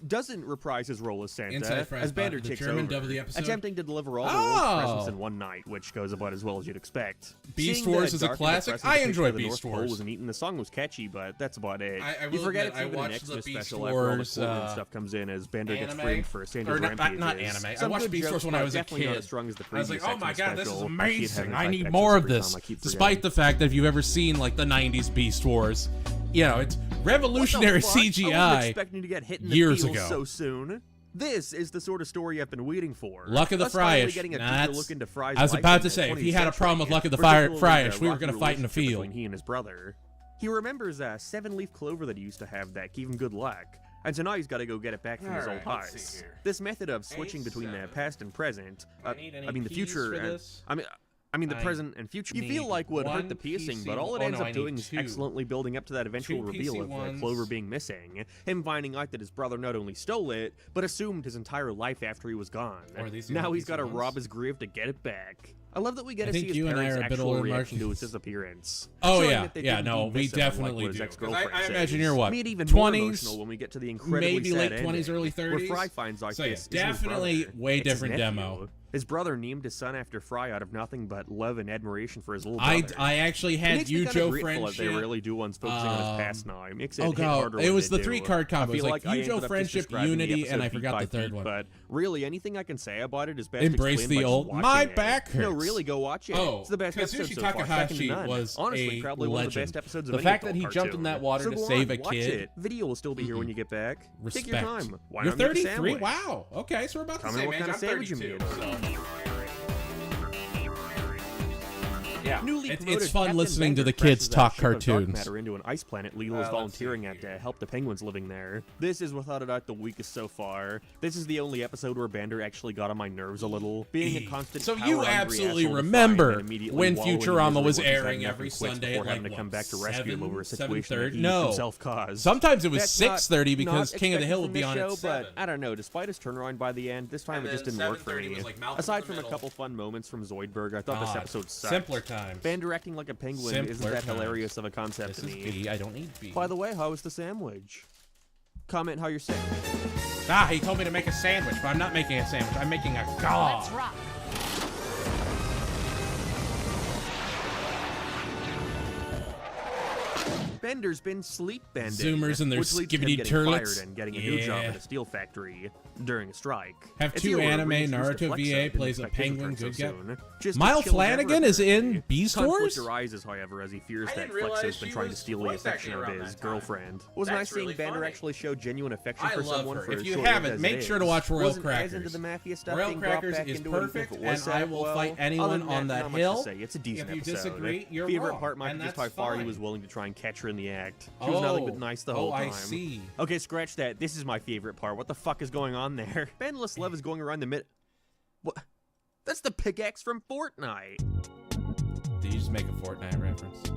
doesn't reprise his role as Santa, Inside Fry's as Banner Body, the takes German over, dub of the episode. attempting to deliver all the Oh! world's presents in one night, which goes about as well as you'd expect. Beast Seeing Wars the is a dark and classic. depressing I depiction enjoy of the Beast North Wars. Pole was neat, and the song was catchy, but that's about it. I You will forget admit, it's even I an watched the Xmas Beast special after all the Wars, Corbin stuff comes in as Bender gets anime? framed for Santa's Or not rampages. anime. Some I watched good Beast Wars jokes, when I but was a definitely not kid. as strong as the I was like, previous oh my Xmas god, this is special. She had amazing. an I effect need extras more of every this. time, I keep Despite forgetting. the fact that if you've ever seen like the 90s Beast Wars, you know, it's revolutionary What the fuck? I wasn't CGI expecting to get hit in the years feels ago. so soon. This is the sort of story I've been waiting for. Luck of the Us finally Fryish. getting a Nah, deeper that's- look into Fry's I was life about in to the say, if 20th he had a problem with century, Luck of the particularly Fryish, we were rocky going to fight in the relationship field. between he and his brother. He remembers a 7-leaf clover that he used to have that gave him good luck. And so now he's got to go get it back from his old Alright, let's see highs. here. This method of switching between the past and present, I need any the keys future, for and, this? I mean the I present and future. You feel need like would hurt one the piecing, PC but all it oh, ends no, I up need doing is two. excellently building up to that eventual Two reveal PC of the ones. clover being missing. Him finding out that his brother not only stole it, but assumed his entire life after he was gone. Or are these the Now only he's got to PC rob ones? his grave to get it back. I love that we get I to see think his you and I parents' are a bit actual older, reaction Mark. to his disappearance. Oh, showing yeah. that they Yeah, didn't no, we miss him, definitely like what his do. ex-girlfriend I says. imagine you're what, Made even more 20s, emotional when we get to the incredibly maybe sad late 20s, ending, early 30s. where Fry finds out So, yeah, this isn't his definitely brother, way it's his different nephew. demo. His brother named his son after Fry out of nothing but love and admiration for his little I brother. actually It had makes me you, kinda Joe, grateful that friendship. They really do ones focusing on his past now. It makes it Oh, hit God. harder It when was they the do. 3-card combo. I It was feel like I Yu-Joe, ended up just Friendship, describing the Unity, and I episode forgot beat the by third beat, one. But really, anything I can say about it is best Embrace explained the by just old, watching my it. back No, hurts. really, go watch it. Oh, It's the best Kazushi episode so far, second to Takahashi none. was Honestly, a probably one of the legend. best episodes of The any fact that adult he jumped in cartoon. that water So to go save on, a watch kid. it. Video will still be here when you get back. Respect. Take your time. Why You're not make a 33? sandwich? Wow. Okay, so we're about to Tell me say, what man, kind of I'm sandwich you 32, made. so. Yeah, Newly it's promoted fun Captain listening to Bender the kids crashes a talk ship of dark cartoons. matter into an ice planet Leela is volunteering at to help the penguins living there. This is without a doubt the weakest so far. This is the only episode where Bender actually got on my nerves a little. Being a constant So power you hungry absolutely asshole to remember Fry and immediately when wallowing in Futurama misery was once he's had airing enough every and quits Sunday before at having like to come what, back to rescue him over a situation 7:30? that he No. himself caused. Sometimes it was That's 6:30 because not King of the Hill expected would from be this on show, at 7. But I don't know, despite his turnaround by the end, this time And it just then didn't work for 7:30 me. was like Malcolm in Aside the from a Middle. couple fun moments from Zoidberg, I thought this God. episode sucked. Simpler times. Bender acting like a penguin isn't Simpler that times. hilarious of a concept This to is me. B. I don't need B. By the way, how was the sandwich? Comment how you're saying. Ah, he told me to make a sandwich, but I'm not making a sandwich. I'm making a god. Let's rock. Bender's been sleep bending, Zoomers and their which leads to him skibbity getting turlets. fired and getting a new job Yeah. at a steel factory during a strike. Have It's two here where anime Reed's used to Naruto flex VA out, didn't plays a expect his penguin return good so guy. soon. Just Mile as chill as ever, Flanagan is in apparently. Beast Conflict Wars? arises, however, as he fears I that didn't Flex realize has been she trying to was steal the voice affection acting of around his that time. girlfriend. Was That's nice seeing really Bender funny. actually show genuine affection I for love someone her. for If as you short haven't, as make it sure to is. watch Royal Wasn't as Crackers. into the mafia stuff Royal being brought Crackers back is into it, even if perfect, it was and I that will well. fight anyone Other than on that not much to hill. say. It's a decent If you episode. disagree, you're Favorite wrong, part might and be just that's how far he fine. was willing to try and catch her in the act. She was nothing but nice the whole time. I see. Okay, scratch that. This is my favorite part. What the fuck is going on there? Endless Love is going around the mid. What? That's the pickaxe from Fortnite. Did you just make a Fortnite reference?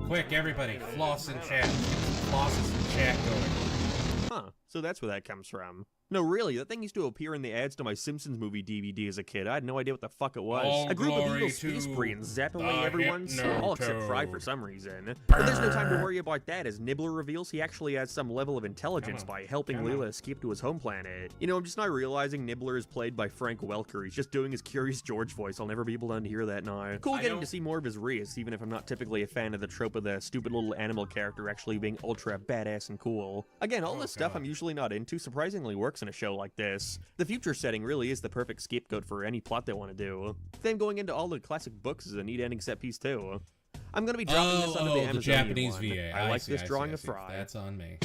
Quick, everybody, floss in chat. Flosses in chat going. Huh, so that's where that comes from. No, really, that thing used to appear in the ads to my Simpsons movie DVD as a kid. I had no idea what the fuck it was. All A group of glory eagles space to spree and zap away the everyone's, all except Fry for Hypnotoad. some reason. But there's no time to worry about that, as Nibbler reveals he actually has some level of intelligence by helping Leela escape to his home planet. You know, I'm just not realizing Nibbler is played by Frank Welker. He's just doing his Curious George voice. I'll never be able to unhear that now. Cool getting to see more of his Reus, even if I'm not typically a fan of the trope of the stupid little animal character actually being ultra badass and cool. Again, all this stuff I'm usually not into surprisingly works in a show like this. The future setting really is the perfect scapegoat for any plot they want to do. Them going into all the classic books is a neat ending set piece too. I'm going to be dropping this under the Amazonian Japanese one. VA. I like see, this see, drawing I of see. Fry. That's on me.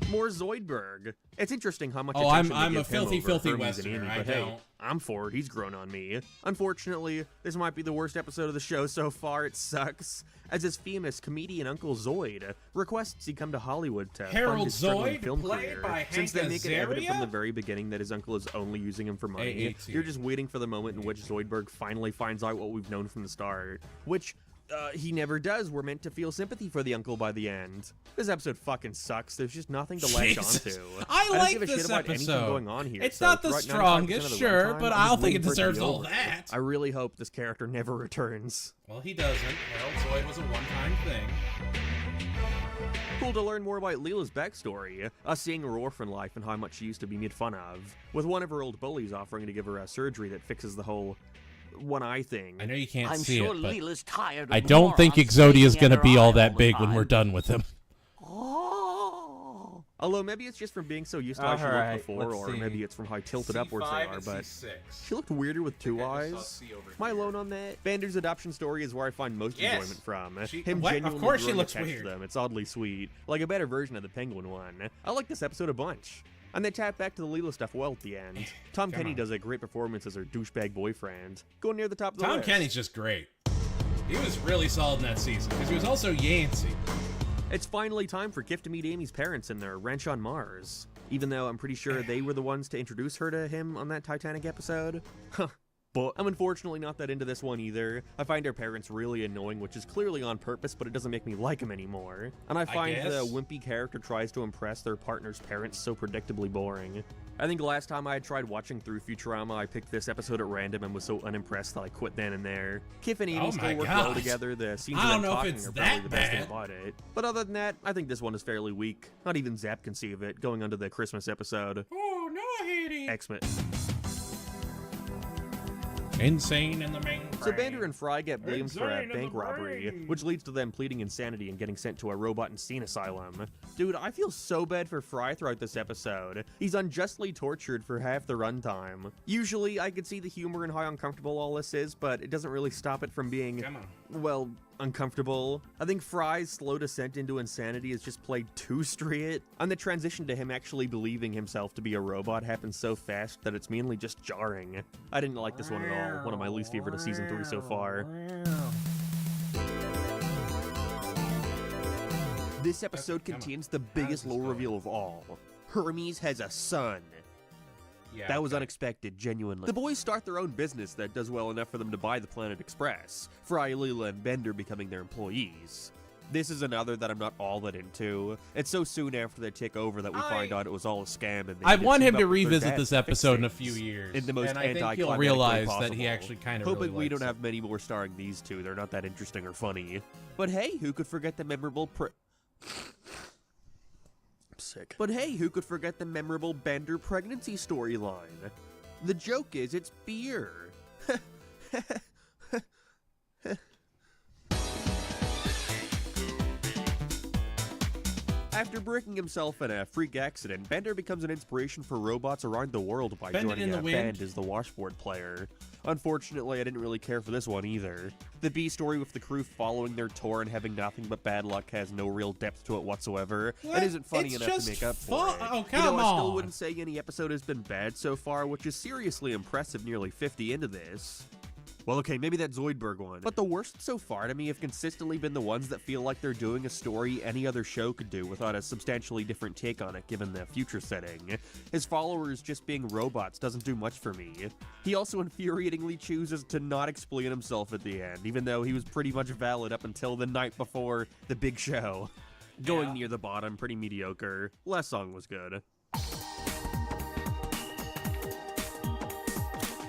More Zoidberg. It's interesting how much Oh, attention I'm they a give him filthy, over filthy Hermes and Westerner. Amy, I but hey, don't. I'm for it. He's grown on me. Unfortunately, this might be the worst episode of the show so far. It sucks. As his famous comedian Uncle Zoid requests he come to Hollywood to Harold fund his struggling Zoid, film played career. by Since Hank they make it evident from Azaria? the very beginning that his uncle is only using him for money, AAT. you're just waiting for the moment in which Zoidberg finally finds out what we've known from the start. Which, he never does. We're meant to feel sympathy for the uncle by the end. This episode fucking sucks. There's just nothing to latch Jesus. onto. I don't like give a shit this about anything episode. going on here. It's so not the throughout 95% strongest, of the sure, runtime, but I'm I don't just think waiting it for to deserves be all over. that. I really hope this character never returns. Well, he doesn't. Harold Zoid was a one-time thing. Cool to learn more about Leela's backstory, us seeing her orphan life and how much she used to be made fun of, with one of her old bullies offering to give her a surgery that fixes the whole one eye thing. I know you can't I'm see sure it, but Leela's tired of I don't think morons Exodia is staring going to at be her all eye that the big when time. we're done with him. Oh. Although maybe it's just from being so used to how she Alright, looked before, let's or see. maybe it's from how tilted upwards they C5 are, and but C6. she looked weirder with two I just saw eyes. C over Am I alone on that? Bander's adoption story is where I find most Yes. enjoyment from. She- Him what? Of genuinely course she growing looks attached weird. to them. It's oddly sweet. Like a better version of the Penguin one. I like this episode a bunch. And they tap back to the Leela stuff well at the end. Tom Kenny does a great performance as her douchebag boyfriend. Going near the top of the Tom list. Kenny's just great. He was really solid in that season, because he was also Yancey. It's finally time for Gift to meet Amy's parents in their ranch on Mars. Even though I'm pretty sure they were the ones to introduce her to him on that Titanic episode. Huh. But I'm unfortunately not that into this one either. I find her parents really annoying, which is clearly on purpose, but it doesn't make me like them anymore. And I find the guess. wimpy character tries to impress their partner's parents so predictably boring. I think last time I had tried watching through Futurama, I picked this episode at random and was so unimpressed that I quit then and there. Kif and Amy Oh still my work well gosh. together, the scenes I of don't them know if talking it's are probably that the best thing bad. about it. But other than that, I think this one is fairly weak. Not even Zap can see of it, going onto the Christmas episode. Oh, no, I hate it. X-Men. Insane in the main So Bender and Fry get blamed for a Insane in bank the robbery, brain. which leads to them pleading insanity and getting sent to a robot insane asylum. Dude, I feel so bad for Fry throughout this episode. He's unjustly tortured for half the runtime. Usually, I could see the humor and how uncomfortable all this is, but it doesn't really stop it from being, well, uncomfortable. I think Fry's slow descent into insanity is just played too straight, and the transition to him actually believing himself to be a robot happens so fast that it's mainly just jarring. I didn't like this one at all, one of my least favorite of season 3 so far. This episode contains the biggest lore reveal of all. Hermes has a son. Yeah, that was unexpected, genuinely. The boys start their own business that does well enough for them to buy the Planet Express, Fry, Leela, and Bender becoming their employees. This is another that I'm not all that into. It's so soon after they take over that we find out it was all a scam. And I want him to revisit this episode in a few years, in the most and I think he'll anticlimactic realize way that he possible. actually kind of Hoping really we likes don't have many more starring these two. They're not that interesting or funny. But hey, who could forget the memorable sick. But hey, who could forget the memorable Bender pregnancy storyline? The joke is, it's beer. After breaking himself in a freak accident, Bender becomes an inspiration for robots around the world by joining a band as the washboard player. Unfortunately, I didn't really care for this one either. The B story with the crew following their tour and having nothing but bad luck has no real depth to it whatsoever. It isn't funny enough to make up for it. Oh, come I still on. wouldn't say any episode has been bad so far, which is seriously impressive nearly 50 into this. Well, okay, maybe that Zoidberg one. But the worst so far to me have consistently been the ones that feel like they're doing a story any other show could do without a substantially different take on it given the future setting. His followers just being robots doesn't do much for me. He also infuriatingly chooses to not explain himself at the end, even though he was pretty much valid up until the night before the big show. Going near the bottom, pretty mediocre. Last song was good.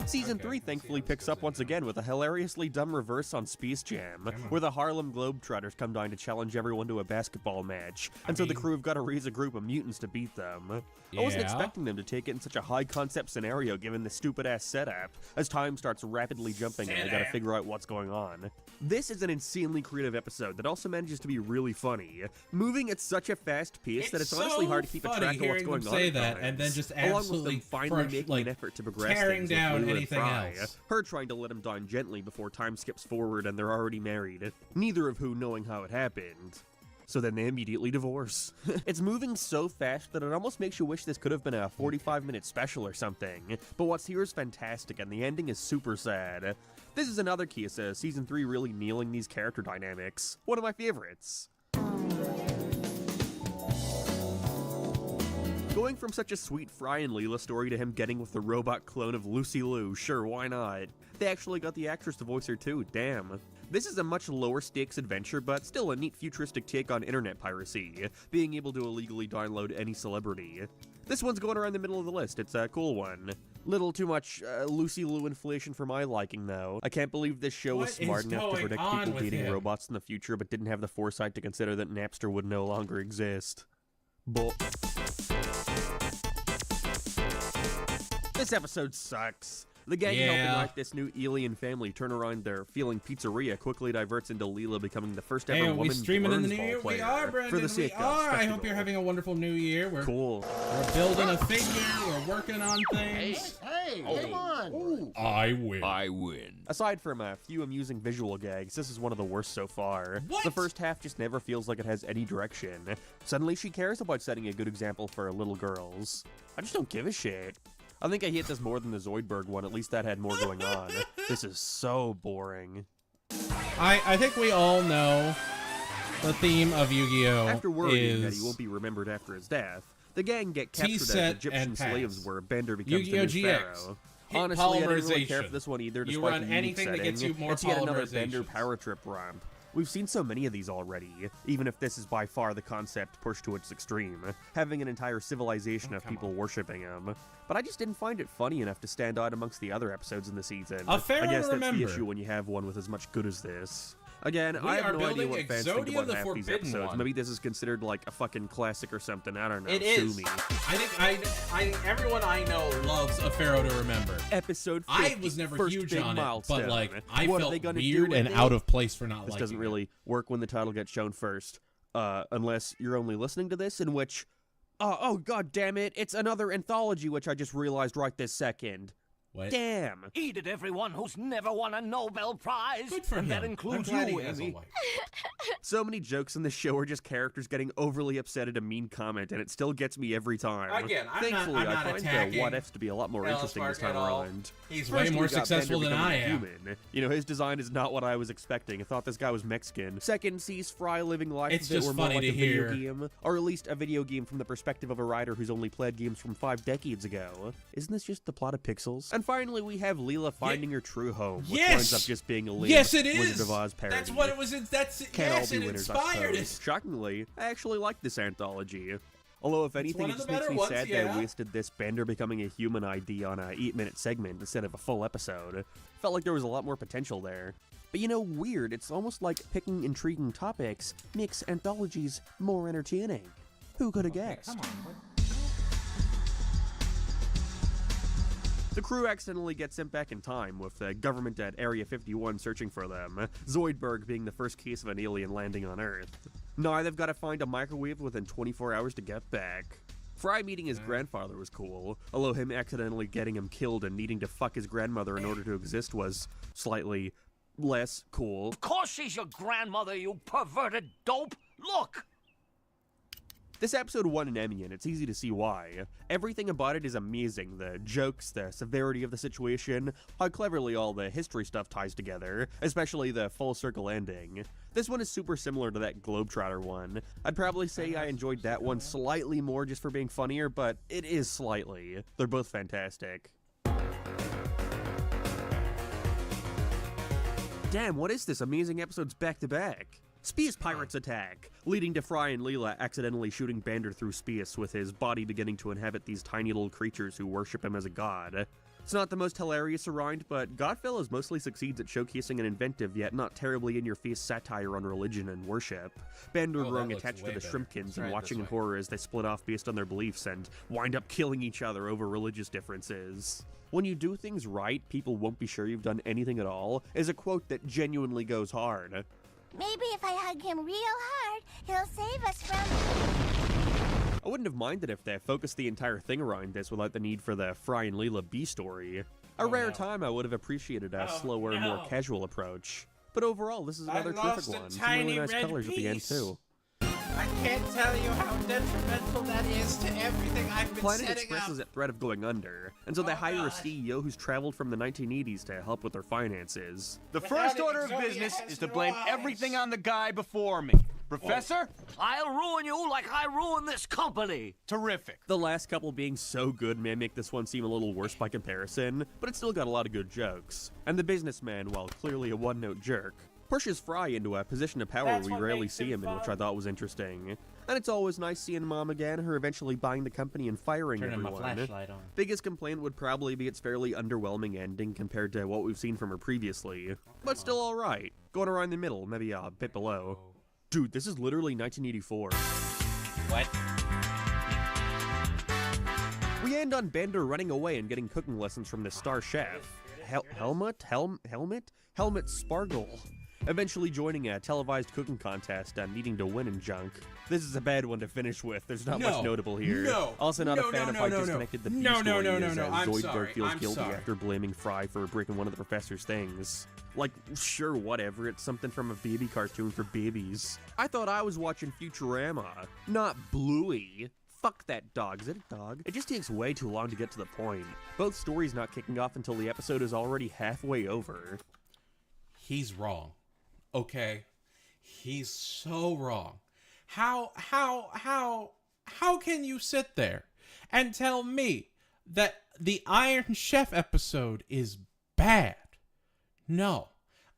Season 3 thankfully picks up once again with a hilariously dumb reverse on Space Jam, where the Harlem Globetrotters come down to challenge everyone to a basketball match, and so the crew have got to raise a group of mutants to beat them. I wasn't expecting them to take it in such a high-concept scenario given the stupid-ass setup, as time starts rapidly jumping and they gotta figure out what's going on. This is an insanely creative episode that also manages to be really funny, moving at such a fast pace that it's honestly hard to keep a track of what's going on say at that, times, and then just along with absolutely them finally making an effort to progress tearing things with down Lou and anything Fry, else. her trying to let him down gently before time skips forward and they're already married, neither of who knowing how it happened. So then they immediately divorce. It's moving so fast that it almost makes you wish this could have been a 45-minute special or something, but what's here is fantastic and the ending is super sad. This is another case of Season 3 really nailing these character dynamics. One of my favorites. Going from such a sweet Fry and Leela story to him getting with the robot clone of Lucy Liu, sure, why not? They actually got the actress to voice her too, damn. This is a much lower stakes adventure, but still a neat futuristic take on internet piracy, being able to illegally download any celebrity. This one's going around the middle of the list, it's a cool one. Little too much Lucy Liu inflation for my liking, though. I can't believe this show was smart enough to predict people dating robots in the future, but didn't have the foresight to consider that Napster would no longer exist. This episode sucks. The gang helping out this new alien family turn around their feeling pizzeria quickly diverts into Leela becoming the first ever woman streaming in the new Burns year. ball player. We are, Brandon. For the sake we of are. I spectacle. hope you're having a wonderful new year. We're cool. We're building a figure. We're working on things. Hey, come on. Ooh. I win. I win. Aside from a few amusing visual gags, this is one of the worst so far. What? The first half just never feels like it has any direction. Suddenly she cares about setting a good example for little girls. I just don't give a shit. I think I hate this more than the Zoidberg one, at least that had more going on. This is so boring. I think we all know the theme of Yu-Gi-Oh! After worrying that he won't be remembered after his death, the gang get captured as T-set Egyptian and pass. slaves where Bender becomes Yu-Gi-Oh! the new GX. pharaoh. Hit Honestly, I didn't really care polymerization. for this one either, You despite run the unique anything that setting. gets you more It's yet another polymerizations. Bender power trip romp. We've seen so many of these already, even if this is by far the concept pushed to its extreme, having an entire civilization of people worshipping him. But I just didn't find it funny enough to stand out amongst the other episodes in the season. A fair I guess that's remember. the issue when you have one with as much good as this. Again, We I have are no idea building what fans think Exodia about the half these Forbidden episodes. One. Maybe this is considered like a fucking classic or something. I don't know. It Sue is. me. I think everyone I know loves A Pharaoh to Remember. Episode 50, I was never first huge big on it, milestone. but like I What are felt they gonna weird do and with out it? of place for not This liking doesn't it. really work when the title gets shown first, unless you're only listening to this, in which, oh god damn it, it's another anthology, which I just realized right this second. What? Damn. Eat it, everyone who's never won a Nobel Prize. Good for him. That includes I'm glad you, he has a Amy. wife. So many jokes in the show are just characters getting overly upset at a mean comment, and it still gets me every time. Again, Thankfully, I'm not I find attacking the what ifs to be a lot more Ellis interesting this Mark time at all. around. He's First, way more we got successful Bender than I becoming am. Human. You know, his design is not what I was expecting. I thought this guy was Mexican. Second, sees Fry living life It's that just were more funny like to a video hear. game, or at least a video game from the perspective of a writer who's only played games from 5 decades ago. Isn't this just the plot of Pixels? And finally, we have Leela finding her true home, which winds up just being a lame Yes, it Wizard is. of Oz parody. That's what it was. Can't all be it winners, I inspired suppose. it. Shockingly, I actually like this anthology. Although, if anything, one it of the just makes better me ones, sad yeah. that I wasted this Bender becoming a human ID on a 8-minute segment instead of a full episode. Felt like there was a lot more potential there. But you know, weird, it's almost like picking intriguing topics makes anthologies more entertaining. Who could have guessed? Come on. The crew accidentally gets sent back in time, with the government at Area 51 searching for them, Zoidberg being the first case of an alien landing on Earth. Now they've got to find a microwave within 24 hours to get back. Fry meeting his grandfather was cool, although him accidentally getting him killed and needing to fuck his grandmother in order to exist was slightly less cool. Of course she's your grandmother, you perverted dope. Look! This episode won an Emmy, and it's easy to see why. Everything about it is amazing. The jokes, the severity of the situation, how cleverly all the history stuff ties together, especially the full circle ending. This one is super similar to that Globetrotter one. I'd probably say I enjoyed that one slightly more just for being funnier, but it is slightly. They're both fantastic. Damn, what is this? Amazing episodes back to back. Space pirates attack, leading to Fry and Leela accidentally shooting Bender through space, with his body beginning to inhabit these tiny little creatures who worship him as a god. It's not the most hilarious around, but Godfellas mostly succeeds at showcasing an inventive yet not terribly in-your-face satire on religion and worship. Bender growing attached to the Shrimpkins and watching in horror as they split off based on their beliefs and wind up killing each other over religious differences. When you do things right, people won't be sure you've done anything at all, is a quote that genuinely goes hard. Maybe if I hug him real hard, he'll save us from... I wouldn't have minded if they focused the entire thing around this without the need for the Fry and Leela B story. A rare time I would have appreciated a slower, more casual approach. But overall, this is another terrific one. Some really nice colors at the end, too. I can't tell you how detrimental that is to everything I've been Planet setting Express up. is at threat of going under, and so they hire a CEO who's traveled from the 1980s to help with their finances. The first order of business is to blame everything on the guy before me. Professor? I'll ruin you like I ruined this company. Terrific. The last couple being so good may make this one seem a little worse by comparison, but it's still got a lot of good jokes. And the businessman, while clearly a one-note jerk, pushes Fry into a position of power we rarely see him in, which I thought was interesting. And it's always nice seeing Mom again, her eventually buying the company and firing Turning my everyone. flashlight on. Biggest complaint would probably be its fairly underwhelming ending compared to what we've seen from her previously. But still alright. Going around the middle, maybe a bit below. Dude, this is literally 1984. What? We end on Bender running away and getting cooking lessons from the star chef. Helmut Spargle. Eventually joining a televised cooking contest and needing to win and junk. This is a bad one to finish with. There's not much notable here. Also not a fan of how disconnected the B story is, as Zoidberg feels guilty after blaming Fry for breaking one of the professor's things. Like, sure, whatever, it's something from a baby cartoon for babies. I thought I was watching Futurama, not Bluey. Fuck that dog. Is it a dog? It just takes way too long to get to the point. Both stories not kicking off until the episode is already halfway over. He's wrong. Okay? He's so wrong. How can you sit there and tell me that the Iron Chef episode is bad? No.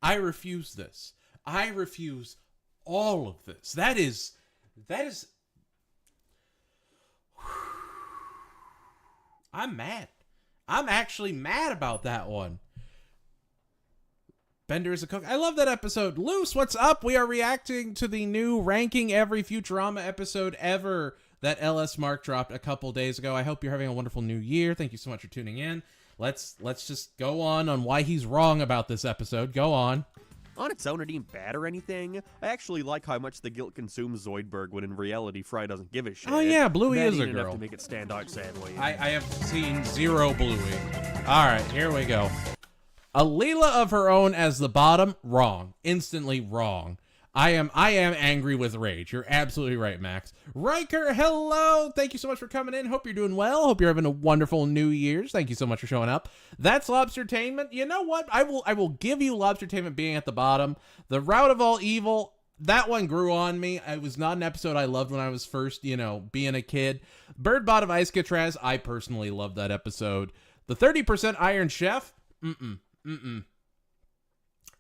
I refuse this. I refuse all of this. That is I'm mad. I'm actually mad about that one. Bender is a cook. I love that episode. Luce, what's up? We are reacting to the new ranking every Futurama episode ever that LS Mark dropped a couple days ago. I hope you're having a wonderful new year. Thank you so much for tuning in. Let's just go on why he's wrong about this episode. Go on. On its own, it ain't bad or anything. I actually like how much the guilt consumes Zoidberg when in reality Fry doesn't give a shit. Oh yeah, Bluey That is a ain't enough girl. to make it stand out, sadly. I have seen zero Bluey. All right, here we go. A Leela of her own as the bottom? Wrong. Instantly wrong. I am angry with rage. You're absolutely right, Max. Riker, hello. Thank you so much for coming in. Hope you're doing well. Hope you're having a wonderful New Year's. Thank you so much for showing up. That's Lobstertainment. You know what? I will give you Lobstertainment being at the bottom. The Route of All Evil, that one grew on me. It was not an episode I loved when I was first, being a kid. Bird Bot of Icecatraz, I personally loved that episode. The 30% Iron Chef,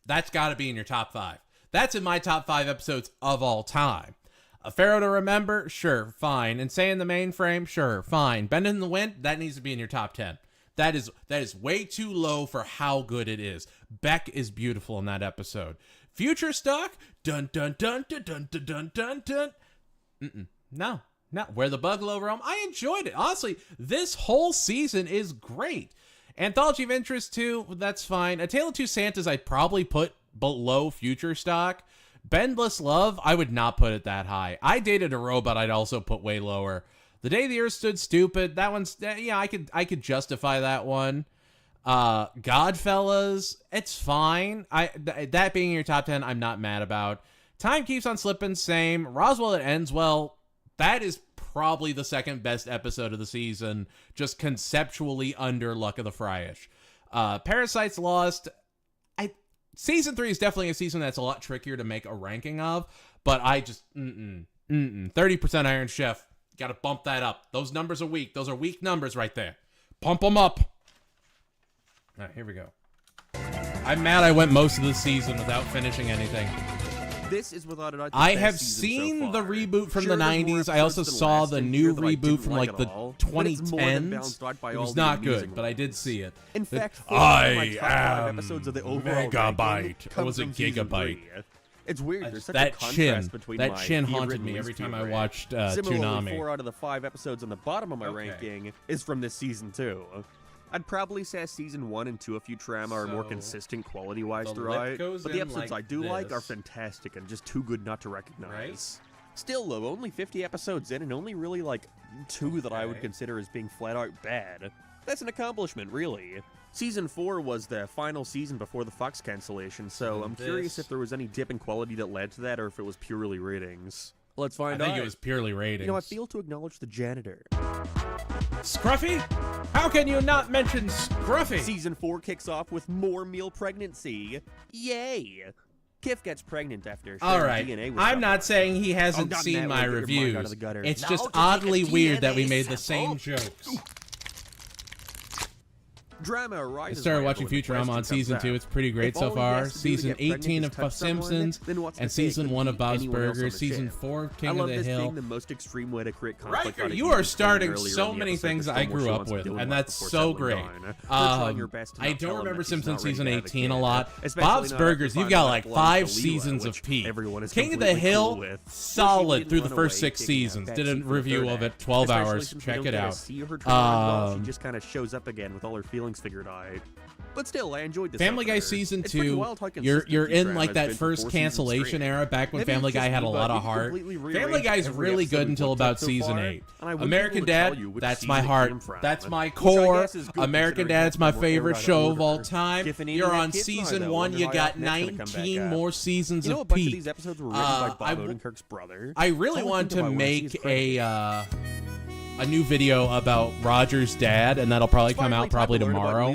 that's got to be in your top 5. That's in my top 5 episodes of all time. A Pharaoh to Remember? Sure, fine. Insane the Mainframe? Sure, fine. Bend in the Wind? That needs to be in your top 10. That is way too low for how good it is. Beck is beautiful in that episode. Future Stock? Dun dun dun dun dun dun dun dun dun. No. Where the Buglow Roam? I enjoyed it. Honestly, this whole season is great. Anthology of Interest 2, that's fine. A Tale of Two Santas I'd probably put below Future Stock. Bendless Love, I would not put it that high. I Dated a Robot, I'd also put way lower. The Day the Earth Stood Stupid, that one's, yeah, I could justify that one. Godfellas, it's fine. That being in your top 10, I'm not mad about. Time Keeps on Slipping, same. Roswell, It Ends Well, that is probably the second best episode of the season, just conceptually under Luck of the Fryish. Parasites Lost, Season 3 is definitely a season that's a lot trickier to make a ranking of, but I just, 30% Iron Chef, gotta bump that up. Those numbers are weak. Those are weak numbers right there. Pump them up. All right, here we go. I'm mad I went most of the season without finishing anything. This is without a doubt the I best have season seen so the far. reboot from Sure, the there's more 90s. I also episodes than saw last the in new here that I reboot didn't from like like at the all, but it's more than 2010s. balanced out by It all was the not amusing good, but I did ones. see it. In fact, I my top 5 am episodes of the overall Megabyte. ranking Or come was it from season Gigabyte? 3. It's weird. There's such a That contrast chin, between that my chin favorite haunted and me least every time I favorite. watched Similarly, Toonami. 4 out of the 5 episodes on the bottom of my ranking is from this season too. I'd probably say season 1 and 2 of Futurama are more consistent quality-wise the throughout, lip goes but the in episodes like I do like are this. fantastic and just too good not to recognize. Still though, only 50 episodes in and only really like 2 that I would consider as being flat-out bad. That's an accomplishment, really. Season 4 was the final season before the Fox cancellation, so I'm curious if there was any dip in quality that led to that or if it was purely ratings. Let's find out. I think it was purely ratings. You know, I failed to acknowledge the janitor. Scruffy? How can you not mention Scruffy? Season 4 kicks off with more meal pregnancy. Yay! Kif gets pregnant after sharing All right, DNA with I'm someone. not saying he hasn't gotten seen that my way, get your mind out of reviews. the gutter. It's Now just to take a oddly weird that we DNA made the sample. same jokes. Drama I arises started by watching everyone when Futurama on Preston season comes 2. out. It's pretty great If so all he far. has to do to Season get pregnant 18 is of touch someone, Simpsons then what's to and say it season couldn't 1 be of Bob's anyone else on Burgers. the Season ship? 4 of King I of love the this Hill. being the most extreme way to create conflict. Riker, on a you human are starting earlier so in the many episode things to I show what grew she up wants to with, do in and life that's before so settling great. down. We're trying your best to I not tell don't him remember that he's Simpsons not ready season to have a 18 a kid, lot. especially Bob's not after Burgers, you've finding got out like it belongs 5 to Leela, seasons which of Pete. everyone is King of the completely Hill, cool with. solid through the Run first away, 6 taking a seasons. backseat Did a for the review third of it, act. 12 Especially hours. since we Check don't it get to out. see her turn on, she just kind of shows up again with all her feelings figured out. But still, I enjoyed this. Family Guy episode. season It's pretty 2, wild how you're consistent in Futurama like has that been for first 4 seasons cancellation straight. era back when Maybe Family it's Guy just had a me, lot but of you can heart. completely Family rearrange Guy's every really episode good we've until looked at about so season far, 8. and I wouldn't be American able to tell Dad, you which that's season my it heart. came from, That's my which I core. guess is good American considering Dad's half my of them were aired favorite out of show of all order. time. Giffen ain't You're even on kids now, season though. 1. Wonder You how got often that's gonna come back 19 up. more seasons You know, of a bunch of Pete. these episodes were written by I Bob Odenkirk's brother. I really All I want think to about when I see his make credits. a new video about Roger's dad, and that'll probably come out probably tomorrow.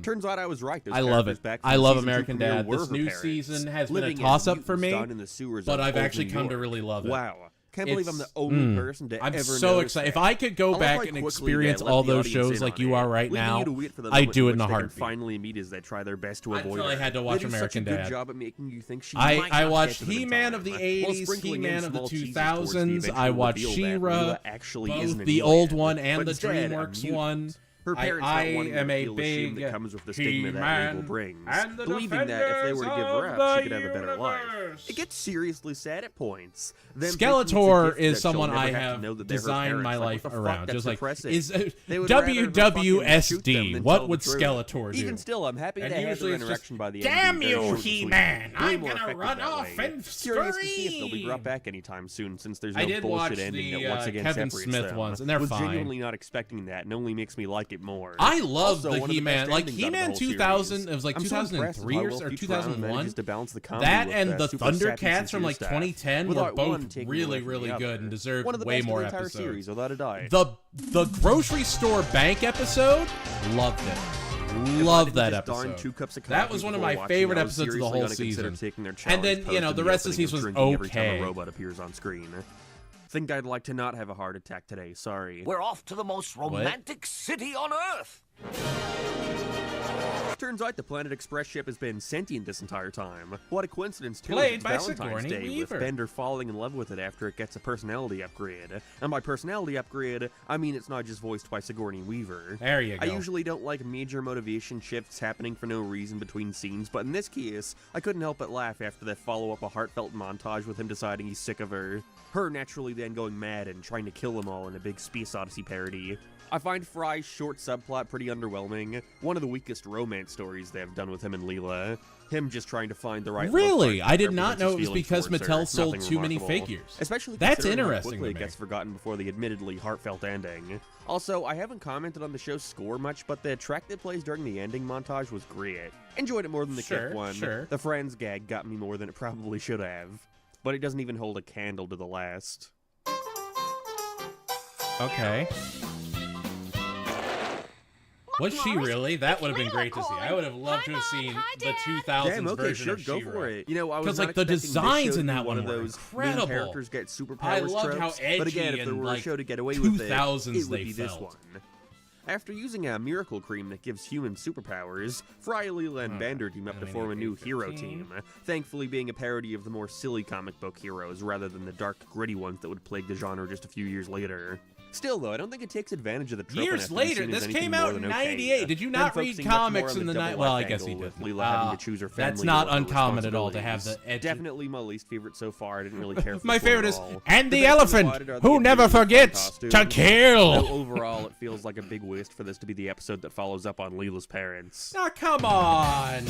Turns out I was right. Those I love it. characters back from I love season 2 American premiere Dad. were This her new parents, season has been a living as toss-up for mutants me, down in the sewers but of I've old actually New come to York. really love it. Wow. Can't believe I'm the only person to ever I'm so notice excited. that. If I could go I love back how and quickly experience they let all the those audience shows in like on you it, are right leaving now, you to wait for the I'd moment do it which in a they can heartbeat. finally meet as they try their best to avoid Until I her. had to watch They do American such a good Dad. job at making you think she I might not watched get to them in He-Man of the time, 80s, while sprinkling in He-Man of the small teases towards the 2000s. I eventual watched reveal that She-Ra, Leela actually isn't both an the alien, old one but and the instead a DreamWorks mutant. one. Her parents I not wanting am her to a feel the shame big that comes with the stigma that label He-Man brings, and the believing that if they were to give her Defenders up, she of could have a better the life. universe. It gets seriously sad at points. Them thinking it's a Skeletor gift is that she'll someone never I to have know that they're her designed my parents. Like, life what the fuck? around. That's Just like, depressing. is They would rather her fucking shoot them WWSD. than What tell would the truth. Skeletor do? Even still, I'm happy And they had usually their it's interaction just, by the end. damn being very you, short and sweet. He-Man! Way I'm more gonna effective run that off way. and Curious to see if they'll be scream. brought back anytime soon, since there's no I did watch bullshit ending the that once again Kevin separates Smith them. ones, and they're was fine. genuinely not expecting that, and only makes me like it more. I love Also, the one of He-Man, best like endings out of the He-Man whole 2000. series. It was like I'm so impressed 2003 with how or well Futurama 2001. manages to balance the comedy That with and the super sappy, Thundercats from sincere like stuff, 2010 were without one both taking really, away from really the good other. and deserved One of the way best more in the entire episodes. series, without a doubt. The grocery store bank episode, loved it. Love that just darn episode. 2 cups of That coffee was one of before my watching, favorite I was episodes of the seriously whole gonna consider season. taking their And then, challenge you know, post the in rest of the opening season was drinking every time okay. a robot appears on screen. Think I'd like to not have a heart attack today, sorry. We're off to the most romantic city on Earth. Turns out the Planet Express ship has been sentient this entire time. What a coincidence, too. Played It's by Valentine's Sigourney Day, Weaver. with Bender falling in love with it after it gets a personality upgrade. And by personality upgrade, I mean it's not just voiced by Sigourney Weaver. There you go. I usually don't like major motivation shifts happening for no reason between scenes, but in this case, I couldn't help but laugh after they follow up a heartfelt montage with him deciding he's sick of her. Her naturally then going mad and trying to kill them all in a big Space Odyssey parody. I find Fry's short subplot pretty underwhelming. One of the weakest romance stories they have done with him and Leela. Him just trying to find the right Really? love partner I did that not know it was represents his because feelings towards Mattel sold nothing too many remarkable. figures. Especially That's considering how interesting quickly to it me. gets forgotten before the admittedly heartfelt ending. Also, I haven't commented on the show's score much, but the track that plays during the ending montage was great. Enjoyed it more than the Sure, Kip one. sure. The Friends gag got me more than it probably should have. But it doesn't even hold a candle to the last. Okay. Was she really? That would have been great to see. I would have loved to have seen the 2000s Damn, okay, version sure, of go She-Ra. for it. You know, I was Because not like the expecting this designs show in to be that one one of were those incredible. main characters get superpowers I loved how tropes, but again, edgy if there and, were like, a show to get away with it, 2000s it would they be this felt. one. After using a miracle cream that gives humans superpowers, Fry, Leela, and Bender team up to form a new hero team, thankfully being a parody of the more silly comic book heroes rather than the dark, gritty ones that would plague the genre just a few years later. Still, though, I don't think it takes advantage of the trope. Years later, this came out in '98. Did you not read comics in the night? Well, I guess he did. With Leela having to choose her family. That's not over uncommon at all to have the responsibilities. Definitely my least favorite so far. I didn't really care for My this one favorite at is all. and the best elephant divided are the who never individual forgets to costumes. kill. Though overall, it feels like a big waste for this to be the episode that follows up on Leela's parents. Oh, come on.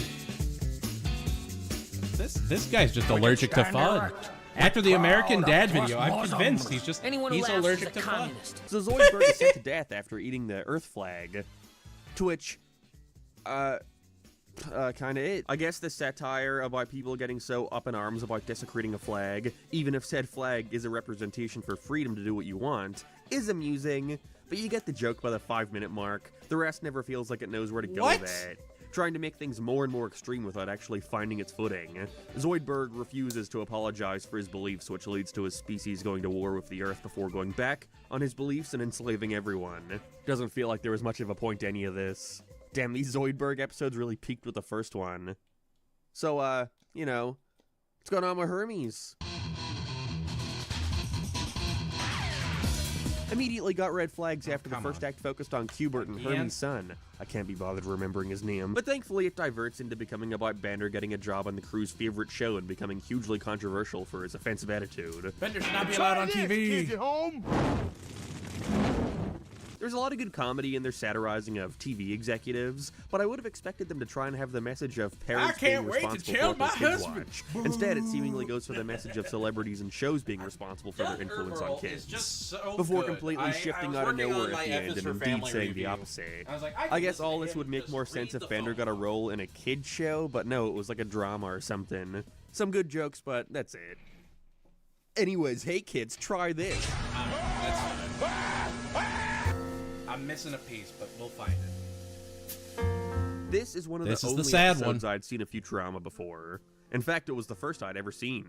This guy's just allergic to fun. After the American Dad video, I'm convinced he's Anyone who allergic laughs is to a fun. communist. So Zoidberg is sent to death after eating the Earth flag. To which, kinda it. I guess the satire about people getting so up in arms about desecrating a flag, even if said flag is a representation for freedom to do what you want, is amusing, but you get the joke by the 5-minute mark. The rest never feels like it knows where to go What? with it. Trying to make things more and more extreme without actually finding its footing. Zoidberg refuses to apologize for his beliefs, which leads to his species going to war with the Earth before going back on his beliefs and enslaving everyone. Doesn't feel like there was much of a point to any of this. Damn, these Zoidberg episodes really peaked with the first one. So, you know, what's going on with Hermes? Immediately got red flags after the first act focused on Qbert and Hermes' son. I can't be bothered remembering his name, but thankfully it diverts into becoming about Bender getting a job on the crew's favorite show and becoming hugely controversial for his offensive attitude. Bender should not be allowed on TV. There's a lot of good comedy in their satirizing of TV executives, but I would have expected them to try and have the message of parents being responsible for what their kids watch. Instead, it seemingly goes for the message of celebrities and shows being responsible for their influence on kids. Before completely shifting out of nowhere at the end and indeed saying the opposite. I guess all this would make more sense if Bender got a role in a kid's show, but no, it was like a drama or something. Some good jokes, but that's it. Anyways, hey kids, try this. I'm missing a piece, but we'll find it. This is one of This the is only the sad episodes one. I'd seen of Futurama before. In fact, it was the first I'd ever seen.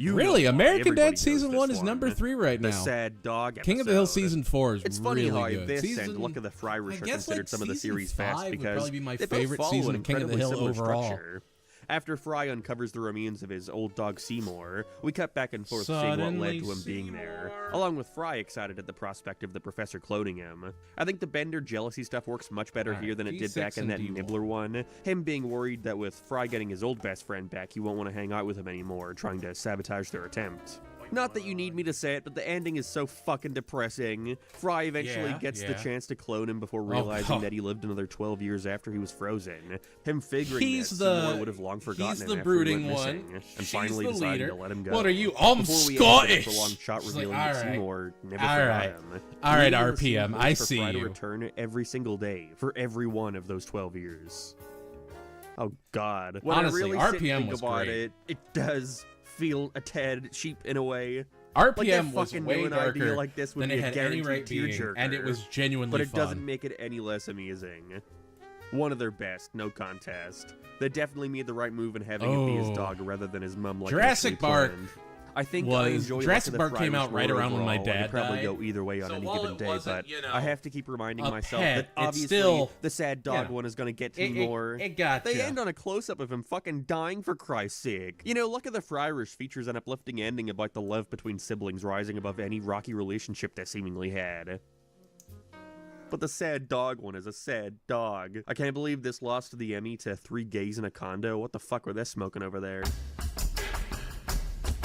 Really? know why, American everybody Dad Season knows 1 this is number 3 right The now. Sad Dog episode. King of the Hill Season 4 is It's funny really how good. this Season, and Luck of the Irish I are guess, considered like, some of the Season series 5 best would because probably be my they both favorite follow season an of King of the incredibly Hill similar overall. structure. After Fry uncovers the remains of his old dog Seymour, we cut back and forth seeing what led to him being there, along with Fry excited at the prospect of the professor cloning him. I think the Bender jealousy stuff works much better here than it did back in that Nibbler one, him being worried that with Fry getting his old best friend back, he won't want to hang out with him anymore, trying to sabotage their attempt. Not that you need me to say it, but the ending is so fucking depressing. Fry eventually gets the chance to clone him before realizing that he lived another 12 years after he was frozen. Him figuring that Seymour would have long forgotten him after he went missing, and finally deciding to let him go. What are you? I'm Scottish! A long shot revealing like, that Seymour never forgot him. Alright, RPM, I see Fry to you. return every single day for every one of those 12 years. Oh God. When Honestly, I really RPM sit and think was about great. it does feel a tad cheap in a way. RPM like was fucking way new darker idea like this would than be it a had any guaranteed right being, tearjerker, and it was genuinely but it fun. doesn't make it any less amazing. One of their best, no contest. They definitely made the right move in having it be his dog rather than his mum like Jurassic Park I think was I enjoy Jurassic Luck of the Park came Fry out right more around when my overall, and dad it probably died. go either way on So any while given it day, wasn't, but you know, I have to keep reminding a myself pet, that it's obviously still, the sad dog yeah. one is going to get to me more. It gotcha. They end on a close-up of him fucking dying for Christ's sake. You know, Luck of the Fryrish features an uplifting ending about the love between siblings rising above any rocky relationship they seemingly had. But the sad dog one is a sad dog. I can't believe this lost the Emmy to 3 gays in a condo. What the fuck were they smoking over there?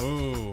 Ooh.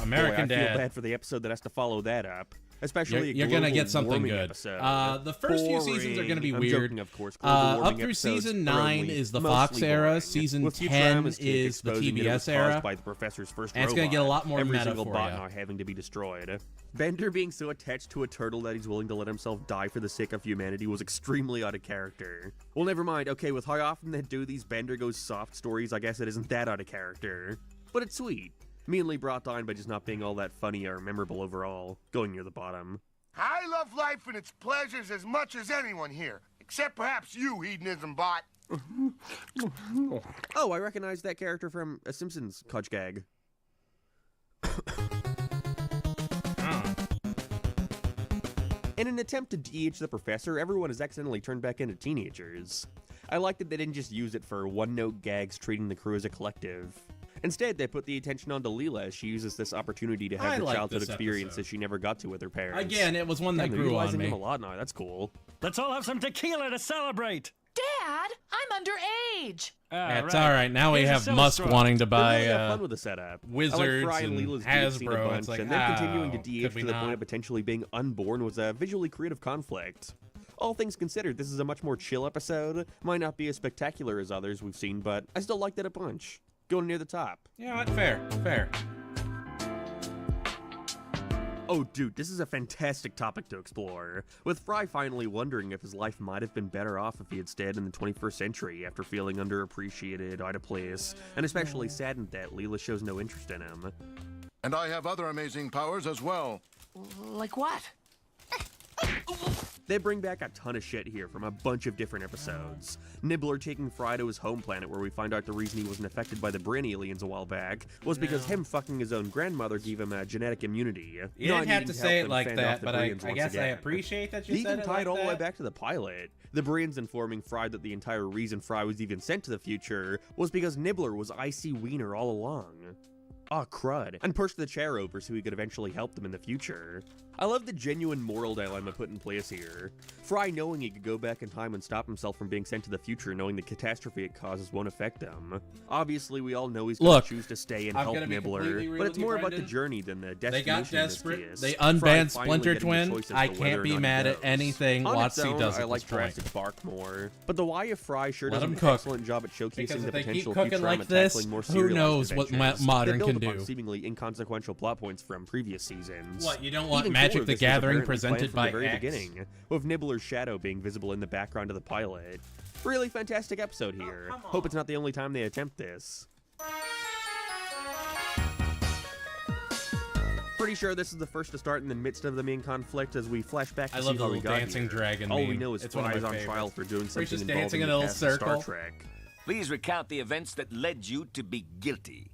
American Boy, I Dad. feel bad for the episode that has to follow that up. Especially You're gonna get something good. Episode. The first few seasons are gonna be I'm weird. joking, of course. Up through season 9 is the Fox era. Season 10 is the TBS era. By the professor's first and it's gonna get a lot more every meta single for bot ya. now having to be destroyed. Bender being so attached to a turtle that he's willing to let himself die for the sake of humanity was extremely out of character. Well, never mind. Okay, with how often they do these Bender goes soft stories, I guess it isn't that out of character. But it's sweet. Mainly brought down by just not being all that funny or memorable overall, going near the bottom. I love life and its pleasures as much as anyone here, except perhaps you, hedonism bot. Oh, I recognize that character from a Simpsons Cudge gag. In an attempt to de-age the professor, everyone is accidentally turned back into teenagers. I like that they didn't just use it for one-note gags treating the crew as a collective. Instead, they put the attention onto Leela as she uses this opportunity to have the childhood experiences she never got to with her parents. Again, it was one that grew on me. Him a lot now. That's cool. Let's all have some tequila to celebrate. Dad, I'm underage. It's alright, now we have Musk wanting to buy fun with the setup. Wizards I like and Leela's Hasbro. Bunch, It's like, and then continuing to de-age could we to the not? point of potentially being unborn was a visually creative conflict. All things considered, this is a much more chill episode. Might not be as spectacular as others we've seen, but I still liked it a bunch. Going near the top. Yeah, fair, fair. Oh, dude, this is a fantastic topic to explore. With Fry finally wondering if his life might have been better off if he had stayed in the 21st century after feeling underappreciated, out of place, and especially saddened that Leela shows no interest in him. And I have other amazing powers as well. Like what? They bring back a ton of shit here from a bunch of different episodes. Nibbler taking Fry to his home planet where we find out the reason he wasn't affected by the brain aliens a while back was because him fucking his own grandmother gave him a genetic immunity. You didn't have to say it like that, but I guess I appreciate that you They said even it tied like all the way that. back to the pilot. The Brians informing Fry that the entire reason Fry was even sent to the future was because Nibbler was Icy Wiener all along. Aw, crud. And pushed the chair over so he could eventually help them in the future. I love the genuine moral dilemma put in place here. Fry knowing he could go back in time and stop himself from being sent to the future, knowing the catastrophe it causes won't affect him. Obviously, we all know he's going to choose to stay and help Nibbler, but it's more about the journey than the destination. They got desperate. In this They case. unbanned Fry Splinter finally getting the Twin. choice as I to can't whether or be not he mad at goes. anything On its Watsy own, does I at like this point. Jurassic Park more, but the why of Fry sure Let does him an cook. excellent job at showcasing Because the if they keep potential cooking Futurama like this, tackling more who serialized knows what adventures. modern They build can upon do. seemingly inconsequential plot points from previous seasons. What, you don't want Even Magic cooler, the this was Gathering apparently presented planned from by the very X? beginning, with Nibbler's shadow being visible in the background of the pilot. Really fantastic episode here. Hope it's not the only time they attempt this. Pretty sure this is the first to start in the midst of the main conflict as we flash back to I see love the how we little got dancing here. dragon All we meme. know is It's one of Fry's my on trial favorites. for doing Where he's something just dancing involving in the a little cast of Star circle. Trek. Please recount the events that led you to be guilty.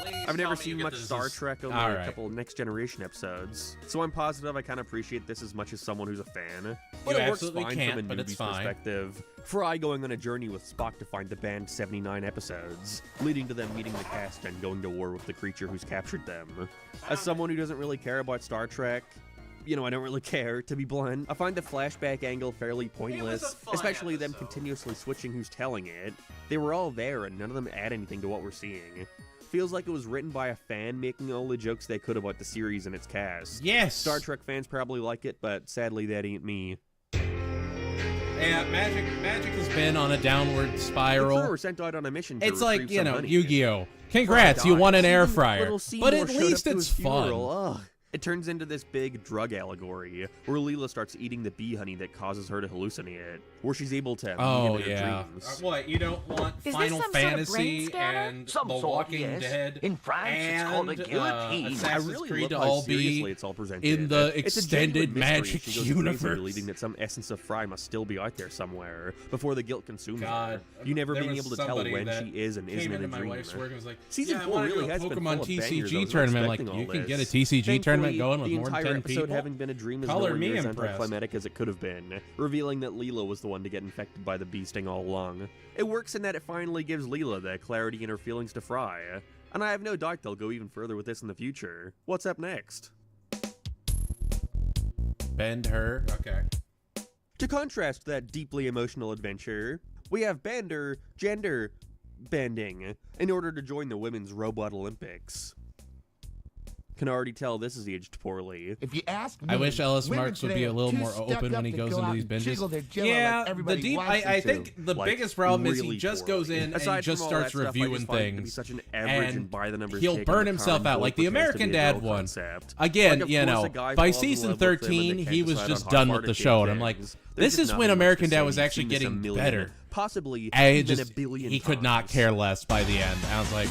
Please I've never seen much Star Trek, only a couple Next Generation episodes, so I'm positive I can't appreciate this as much as someone who's a fan. But it works fine from a newbie's perspective. Fry going on a journey with Spock to find the band's 79 episodes, leading to them meeting the cast and going to war with the creature who's captured them. As someone who doesn't really care about Star Trek, you know, I don't really care, to be blunt. I find the flashback angle fairly pointless, especially them continuously switching who's telling it. They were all there, and none of them add anything to what we're seeing. Feels like it was written by a fan making all the jokes they could about the series and its cast. Yes! Star Trek fans probably like it, but sadly that ain't me. Yeah, Magic has been on a downward spiral. The crew were sent out on a mission to it's like, retrieve you some know, money. Yu-Gi-Oh! Congrats, you won an air fryer. But at Seymour least showed up to it's his fun. funeral. Ugh. It turns into this big drug allegory, where Leela starts eating the bee honey that causes her to hallucinate, where she's able to Oh, be in her yeah. dreams. What, you don't want Final Fantasy and The Walking Dead In France, it's called a and guillotine. Assassin's Creed love to how all seriously be it's all presented. in the It's a genuine extended mystery. Magic She goes crazy universe? believing that some essence of Fry must still be out there somewhere before the guilt consumes God, her. You never there being was able to tell somebody when that she is and isn't came in a into my dream. wife's work and was like, Season yeah, I 4 wanna really do a has been Pokemon full of bangers. I TCG was not tournament. Like, expecting you all can this. get a TCG tournament going with the more than entire 10 episode people. having been a dream is Color nowhere me near as impressed. anticlimactic as it could have been, revealing that Leela was the one to get infected by the bee sting all along. It works in that it finally gives Leela the clarity in her feelings to Fry, and I have no doubt they'll go even further with this in the future. What's up next? Bend her. Okay. To contrast that deeply emotional adventure, we have gender bending in order to join the Women's Robot Olympics. Can already tell this is aged poorly. If you ask me, I wish Ellis women Marks would today be a are little too more stuck open up when he to goes go into out these and binges. jiggle their jello Yeah, like everybody the deep. wants them I to. think the Like, biggest problem is he really just poorly. goes in Aside and just from all starts that stuff, I reviewing just find it to be things. such an average and by the numbers He'll take burn on the himself common out goal like the pretends to American be a Dad growth one. concept. Again, Like, of you course, know, a guy by falls in season love with them and they 13, can't he was decide just on done how with far the to show, take and I'm like, things. this There's is when nothing much to American Dad say. was You've actually seen this a getting million, better. Possibly I even just a billion he could not times. care less by the end. I was like,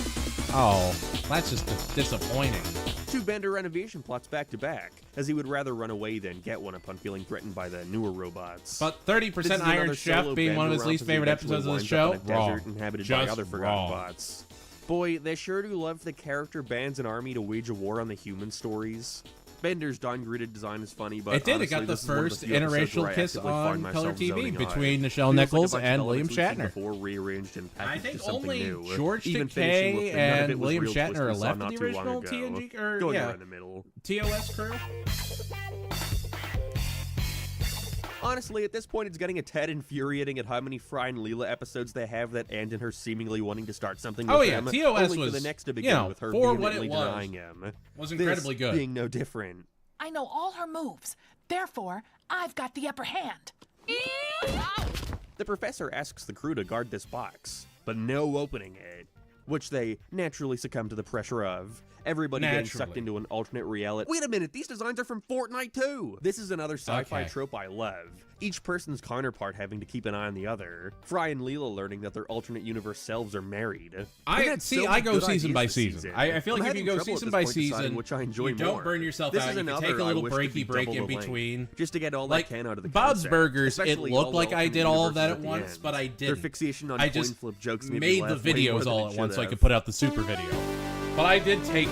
oh, that's just disappointing. Two Bender renovation plots back to back, as he would rather run away than get one upon feeling threatened by the newer robots. But This 30% is Iron another Chef solo being one of Bender his romp least as he favorite eventually episodes of the winds show, up in a wrong. desert inhabited Just by other forgotten wrong. bots. Boy, they sure do love the character bands an army to wage a war on the human stories. Bender's downgraded design is funny, but It did. honestly, It got the this is one of first few episodes where interracial I kiss actively on find myself color TV zoning out. between Nichelle Feels like a Nichols bunch of and elements William we've seen Shatner. before, rearranged and I packaged think into something only new. George Even finishing Takei with the none of and it was William real twist Shatner we saw left not the too long original ago. TNG or Going yeah, around the middle. TOS crew. Honestly, at this point, it's getting a tad infuriating at how many Fry and Leela episodes they have that end in her seemingly wanting to start something with Oh, yeah, him, TOS only for was, the next to you begin know, with her for what it vehemently was, denying him. was incredibly This good. being no different. I know all her moves. Therefore, I've got the upper hand. The professor asks the crew to guard this box, but no opening it, which they naturally succumb to the pressure of. Everybody getting sucked Naturally. into an alternate reality. Wait a minute, these designs are from Fortnite too! This is another sci-fi Okay. trope I love. Each person's counterpart having to keep an eye on the other. Fry and Leela learning that their alternate universe selves are married. They've had so I many go good season ideas by this season. I feel I'm like if you having go trouble at season this by point deciding season, which I enjoy you don't more. burn yourself This out. is You can another take a I little wish could be breaky break double in the length, between. just to get all Like they can out of the Bob's concept, Burgers, it especially looked all like the I did alternate all of that at universes once, the but I end. didn't. Their fixation on I coin just flip jokes made me made the laugh way more videos than all it at once should so I have. could put out the super video. But I did take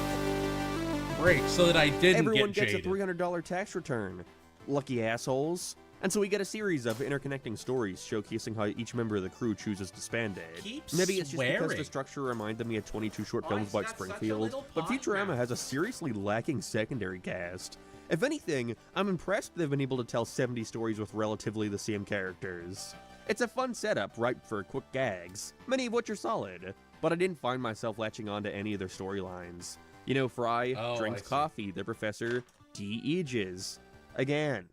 breaks so that I didn't Everyone get gets a jaded. $300 tax return. Lucky assholes. And so we get a series of interconnecting stories showcasing how each member of the crew chooses to spend it. Keep Maybe it's just because swearing. the structure reminded me of 22 short films he's about got such a Springfield, little but pot Futurama mouth. has a seriously lacking secondary cast. If anything, I'm impressed they've been able to tell 70 stories with relatively the same characters. It's a fun setup, ripe for quick gags, many of which are solid, but I didn't find myself latching on to any of their storylines. You know, Fry drinks I see. coffee, the professor de-ages. Again.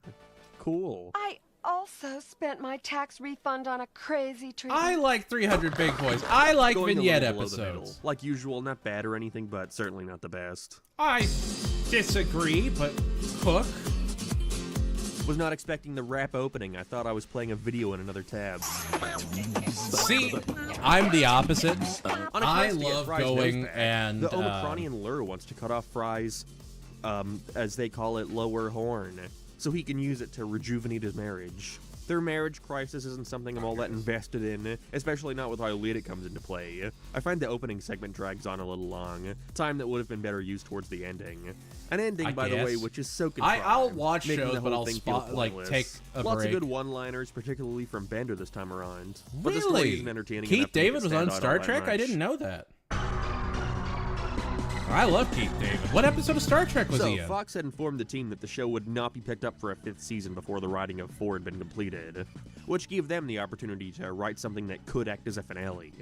Cool. I also spent my tax refund on a crazy trip. I like 300 Big Boys. I like Going a vignette little below the middle. episodes. Like usual, not bad or anything, but certainly not the best. I disagree, but Cook. Was not expecting the rap opening. I thought I was playing a video in another tab. See, I'm the opposite. On a I quest to get love Fry's going nose back, and the Omicronian lure wants to cut off Fry's, as they call it, lower horn, so he can use it to rejuvenate his marriage. Their marriage crisis isn't something I'm all that invested in, especially not with how late it comes into play. I find the opening segment drags on a little long, time that would have been better used towards the ending. An ending, by the way, which is so contrived. I'll watch making shows, the but whole I'll thing feel like pointless. take a Lots break. of good one-liners, particularly from Bender this time around. But the story Really? isn't entertaining Keith enough to make David it was stand on out Star all that Trek? I much. didn't know that. I love Keith David. What episode of Star Trek was he in? Fox had informed the team that the show would not be picked up for a 5th season before the writing of 4 had been completed, which gave them the opportunity to write something that could act as a finale.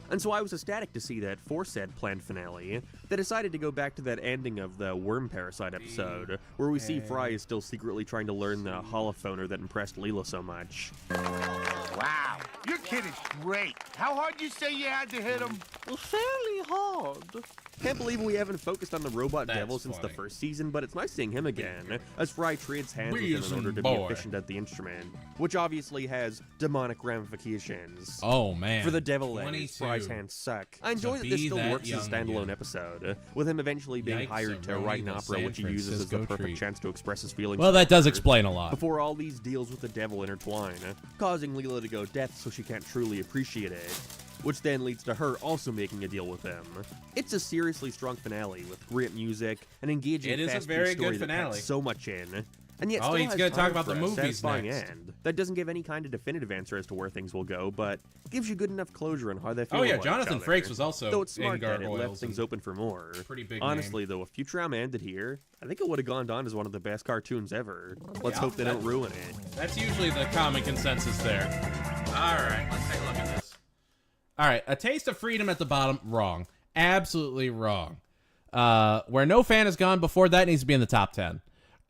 And so I was ecstatic to see that for said planned finale, they decided to go back to that ending of the worm parasite episode, where we see Fry is still secretly trying to learn the holophoner that impressed Leela so much. Wow, your kid is great. How hard you say you had to hit him? Well, fairly hard. Can't believe we haven't focused on the robot That's devil since the funny. 1st season, but it's nice seeing him again, as Fry trades hands with him in Reason order to boy. be efficient at the instrument, which obviously has demonic ramifications. Oh, man. For the devil end, 22. Fry's hands suck. I enjoy that this be still that works as a young standalone again. episode, with him eventually being Yikes, hired to a write an Roni, the opera San which he uses as the Francisco perfect treat. chance to express his feelings. Well, for that does her, explain a lot. Before all these deals with the devil intertwine, causing Leela to go deaf so she can't truly appreciate it, which then leads to her also making a deal with him. It's a seriously strong finale with great music, an engaging, It is a fast-paced very story good that packs finale. so much in, and yet Oh, still he's has gonna talk time about for the a movies satisfying next. end that doesn't give any kind of definitive answer as to where things will go, but gives you good enough closure on how they feel. Oh, yeah, about Jonathan each other. Frakes was also Though it's in smart that it left Gargoyles things and open for more. pretty big Honestly, though, if Futurama ended here, I think it would have gone down as one of the best cartoons ever. Let's Yeah, hope they don't ruin it. That's usually the common consensus there. All right, let's take a look at this. All right, A Taste of Freedom at the bottom, wrong. Absolutely wrong. Where No Fan has gone before, that needs to be in the top 10.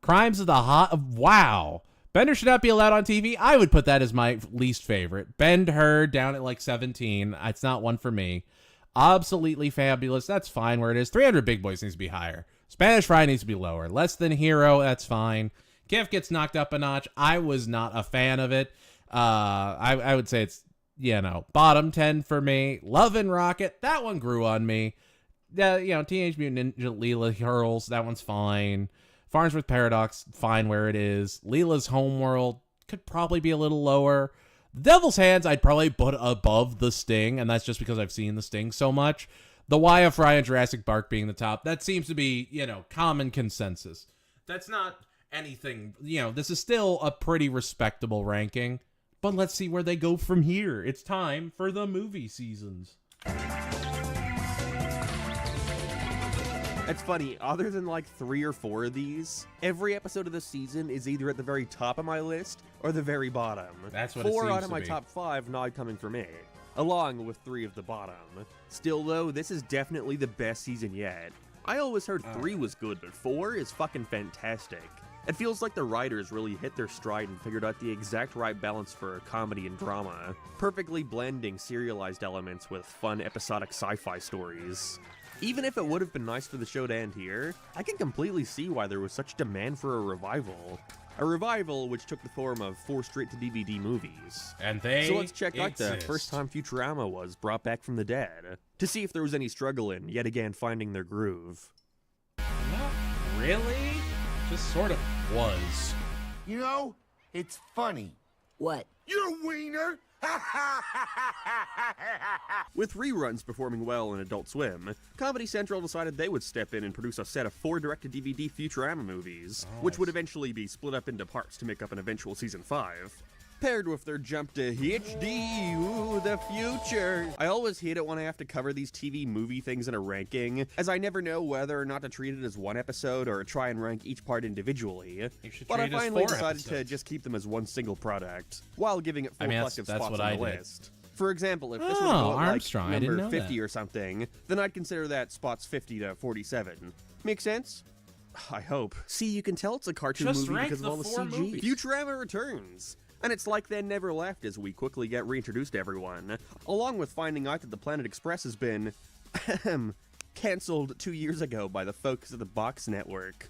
Crimes of the wow. Bender should not be allowed on TV. I would put that as my least favorite. Ben-Hur down at like 17. It's not one for me. Obsoletely Fabulous. That's fine where it is. 300 Big Boys needs to be higher. Spanish Fry needs to be lower. Less Than Hero. That's fine. Kif gets knocked up a notch. I was not a fan of it. I would say it's, bottom 10 for me. Love and Rocket. That one grew on me. Teenage Mutant Ninja Leela Hurls. That one's fine. Farnsworth Paradox, fine where it is. Leela's Homeworld could probably be a little lower. Devil's Hands, I'd probably put above The Sting, and that's just because I've seen The Sting so much. The Why of Fry and Jurassic Park being the top, that seems to be, common consensus. That's not anything, this is still a pretty respectable ranking, but let's see where they go from here. It's time for the movie seasons. It's funny, other than like 3 or 4 of these, every episode of the season is either at the very top of my list or the very bottom. That's what it 4 seems out of to my be. top 5 not coming from me, along with 3 of the bottom. Still though, this is definitely the best season yet. I always heard 3 was good, but 4 is fucking fantastic. It feels like the writers really hit their stride and figured out the exact right balance for comedy and drama, perfectly blending serialized elements with fun episodic sci-fi stories. Even if it would have been nice for the show to end here, I can completely see why there was such demand for a revival. A revival which took the form of 4 straight-to-DVD movies. And they So let's check out the exist. first time Futurama was brought back from the dead, to see if there was any struggle in, yet again, finding their groove. Not really? Just sort of was. You know, it's funny. What? You're a wiener! With reruns performing well on Adult Swim, Comedy Central decided they would step in and produce a set of 4 direct-to-DVD Futurama movies, which would eventually be split up into parts to make up an eventual Season 5. Paired with their jump to HD, ooh, the future. I always hate it when I have to cover these TV movie things in a ranking, as I never know whether or not to treat it as one episode or try and rank each part individually. But I treat it as finally 4 decided to episodes. just keep them as one single product, while giving it 4 collective that's spots what on I the did. list. For example, if this Oh, would go at like Armstrong, I didn't number know 50 that. or something, then I'd consider that spots 50 to 47. Make sense? I hope. See, you can tell it's a cartoon Just movie rank because of the all the 4 CG. movies. Futurama returns. And it's like they never left as we quickly get reintroduced to everyone, along with finding out that the Planet Express has been cancelled 2 years ago by the folks at the Box Network.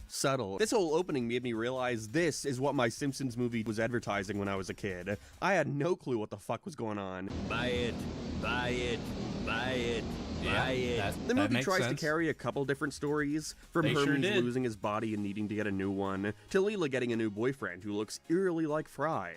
Subtle. This whole opening made me realize this is what my Simpsons movie was advertising when I was a kid. I had no clue what the fuck was going on. Buy it, buy it, buy it, The movie tries to carry a couple different stories, from Hermes losing his body and needing to get a new one, to Leela getting a new boyfriend who looks eerily like Fry.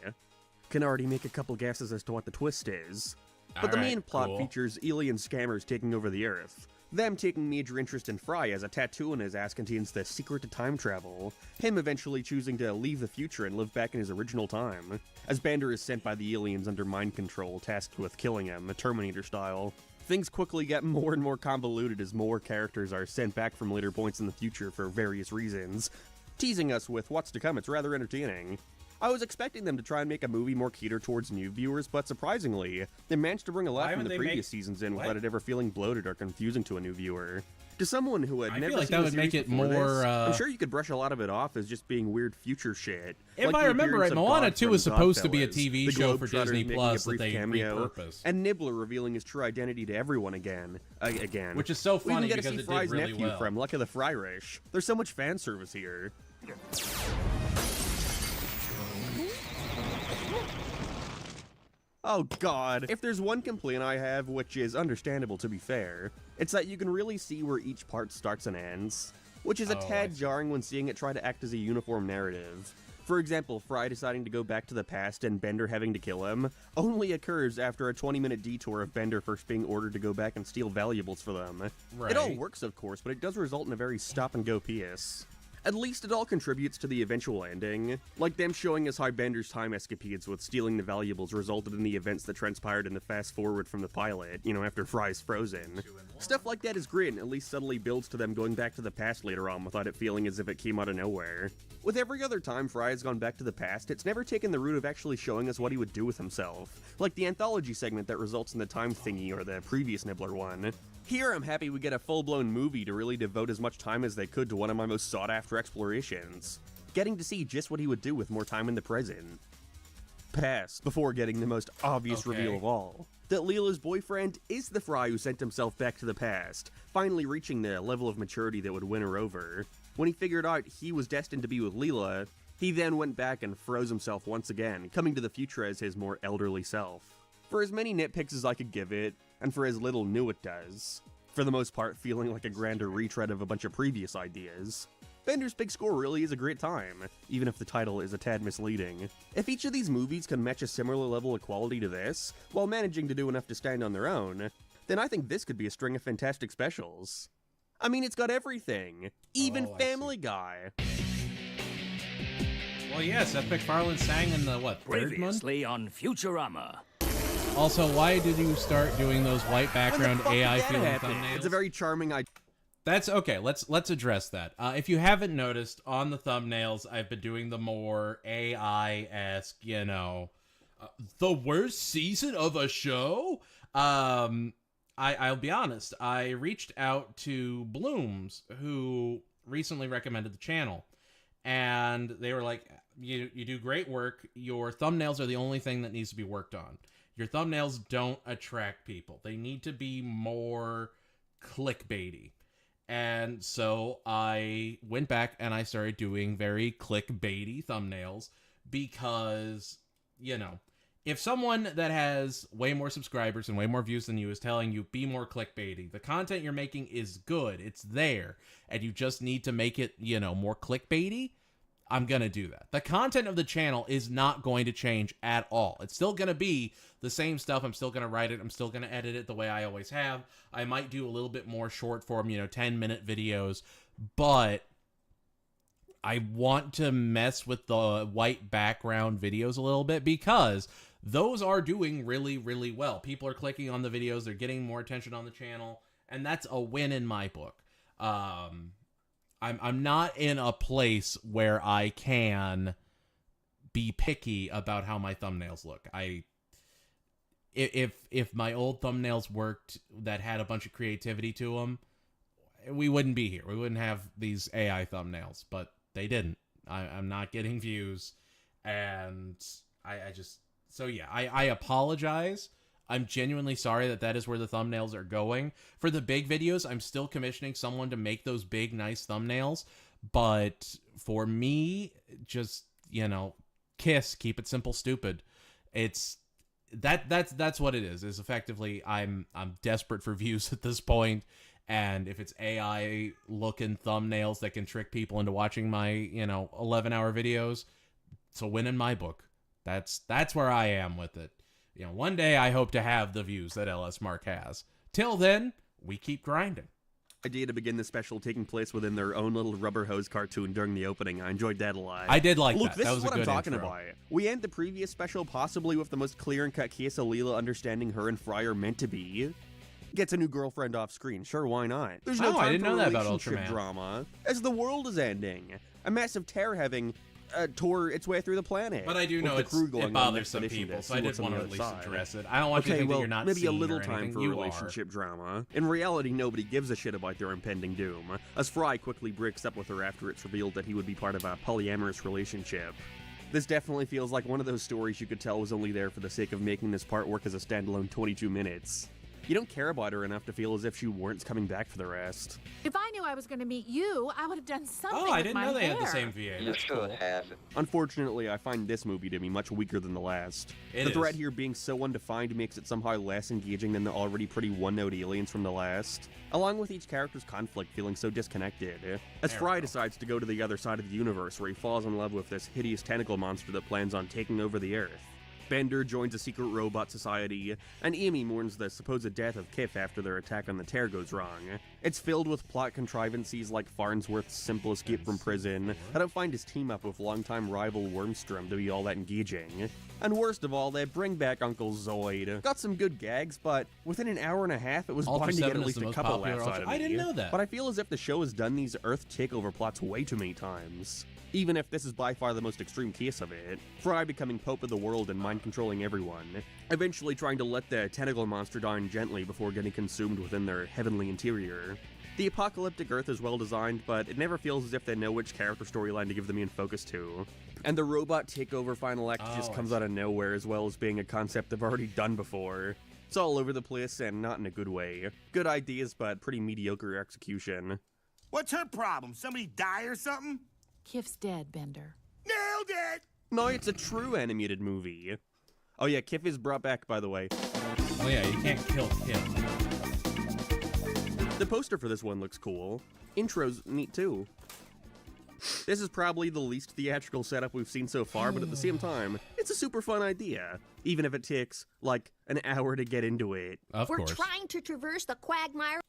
Can already make a couple guesses as to what the twist is. But the main plot features alien scammers taking over the Earth. Them taking major interest in Fry, as a tattoo on his ass contains the secret to time travel. Him eventually choosing to leave the future and live back in his original time, as Bender is sent by the aliens under mind control, tasked with killing him, Terminator style. Things quickly get more and more convoluted as more characters are sent back from later points in the future for various reasons, teasing us with what's to come. It's rather entertaining. I was expecting them to try and make a movie more catered towards new viewers, but surprisingly, they managed to bring a lot from the previous seasons in without it ever feeling bloated or confusing to a new viewer. To someone who had never seen the series before this, I'm sure you could brush a lot of it off as just being weird future shit. If I remember right, Moana 2 was supposed to be a TV show for Disney Plus that they repurposed. And Nibbler revealing his true identity to everyone again. Which is so funny because it did really well. We even get to see Fry's nephew from Luck of the Fryrish. There's so much fan service here. Oh god. If there's one complaint I have, which is understandable to be fair, it's that you can really see where each part starts and ends, which is a tad jarring when seeing it try to act as a uniform narrative. For example, Fry deciding to go back to the past and Bender having to kill him only occurs after a 20-minute detour of Bender first being ordered to go back and steal valuables for them. Right. It all works, of course, but it does result in a very stop-and-go piece. At least it all contributes to the eventual ending, like them showing us how Bender's time escapades with stealing the valuables resulted in the events that transpired in the fast-forward from the pilot, after Fry's frozen. Stuff like that is great and at least subtly builds to them going back to the past later on without it feeling as if it came out of nowhere. With every other time Fry has gone back to the past, it's never taken the route of actually showing us what he would do with himself, like the anthology segment that results in the time thingy or the previous Nibbler one. Here I'm happy we get a full-blown movie to really devote as much time as they could to one of my most sought-after explorations, getting to see just what he would do with more time in the present. Past, before getting the most obvious reveal of all, that Leela's boyfriend is the Fry who sent himself back to the past, finally reaching the level of maturity that would win her over. When he figured out he was destined to be with Leela, he then went back and froze himself once again, coming to the future as his more elderly self. For as many nitpicks as I could give it, and for as little new it does, for the most part feeling like a grander retread of a bunch of previous ideas, Bender's Big Score really is a great time, even if the title is a tad misleading. If each of these movies can match a similar level of quality to this, while managing to do enough to stand on their own, then I think this could be a string of fantastic specials. I mean, it's got everything, even Family Guy. Well, yes, Seth MacFarlane sang in the, third month? Previously on Futurama. Also, why did you start doing those white background AI feeling thumbnails? It's a very charming idea. That's okay. Let's address that. If you haven't noticed, on the thumbnails, I've been doing the more AI-esque, the worst season of a show. I'll be honest. I reached out to Blooms, who recently recommended the channel, and they were like, "You do great work. Your thumbnails are the only thing that needs to be worked on. Your thumbnails don't attract people. They need to be more clickbaity." And so I went back and I started doing very clickbaity thumbnails because, if someone that has way more subscribers and way more views than you is telling you be more clickbaity, the content you're making is good, it's there, and you just need to make it, more clickbaity, I'm going to do that. The content of the channel is not going to change at all. It's still going to be the same stuff. I'm still going to write it. I'm still going to edit it the way I always have. I might do a little bit more short form, 10-minute videos, but I want to mess with the white background videos a little bit because those are doing really, really well. People are clicking on the videos. They're getting more attention on the channel, and that's a win in my book. I'm not in a place where I can be picky about how my thumbnails look. If my old thumbnails worked that had a bunch of creativity to them, we wouldn't be here. We wouldn't have these AI thumbnails, but they didn't. I'm not getting views, and I apologize. I'm genuinely sorry that is where the thumbnails are going. For the big videos, I'm still commissioning someone to make those big, nice thumbnails. But for me, just, keep it simple, stupid. that's what it is effectively I'm desperate for views at this point, and if it's AI looking thumbnails that can trick people into watching my 11-hour videos, it's a win in my book. That's where I am with it. One day I hope to have the views that LS Mark has. Till then, we keep grinding. Idea to begin the special taking place within their own little rubber hose cartoon during the opening. I enjoyed that a lot. I did like Look, that. This That is was what a I'm good talking intro. about. We end the previous special possibly with the most clear and cut case of Leela understanding her and Fry are meant to be. Gets a new girlfriend off screen. Sure, why not? There's no Oh, I time didn't for know that about relationship Ultraman. drama as the world is ending. A massive terror having tore its way through the planet. But I do with know the crew it going on bothers an some expedition people, to so see I what's did on want to the at other least side. address it. I don't want you to think that you're not maybe seen a little or time anything. for You relationship drama. In reality, nobody gives a shit about their impending doom, as Fry quickly breaks up with her after it's revealed that he would be part of a polyamorous relationship. This definitely feels like one of those stories you could tell was only there for the sake of making this part work as a standalone 22 minutes. You don't care about her enough to feel as if she weren't coming back for the rest. If I knew I was going to meet you, I would have done something Oh, I with didn't my know they had the hair. same VA. You That's should cool. have. Unfortunately, I find this movie to be much weaker than the last. It The threat is. here being so undefined makes it somehow less engaging than the already pretty one-note aliens from the last, along with each character's conflict feeling so disconnected. As There Fry we go. decides to go to the other side of the universe where he falls in love with this hideous tentacle monster that plans on taking over the Earth. Bender joins a secret robot society, and Amy mourns the supposed death of Kif after their attack on the Terror goes wrong. It's filled with plot contrivances like Farnsworth's simple escape from prison. I don't find his team up with longtime rival Wormstrom to be all that engaging. And worst of all, they bring back Uncle Zoid. Got some good gags, but within an hour and a half, it was Ultra bound to get 7 at is least the a most couple popular laughs out Ultra- of me. I didn't know that. But I feel as if the show has done these Earth takeover plots way too many times. Even if this is by far the most extreme case of it, Fry becoming Pope of the world and mind-controlling everyone, eventually trying to let the tentacle monster die gently before getting consumed within their heavenly interior. The apocalyptic Earth is well designed, but it never feels as if they know which character storyline to give the main focus to. And the robot takeover final act just comes out of nowhere, as well as being a concept they've already done before. It's all over the place, and not in a good way. Good ideas, but pretty mediocre execution. What's her problem? Somebody die or something? Kif's dead, Bender. Nailed it! No, it's a true animated movie. Oh yeah, Kif is brought back, by the way. Oh yeah, you can't kill Kif. The poster for this one looks cool. Intro's neat too. This is probably the least theatrical setup we've seen so far, but at the same time, it's a super fun idea. Even if it takes, like, an hour to get into it. Of We're course. trying to traverse the quagmire.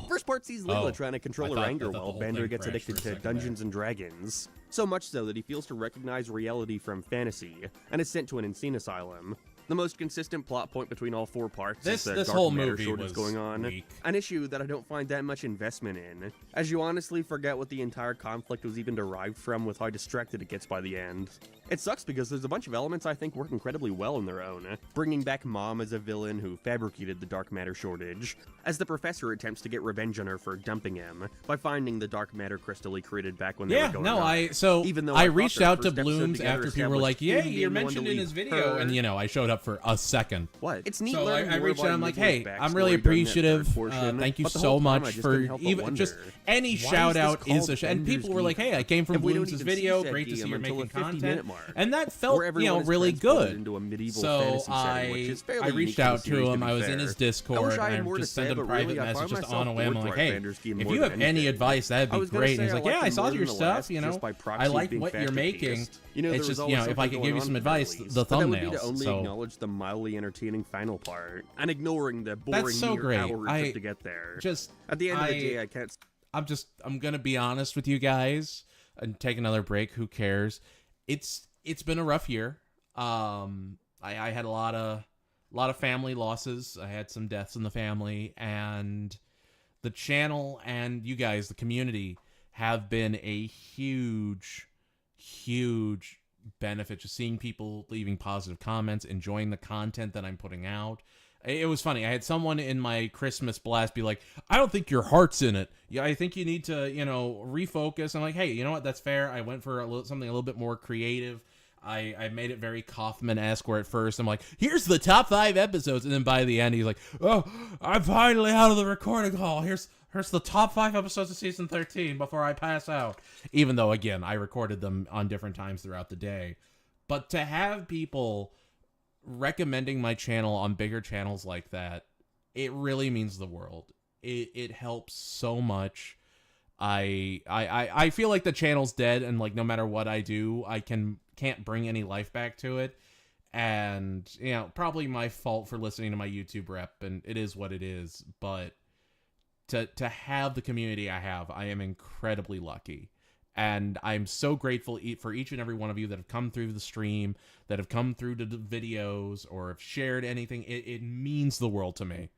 First part sees Leela Oh, trying to I control her thought anger that the while whole Bender thing gets crashed addicted for a to second Dungeons and Dragons. So much so that he feels to recognize reality from fantasy, and is sent to an insane asylum. The most consistent plot point between all four parts is the This dark whole matter movie shortage was going on. weak. An issue that I don't find that much investment in, as you honestly forget what the entire conflict was even derived from with how distracted it gets by the end. It sucks because there's a bunch of elements I think work incredibly well on their own. Bringing back Mom as a villain who fabricated the dark matter shortage, as the professor attempts to get revenge on her for dumping him by finding the dark matter crystal he created back when they were going no, on. Even though I thought reached their out to first episode Blooms together after people were like, established "Yeah, he you're didn't want mentioned to in his leave video," her. and I showed up for a second. What? It's neat So learning I more reached about out. I'm like, Nicholas' "Hey, I'm backstory really during that appreciative. third portion, Thank you but the so whole time I much just for couldn't help but even just wonder, any why is shout this out is called a sh-" and Bender's people were like, Geek? "Hey, I came from And we don't Blooms' even video. see said Great to see game you're until making the 50-minute content," mark, and that felt where everyone is really transported good. into a medieval So fantasy setting, which is fairly I unique reached to the out to series, him. be I was in fair. his I Discord, wish I and had I more to just say, sent him but private really, I message find just myself on a whim. bored I'm like, throughout "Hey, Bender's Game if more you than have any anything. advice, that'd I be was gonna great." And say he's I like, liked "Yeah, I it saw more your than the stuff. last, just by proxy I like being what you're making. fact-based. You know, It's there was just always if I something could give you going some on advice, at least, the but that would be to thumbnails." only So acknowledge the mildly entertaining final part and ignoring the boring that's so mere great. hour it I took to get there. just At the end of the day, I can't. I'm gonna be honest with you guys and take another break. Who cares? It's been a rough year. I had a lot of family losses. I had some deaths in the family, and the channel and you guys, the community, have been a huge benefit. Just seeing people leaving positive comments, enjoying the content that I'm putting out. It was funny. I had someone in my Christmas blast be like, "I don't think your heart's in it. Yeah, I think you need to, refocus." I'm like, "Hey, you know what? That's fair." I went for something a little bit more creative. I made it very Kaufman-esque, where at first I'm like, "Here's the top 5 episodes," and then by the end he's like, "Oh, I'm finally out of the recording hall. Here's the top 5 episodes of season 13 before I pass out." Even though, again, I recorded them on different times throughout the day. But to have people recommending my channel on bigger channels like that, it really means the world. It helps so much. I feel like the channel's dead, and like no matter what I do, I can't bring any life back to it. And you know, probably my fault for listening to my YouTube rep, and it is what it is. But to have the community I have, I am incredibly lucky. And I'm so grateful for each and every one of you that have come through the stream, that have come through to the videos, or have shared anything. It means the world to me.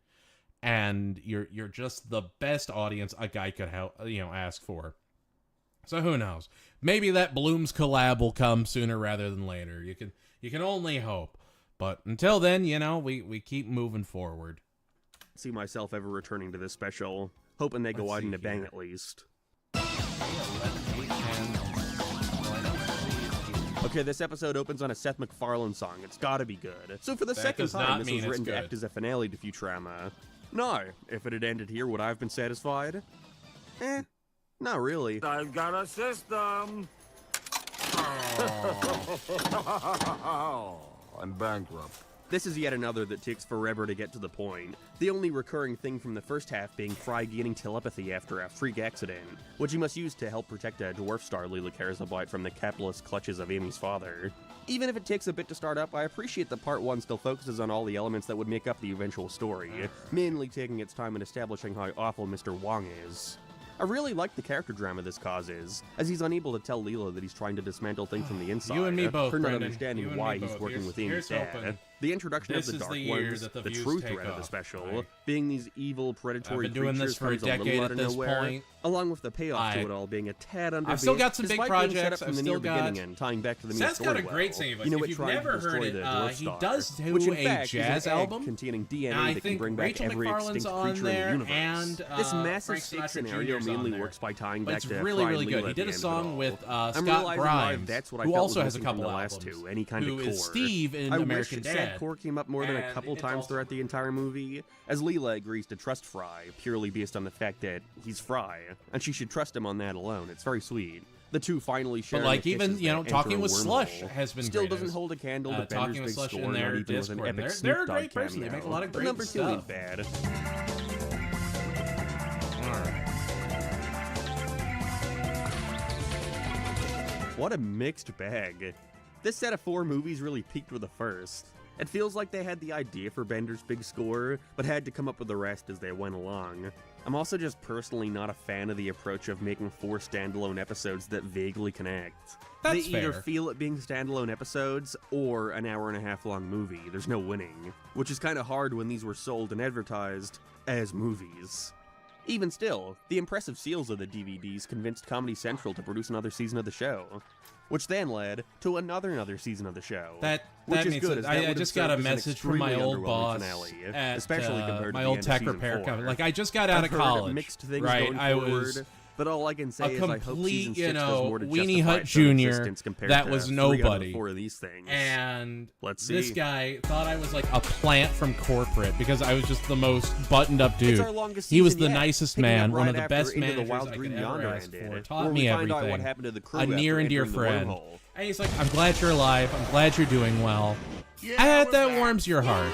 And you're just the best audience a guy could ask for. So who knows? Maybe that Blooms collab will come sooner rather than later. You can only hope. But until then, we keep moving forward. See myself ever returning to this special, hoping they go out in a bang at least. Okay, this episode opens on a Seth MacFarlane song. It's gotta be good. So for the second time, this was written to act as a finale to Futurama. No, if it had ended here, would I have been satisfied? Not really. I've got a system. I'm bankrupt. This is yet another that takes forever to get to the point. The only recurring thing from the first half being Fry gaining telepathy after a freak accident, which he must use to help protect a dwarf star Leela cares about from the capitalist clutches of Amy's father. Even if it takes a bit to start up, I appreciate that Part 1 still focuses on all the elements that would make up the eventual story, mainly taking its time in establishing how awful Mr. Wong is. I really like the character drama this causes, as he's unable to tell Leela that he's trying to dismantle things from the inside. You and me both, her not Brendan. understanding why he's working with Amy's dad. The introduction of the Dark Ones, the true threat of the special, being these evil predatory creatures comes a little out of nowhere, along with the payoff to it all being a tad underbeat. I've still got some big projects. From the near beginning and tying back to the main Seth's story got a great singing voice. You know, If it you've tried never to heard destroy it, the Dwarf he Star, does do which in a fact jazz is an egg album, containing and DNA I that can think bring back Rachel every McFarlane's extinct on creature in the there, universe. and This massive Frank stake Sinatra scenario Jr.'s on mainly there. works by tying But back it's to really, Fry really and good. Leela He at did the a end song of it with all. I'm Scott realizing why Grimes, that's what I who felt also was has a missing from couple the last albums, two, any kind who of core. is Steve in I American wish that Dad. sad core came up more than a And couple it's times also- throughout the entire movie, as Leela agrees to trust Fry, purely based on the fact that he's Fry, and she should trust him on that alone. It's very sweet. The two finally share. But like even Talking with Slush has been still great. doesn't hold a candle to Talking Bender's with big Slush score, in their not even with an Discord. epic They're a Snoop Dogg great person. They make a lot of but great number two ain't stuff. bad. What a mixed bag. This set of 4 movies really peaked with the first. It feels like they had the idea for Bender's big score, but had to come up with the rest as they went along. I'm also just personally not a fan of the approach of making 4 standalone episodes that vaguely connect. That's They either fair. feel it being standalone episodes or an hour-and-a-half long movie. There's no winning, which is kind of hard when these were sold and advertised as movies. Even still, the impressive sales of the DVDs convinced Comedy Central to produce another season of the show, which then led to another season of the show. Which is means good, that as that I would have just got a served as an message from my extremely old underwhelming boss finale, at especially compared my to old the end tech of season repair 4. company. Like I just got out I've of heard college, mixed things right? going I forward, was but all I can say a is I hope season 6 complete, does more to Weenie justify Hut its own Jr. existence compared that to was 3 out of nobody. 4 of these things. And let's see. This guy thought I was like a plant from corporate because I was just the most buttoned up dude. It's our longest He was season the yet, nicest picking up man, one right of the after best Into the managers Wild I Green could ever Yonder ask ended, for. where Taught we me find out everything. what happened to the crew A near after and dear entering the friend. wormhole. And he's like, I'm glad you're alive. I'm glad you're doing well. That warms your heart.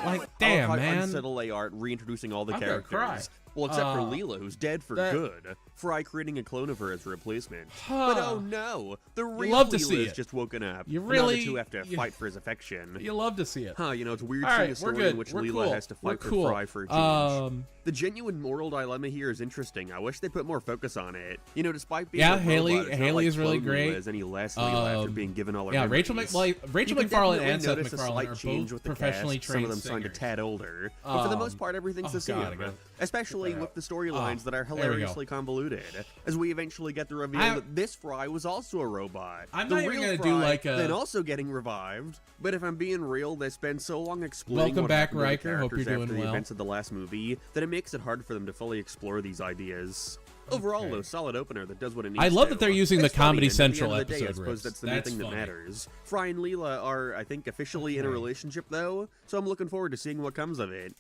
Like, damn, how man. unsettled they are at reintroducing all the I'm gonna characters. cry. Well, except for Leela, who's dead for that- good. Fry creating a clone of her as a replacement. But oh no, the real love to Leela see has it. just woken up. You and really- now the two have to fight for his affection. You love to see it. You know, it's weird All seeing right, a we're story good. in which We're Leela cool. has to We're fight for cool. Fry for a change. The genuine moral dilemma here is interesting. I wish they put more focus on it. You know, despite being a Haley robot, it's not Haley like is really clone great. Leela is any less Leela after being given all her yeah, memories. Rachel You can McFarlane definitely and Seth notice a MacFarlane slight are change both with the professionally cast. Some of trained them sound a singers. tad older, but for the most part, everything's the God, I same. got- Especially with the storylines that are there we go. hilariously convoluted, as we eventually get the reveal that this Fry was also a robot. I'm the not even real gonna Fry, do like a- then also getting revived. But if I'm being real, they spend so long exploring Welcome what back, happened to the Riker. Hope you're characters doing after the well. events of the last movie that it makes it hard for them to fully explore these ideas. Overall, though, solid opener that does what it needs I love to. that they're using the It's funny, Comedy and at the end Central of the day, I episode suppose riffs. that's the main That's thing that funny. matters. Fry and Leela are, I think, officially in a relationship, though, so I'm looking forward to seeing what comes of it.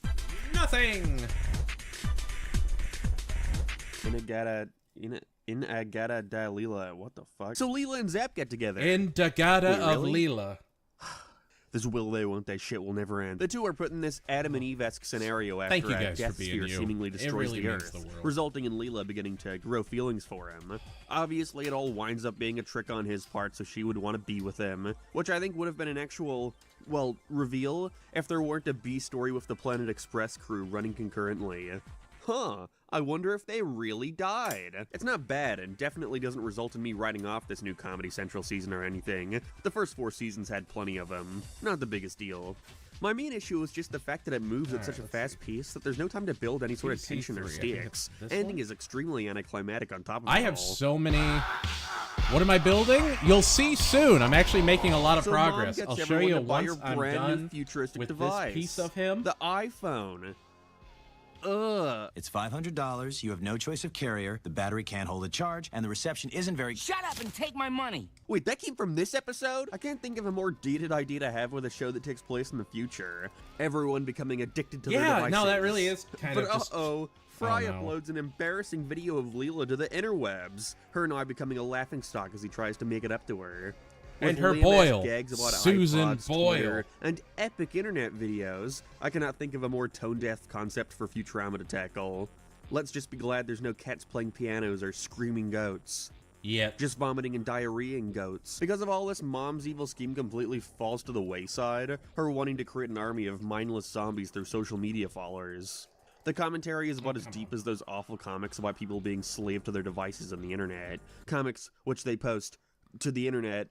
Nothing. And it got a... In Agata da Leela. What the fuck? So Leela and Zap get together. In Dagata of really? Leela. This will they, won't they shit will never end. The two are put in this Adam and Eve-esque scenario after Thank you a guys death for being sphere you. seemingly It destroys really the means Earth, the world. resulting in Leela beginning to grow feelings for him. Obviously, it all winds up being a trick on his part, so she would want to be with him, which I think would have been an actual, well, reveal if there weren't a B story with the Planet Express crew running concurrently. Huh, I wonder if they really died. It's not bad, and definitely doesn't result in me writing off this new Comedy Central season or anything. The first 4 seasons had plenty of them. Not the biggest deal. My main issue is just the fact that it moves at such a fast pace that there's no time to build any sort of tension or stakes. Ending is extremely anticlimactic on top of it I have all. so many... What am I building? You'll see soon. I'm actually making a lot of So progress. Mom I'll gets show you everyone to buy once her I'm brand new done futuristic with device. this piece of him. The iPhone. Ugh. It's $500. You have no choice of carrier. The battery can't hold a charge, and the reception isn't very. Shut up and take my money. Wait, that came from this episode? I can't think of a more dated idea to have with a show that takes place in the future. Everyone becoming addicted to their devices. Yeah, no, that really is kind but of just... Fry Oh, no. uploads an embarrassing video of Leela to the interwebs. Her and I becoming a laughingstock as he tries to make it up to her. And With her lame-ass Boyle, gags about Susan iPods, Boyle. Twitter, and epic internet videos, I cannot think of a more tone-deaf concept for Futurama to tackle. Let's just be glad there's no cats playing pianos or screaming goats. Yep. Just vomiting and diarrheaing goats. Because of all this, Mom's evil scheme completely falls to the wayside, her wanting to create an army of mindless zombies through social media followers. The commentary is about as deep as those awful comics about people being slave to their devices on the internet. Comics which they post to the internet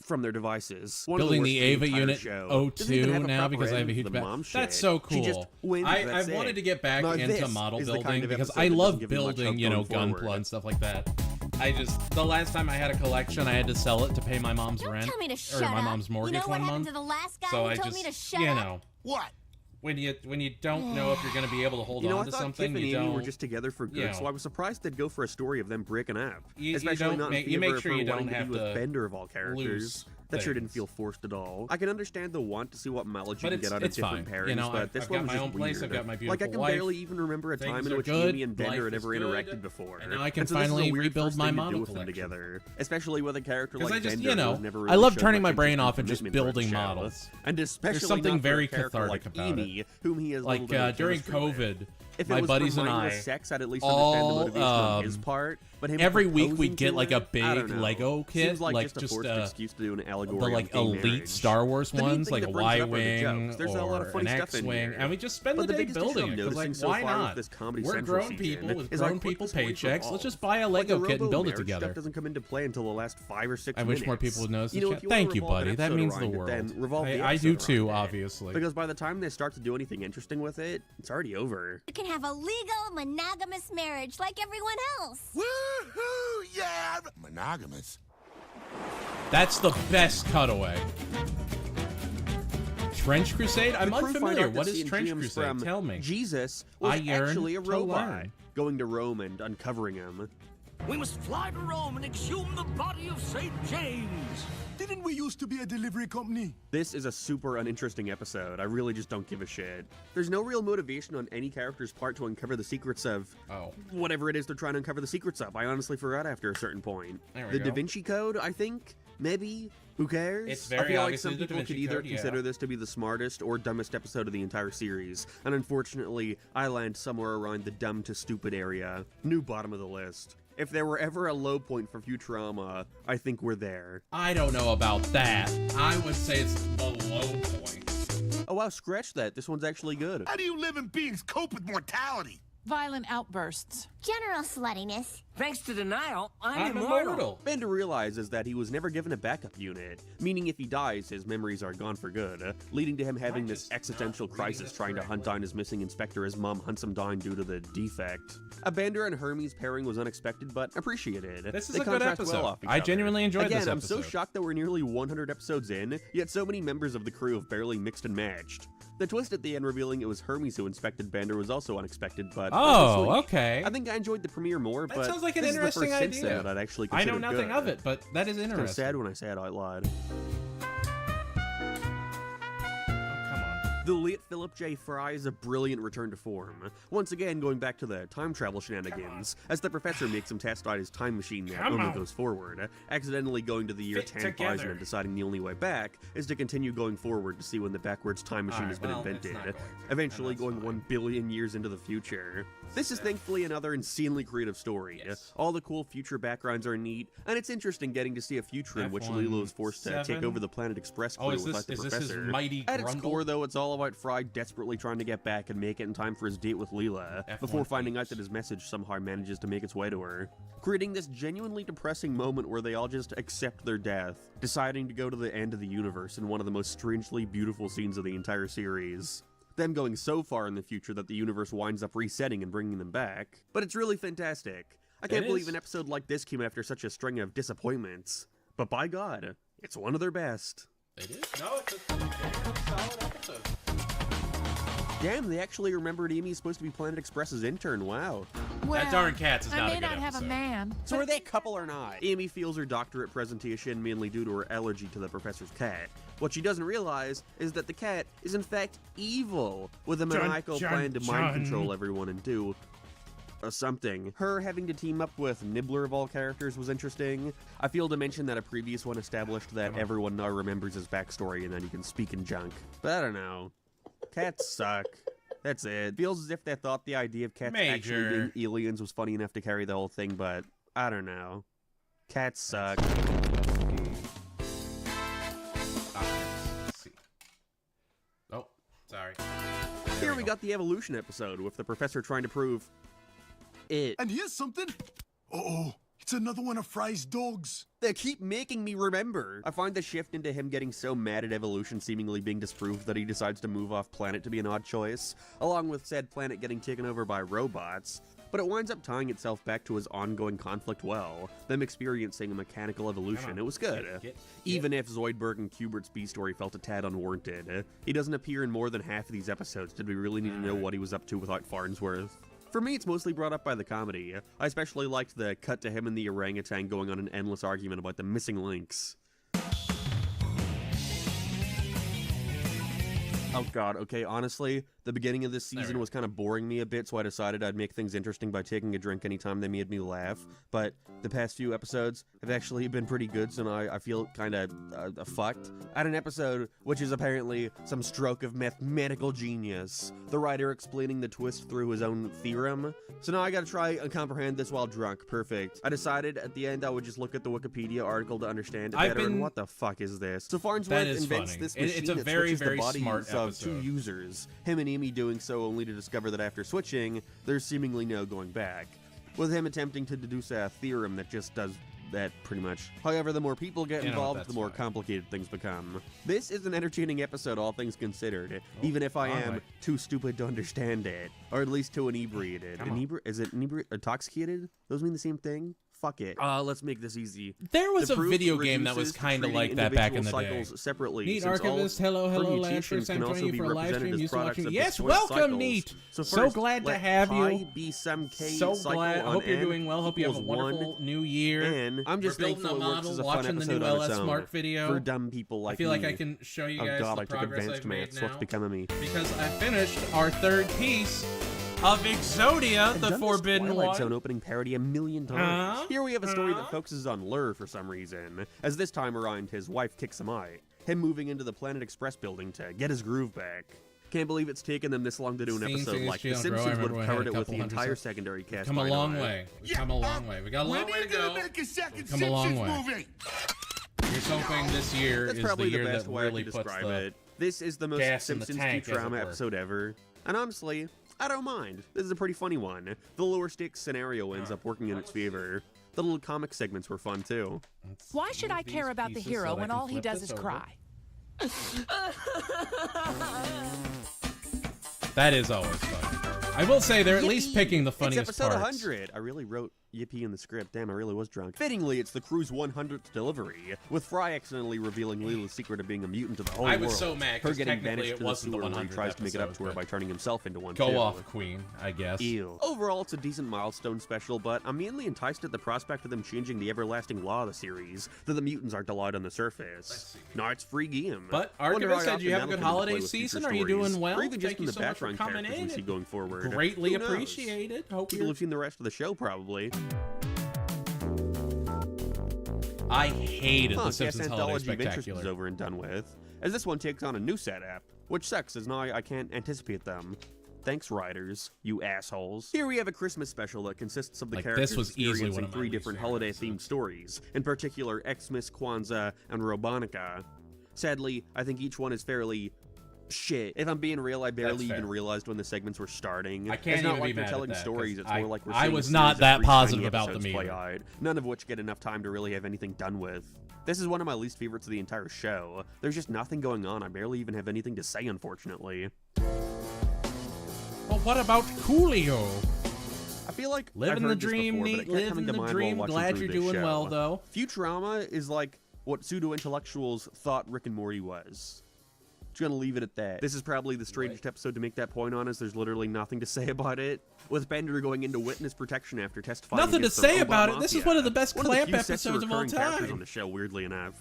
from their devices. One Building of the worst Ava entire Unit show. Doesn't even 02 have a now proper because I have a ending huge for the back. mom That's shit. so cool. She just wins, I that's wanted it. to get back Now into this model is the building kind of because episode I that love doesn't give me much building, hope you know, going forward. Gunpla and stuff like that. The last time I had a collection, I had to sell it to pay my mom's rent. Tell me to or shut my up. mom's mortgage You know what one happened month. to the last guy So who I told just, me to shut you up? know. What? When you don't know if you're going to be able to hold You know, on I to thought something, Kip and you Amy don't. were just together for good, you know. so I was surprised they'd go for a story of them breaking up. You Especially don't not make- in you favor make of sure her you don't wanting to have be with to Bender of all lose characters. That sure didn't things. feel forced at all. I can understand the want to see what mileage you But can get out of it's different fine. pairings, You know, but I've this got one was my just own place, weird. I've got my Like, I beautiful can wife. barely even remember a time Things in are which good, Amy and Bender life had is ever good, interacted before. and now I can And so this is a finally weird rebuild first my thing to model do with them collection. together, especially with a character Because like I just, Bender, you know, who's never I really love showed turning much my brain interest off and just commitment throughout the building show. models. And especially There's something not for very a character cathartic like about Amy, it. whom he has Like little bit of during chemistry with. COVID, If my it was buddies for and mindless I sex, I'd at least understand the motivation on his part. But him every week proposing we'd get to like her? a I don't big know. Lego kit, Seems like just a just forced excuse to do an allegory the on like gay elite marriage. Star Wars The main ones, thing like that a brings it up are the Y-wing jokes. There's a lot of or funny an stuff in X-wing, here. and we just spend But the day biggest issue building I'm it. 'Cause, noticing like, so why far with not? this Comedy We're Central grown season people with is I grown quit people this way for paychecks. all. Let's just buy a Like, the Lego kit and build it robo-marriage together. Stuff doesn't come into play until the last 5 or 6 I minutes. wish more people would notice You the know, chat. if you wanna Thank you, revolve an buddy. That episode means the around it, world. then revolve the I do episode too, around it. obviously. Because by the time they start to do anything interesting with it, it's already over. You can have a legal monogamous marriage like everyone else. Woohoo! Yeah! Monogamous. That's the best cutaway. Trench Crusade? I'm The crew find unfamiliar. out that What is seeing Trench James Crusade? from Tell me. Jesus was I yearn actually a to robot, learn. going to Rome and uncovering him. We must fly to Rome and exhume the body of St. James. Didn't we used to be a delivery company? This is a super uninteresting episode. I really just don't give a shit. There's no real motivation on any character's part to uncover the secrets of whatever it is they're trying to uncover the secrets of. I honestly forgot after a certain point. There we The go. Da Vinci Code, I think? Maybe? Who cares? It's I very feel like obviously some the Da people Vinci could either Code, yeah. consider this to be the smartest or dumbest episode of the entire series. And unfortunately, I land somewhere around the dumb to stupid area. New bottom of the list. If there were ever a low point for Futurama, I think we're there. I don't know about that. I would say it's the low point. Oh wow, scratch that. This one's actually good. How do you living beings cope with mortality? Violent outbursts. General sluttiness. Thanks to denial, I'm immortal. Bender realizes that he was never given a backup unit, meaning if he dies, his memories are gone for good, leading to him having this existential crisis trying to hunt down his missing inspector as Mom hunts him down due to the defect. A Bender and Hermes pairing was unexpected, but appreciated. This is They a good contrast episode. well off each I other. genuinely enjoyed Again, this I'm so episode. shocked that we're nearly 100 episodes in, yet so many members of the crew have barely mixed and matched. The twist at the end revealing it was Hermes who inspected Bender was also unexpected, but Oh, sweet. okay. I think I enjoyed the premiere more, That but sounds like an this is the interesting first since then idea. that I'd actually I know considered nothing good. of it, but that is It's kind of interesting. sad when I say it out loud. The late Philip J. Fry is a brilliant return to form, once again going back to the time travel shenanigans, as the professor makes him test out his time machine that only goes forward, accidentally going to the year 10,000 and deciding the only way back is to continue going forward to see when the backwards time machine has been invented, eventually going 1 billion years into the future. This is thankfully another insanely creative story. All the cool future backgrounds are neat, and it's interesting getting to see a future in which Lilo is forced to take over the Planet Express crew without the professor. At its core, though, it's all about Fry desperately trying to get back and make it in time for his date with Leela, before finding out that his message somehow manages to make its way to her, creating this genuinely depressing moment where they all just accept their death, deciding to go to the end of the universe in one of the most strangely beautiful scenes of the entire series. Them going so far in the future that the universe winds up resetting and bringing them back. But it's really fantastic. I can't believe an episode like this came after such a string of disappointments. But by God, it's one of their best. It is? No, it's a solid episode. Damn, they actually remembered Amy's supposed to be Planet Express's intern. Wow. Well, that darn Cats is not a good I may not have a man. So are they a couple or not? Amy feels her doctorate presentation mainly due to her allergy to the professor's cat. What she doesn't realize is that the cat is in fact evil, with a maniacal plan to mind control everyone and do something. Her having to team up with Nibbler of all characters was interesting. I feel to mention that a previous one established that everyone now remembers his backstory and then he can speak in junk. But I don't know. Cats suck. That's it. Feels as if they thought the idea of cats actually being aliens was funny enough to carry the whole thing, but I don't know. Cats suck. Oh, sorry. Here we got the evolution episode with the professor trying to prove it. And here's something. Uh-oh, it's another one of Fry's dogs. They keep making me remember. I find the shift into him getting so mad at evolution seemingly being disproved that he decides to move off planet to be an odd choice, along with said planet getting taken over by robots. But it winds up tying itself back to his ongoing conflict well, them experiencing a mechanical evolution. It was good. Even if Zoidberg and Kubert's B-story felt a tad unwarranted. He doesn't appear in more than half of these episodes. Did we really need to know what he was up to without Farnsworth? For me, it's mostly brought up by the comedy. I especially liked the cut to him and the orangutan going on an endless argument about the missing links. Oh god, okay, honestly, the beginning of this season was kind of boring me a bit, so I decided I'd make things interesting by taking a drink anytime they made me laugh. But the past few episodes have actually been pretty good, so now I feel kind of fucked. I had an episode which is apparently some stroke of mathematical genius, the writer explaining the twist through his own theorem. So now I gotta try and comprehend this while drunk. Perfect. I decided at the end I would just look at the Wikipedia article to understand it better, and what the fuck is this? So Farnsworth invents this machine it's a that very, switches very the bodies smart of two users, him and Amy doing so only to discover that after switching, there's seemingly no going back, with him attempting to deduce a theorem that just does that pretty much. However, the more people get involved, the more complicated things become. This is an entertaining episode, all things considered, even if I am too stupid to understand it, or at least too inebriated. Is it intoxicated? Those mean the same thing? Fuck it. Let's make this easy. There was a video game that was kind of like that back in the day. Separately, Neat Archivist, hello, Lad. First time joining you for a live stream. You watching? Yes, welcome, Neat. So glad to have you. So glad. Hope you're doing well. Hope you have a wonderful new year. And I'm just building a model, watching the new LS Mark video for dumb people like me. I feel like I can show you guys the progress I've made now. What's become of me? Because I finished our third piece of Exodia, the Forbidden One. Twilight Zone opening parody a million times. Here we have a story that focuses on Lur for some reason, as this time around his wife kicks him out, him moving into the Planet Express building to get his groove back. Can't believe it's taken them this long to do an episode like The Simpsons would have covered it with the entire secondary cast. Come a long way. We've come a long way. We got a long way to go. We've come a long way. Here's hoping this year is the year that really puts the This is the most Simpsons Futurama episode ever. And honestly, I don't mind. This is a pretty funny one. The lower stakes scenario ends up working in its favor. The little comic segments were fun too. Why should I care about the hero when all he does is cry? That is always fun. I will say they're at least picking the funniest parts. It's episode parts. 100. I really wrote yippee in the script. Damn, I really was drunk. Fittingly, it's the crew's 100th delivery, with Fry accidentally revealing Leela's secret of being a mutant to the whole world. I was so mad, her 'cause getting technically banished it to the wasn't the sewer where he 100th tries to make it up to her episode, by turning himself into one, Go too. off, Queen, I guess. Ew. Overall, it's a decent milestone special, but I'm mainly enticed at the prospect of them changing the everlasting law of the series, that the mutants aren't allowed on the surface. No, it's free game. But Archivist, did you have a good holiday season? Are you doing well? Or even just Thank in you the so much for background coming characters we in. see going forward. Greatly Who knows? appreciated. Hope People you're... have seen the rest of the show, probably. I hated The Guess Simpsons Holiday Anthology of Interest Spectacular. is over and done with, as this one takes on a new setup, which sucks as now I can't anticipate them. Thanks, writers, you assholes. Here we have a Christmas special that consists of the Like, characters this was easily one experiencing of my 3 least different holiday-themed stories, in particular Xmas, Kwanzaa, and Robonica. Sadly, I think each one is fairly shit. If I'm being real, I barely even realized when the segments were starting. I can't it's not even like be they're mad telling at that, stories, 'cause it's more like we're I seeing was a not series that of 3 positive tiny about the episodes play meter. out, none of which get enough time to really have anything done with. This is one of my least favorites of the entire show. There's just nothing going on. I barely even have anything to say, unfortunately. Well, what about Coolio? I feel like Living I've the heard this dream, before, but neat, it kept coming living to the mind dream. while watching Glad through you're this doing show. well, though. Futurama is like what pseudo-intellectuals thought Rick and Morty was. Just gonna leave it at that. This is probably the strangest episode to make that point on, as there's literally nothing to say about it. With Bender going into witness protection after testifying Nothing to against the say robot about it. This is mafia. one of the best One Clamp few sets episodes of all recurring characters time. on the show, weirdly enough.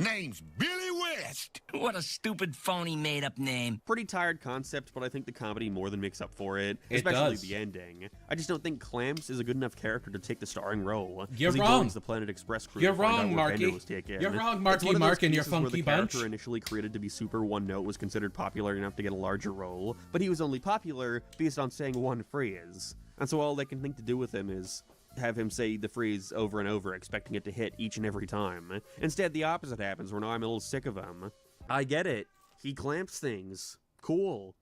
Name's Billy West. What a stupid, phony, made-up name. Pretty tired concept, but I think the comedy more than makes up for it, It especially does. the ending. I just don't think Clamps is a good enough character to take the starring role. You're as he wrong. joins the Planet Express crew You're to find out wrong, where Bender Marky. was taken. You're wrong, It's Marky one of those Mark and your cases where funky the character bunch. initially created to be super one note was considered popular enough to get a larger role, but he was only popular based on saying one phrase. And so all they can think to do with him is have him say the phrase over and over, expecting it to hit each and every time. Instead, the opposite happens, where now I'm a little sick of him. I get it. He clamps things. Cool.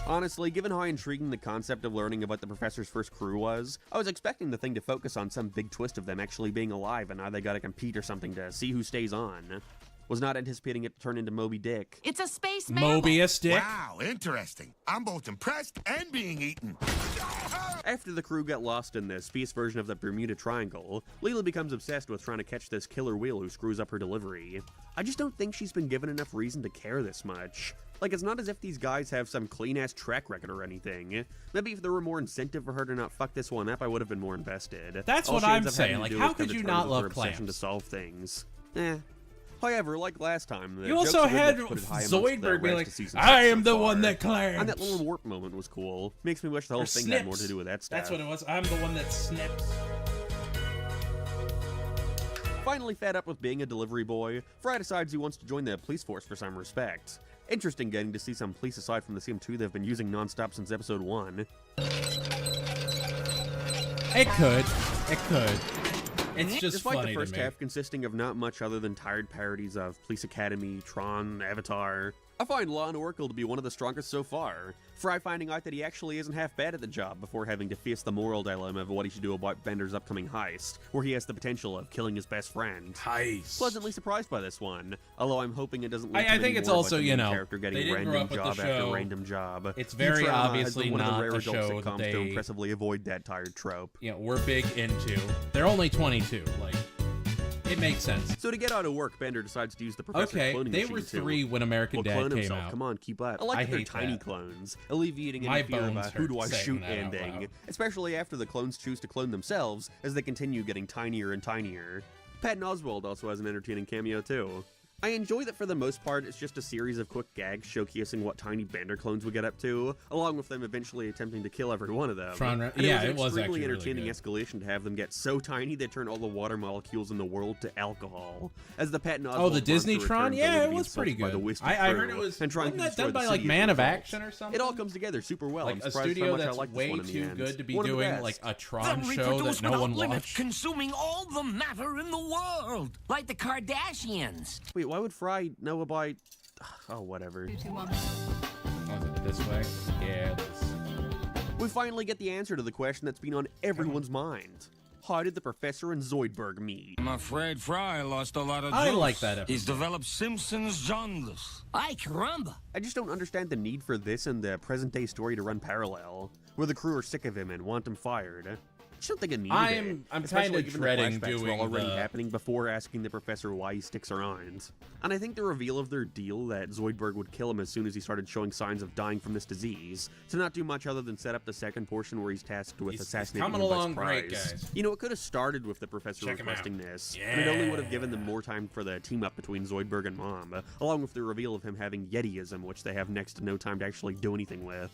Honestly, given how intriguing the concept of learning about the professor's first crew was, I was expecting the thing to focus on some big twist of them actually being alive and now they gotta compete or something to see who stays on. Was not anticipating it to turn into Moby Dick. It's a space mammal. Mobius Dick. Wow, interesting. I'm both impressed and being eaten. After the crew get lost in this space version of the Bermuda Triangle, Leela becomes obsessed with trying to catch this killer whale who screws up her delivery. I just don't think she's been given enough reason to care this much. Like, it's not as if these guys have some clean-ass track record or anything. Maybe if there were more incentive for her to not fuck this one up, I would have been more invested. That's All what she I'm ends up having saying. to Like, do how is come could to you terms not with her love obsession Clamps? to solve things. However, like last time, the You jokes also of it had that put it high amongst the Zoidberg be rest like, of season I 6 am so the one far. that clamps. And that little warp moment was cool. Makes me wish the whole Or thing had more to snips. do with that stuff. That's what it was. I'm the one that snips. Finally fed up with being a delivery boy, Fry decides he wants to join the police force for some respect. Interesting getting to see some police aside from the same 2 they've been using non-stop since episode 1. It could. It could. It's just Despite funny the first to me. half consisting of not much other than tired parodies of Police Academy, Tron, Avatar, I find Law & Oracle to be one of the strongest so far. Fry finding out that he actually isn't half bad at the job before having to face the moral dilemma of what he should do about Bender's upcoming heist, where he has the potential of killing his best friend. Heist. Pleasantly surprised by this one, although I'm hoping it doesn't lead I to think any it's more also, about the you main know, character they getting didn't grow random up with the job show. after random job. It's very Futurama has obviously been one of not the rare a adult show sitcoms that to they- impressively avoid that tired trope. You know, we're big into. They're only 22. Like, it makes sense. So to get out of work, Bender decides to use the professor's Okay, cloning they machine were to 3 when American Dad clone came himself. out. Come on, keep up. I like I that they're hate tiny that. clones, alleviating My any fear bones about who hurt do I saying shoot that out ending, loud. especially after the clones choose to clone themselves as they continue getting tinier and tinier. Patton Oswalt also has an entertaining cameo too. I enjoy that for the most part it's just a series of quick gags showcasing what tiny Bender clones would get up to, along with them eventually attempting to kill every one of them. Tron, And yeah, it it was was an actually extremely really entertaining good. escalation to have them get so tiny they turn all the water molecules in the world to alcohol. As the Patton Oswalt Oh, the monster Disney Tron? returns Yeah, only it to be was pretty insulted by the good. wasted I heard crew it was. and trying Wasn't to that destroy done the by city like as a Man of result. Action or something? It all comes together super well. I'm Like a surprised how studio much I that's like this way one in the too end. good to be One of the doing best. like a They'll Tron show reproduce that no one without limit, watched. consuming all the matter in the world. Like the Kardashians. Wait, why would Fry know about... Oh, whatever. Was it this way? Yeah, it is. We finally get the answer to the question that's been on everyone's mind. how did the Professor and Zoidberg meet? I'm afraid Fry lost a lot of I juice. like that episode. He's developed Simpsons jaundice. Ay, caramba. I just don't understand the need for this and the present-day story to run parallel, where the crew are sick of him and want him fired. I just don't think it needed it. I'm especially kind of given dreading the flashbacks were doing already the... happening before asking the Professor why he sticks around. And I think the reveal of their deal that Zoidberg would kill him as soon as he started showing signs of dying from this disease, to not do much other than set up the second portion where he's tasked with assassinating him coming by along surprise. great, guys. You know, it could have started with the Professor Check him requesting out. this, Yeah. and it only would have given them more time for the team-up between Zoidberg and Mom, along with the reveal of him having Yetiism, which they have next to no time to actually do anything with.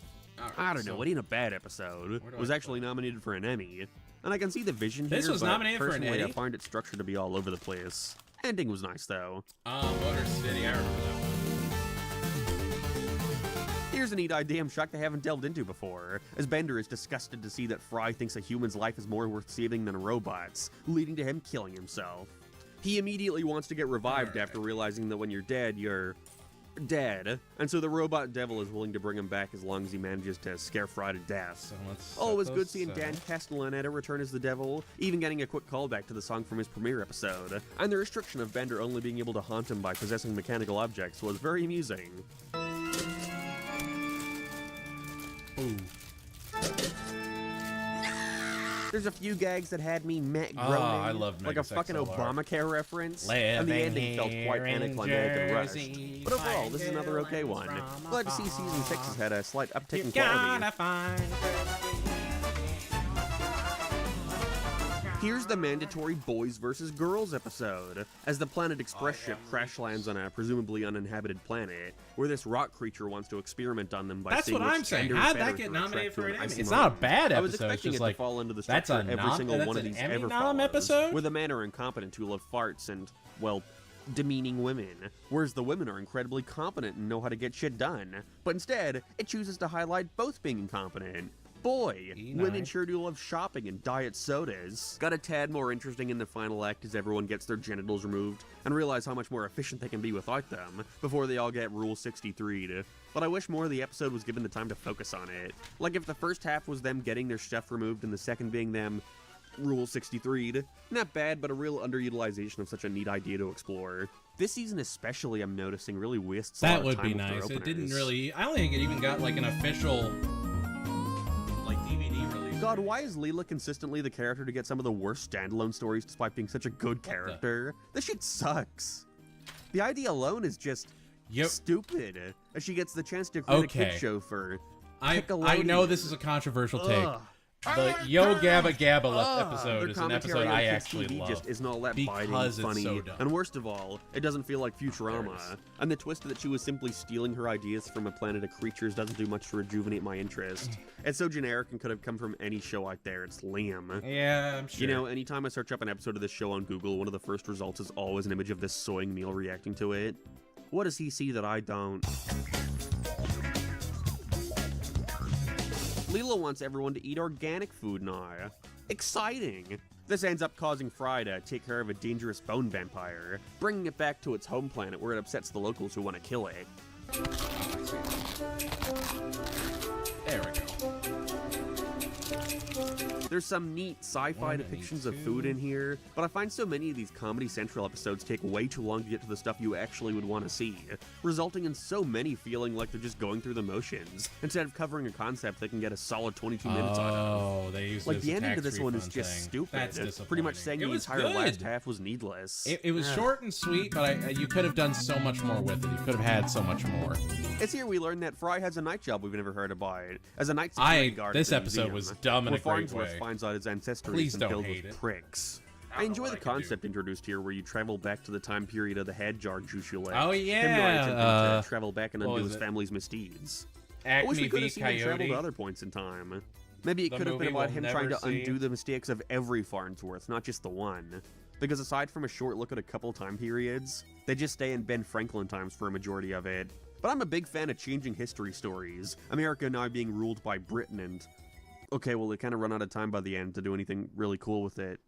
I don't know, it ain't a bad episode. It was actually nominated for an Emmy. And I can see the vision here, This was but nominated for an personally, Emmy? I find its structure to be all over the place. Ending was nice, though. Motor City, I remember that one. Here's a neat idea I'm shocked I haven't delved into before, as Bender is disgusted to see that Fry thinks a human's life is more worth saving than a robot's, leading to him killing himself. He immediately wants to get revived after realizing that when you're dead, dead, and so the robot devil is willing to bring him back as long as he manages to scare Fry to death. Always good seeing Dan Castellaneta return as the devil, even getting a quick callback to the song from his premiere episode. And the restriction of Bender only being able to haunt him by possessing mechanical objects was very amusing. Ooh. There's a few gags that had me groaning, I love like a fucking Megas XLR. Obamacare reference, and the ending felt quite anticlimactic and rushed. But overall, this is another okay one. Glad to see Season 6 has had a slight uptick in quality. Here's the mandatory boys versus girls episode, as the Planet Express ship crash lands on a presumably uninhabited planet, where this rock creature wants to experiment on them by That's seeing what which I'm saying. gender is How'd better that get to attract nominated to for an an Emmy? icy It's moment. not a bad I was episode, it's expecting just it like, to fall into the that's structure a every single one of an these Emmy ever nom follows, episode? where the men are incompetent who love farts and, well, demeaning women, whereas the women are incredibly competent and know how to get shit done. But instead, it chooses to highlight both being incompetent. Boy, women sure do love shopping and diet sodas. Got a tad more interesting in the final act as everyone gets their genitals removed and realize how much more efficient they can be without them before they all get Rule 63'd. But I wish more of the episode was given the time to focus on it. Like if the first half was them getting their stuff removed and the second being them Rule 63'd. Not bad, but a real underutilization of such a neat idea to explore. This season especially, I'm noticing, really wastes a lot of That would time be with their nice. It openers. didn't really... I don't think it even got like an official DVD release. God, why is Leela consistently the character to get some of the worst standalone stories despite being such a good character? This shit sucks. The idea alone is just stupid. As she gets the chance to create a kid show for I know this is a controversial take. The Yo Gabba Gabba episode is an episode I actually love. Just isn't all that biting because and funny, it's so dumb. and worst of all, it doesn't feel like Futurama. And the twist that she was simply stealing her ideas from a planet of creatures doesn't do much to rejuvenate my interest. It's so generic and could have come from any show out there. It's lame. Yeah, I'm sure. You know, anytime I search up an episode of this show on Google, one of the first results is always an image of this sewing meal reacting to it. What does he see that I don't? Leela wants everyone to eat organic food now. Exciting! This ends up causing Fry to take care of a dangerous bone vampire, bringing it back to its home planet where it upsets the locals who want to kill it. There we go. There's some neat sci-fi depictions of food in here, but I find so many of these Comedy Central episodes take way too long to get to the stuff you actually would want to see, resulting in so many feeling like they're just going through the motions, instead of covering a concept they can get a solid 22 minutes out of. Oh, they used Like, it as the a ending to tax this one is refund just thing. stupid. That's It's pretty much saying disappointing. the It was entire last good. half was needless. It was short and sweet, but you could have done so much more with it. You could have had so much more. It's here we learn that Fry has a night job we've never heard about. As a night security guard This at the episode museum, was dumb in where a great Farnsworth way. finds out his ancestry Please is don't filled hate with it. pricks. I enjoy the concept introduced here where you travel back to the time period of the head jar juice you licked. Oh, Him yeah, attempting to travel back and what undo was his it? family's misdeeds. I wish Acme we could v. have seen him travel to Coyote. other points in time. Maybe it The could have been movie about we'll him never trying to see. undo the mistakes of every Farnsworth, not just the one. Because aside from a short look at a couple time periods, they just stay in Ben Franklin times for a majority of it. But I'm a big fan of changing history stories. America now being ruled by Britain and... Okay, well, they kind of run out of time by the end to do anything really cool with it.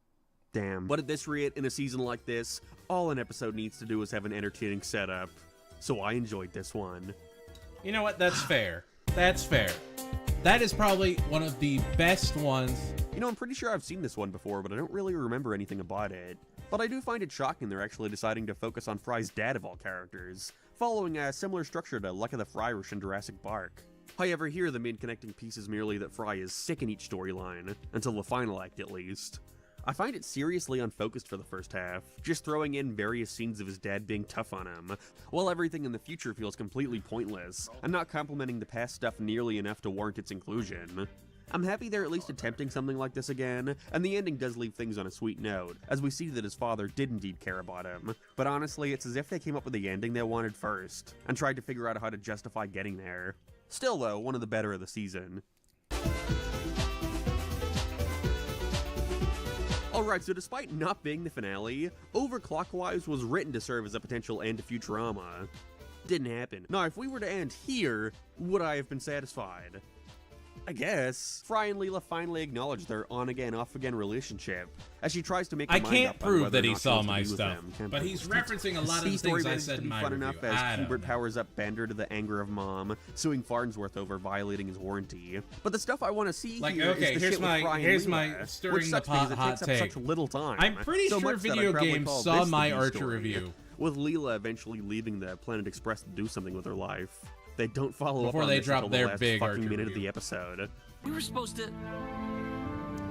Damn. But at this rate, in a season like this, all an episode needs to do is have an entertaining setup. So I enjoyed this one. You know what? That's fair. That's fair. That is probably one of the best ones You know, I'm pretty sure I've seen this one before, but I don't really remember anything about it. But I do find it shocking they're actually deciding to focus on Fry's dad of all characters, following a similar structure to Luck of the Fryrish in Jurassic Park. However, here the main connecting piece is merely that Fry is sick in each storyline, until the final act at least. I find it seriously unfocused for the first half, just throwing in various scenes of his dad being tough on him, while everything in the future feels completely pointless, and not complimenting the past stuff nearly enough to warrant its inclusion. I'm happy they're at least attempting something like this again, and the ending does leave things on a sweet note, as we see that his father did indeed care about him. But honestly, it's as if they came up with the ending they wanted first, and tried to figure out how to justify getting there. Still though, one of the better of the season. Alright, so despite not being the finale, Overclockwise was written to serve as a potential end to Futurama. Didn't happen. Now, if we were to end here, would I have been satisfied? I guess. Fry and Leela finally acknowledge their on-again, off-again relationship, as she tries to make her I mind can't up on prove whether that or he not she saw wants to my be with stuff, them. but he's referencing a lot of the C-story things I manages said to in be my fun review. enough I as don't Hubert know. powers up Bender to the anger of Mom, suing Farnsworth over violating his warranty. But the stuff I want to see Like, here okay, is the here's shit with Fry and here's Leela, my which stirring the sucks pot because it hot takes up take. such little time. I'm pretty So sure much that I'd Video probably Games call saw this the my B Archer story, review. with Leela eventually leaving the Planet Express to do something with her life. They don't follow Before up on they this drop until the their last big fucking Archer minute of review. the episode. We were supposed to...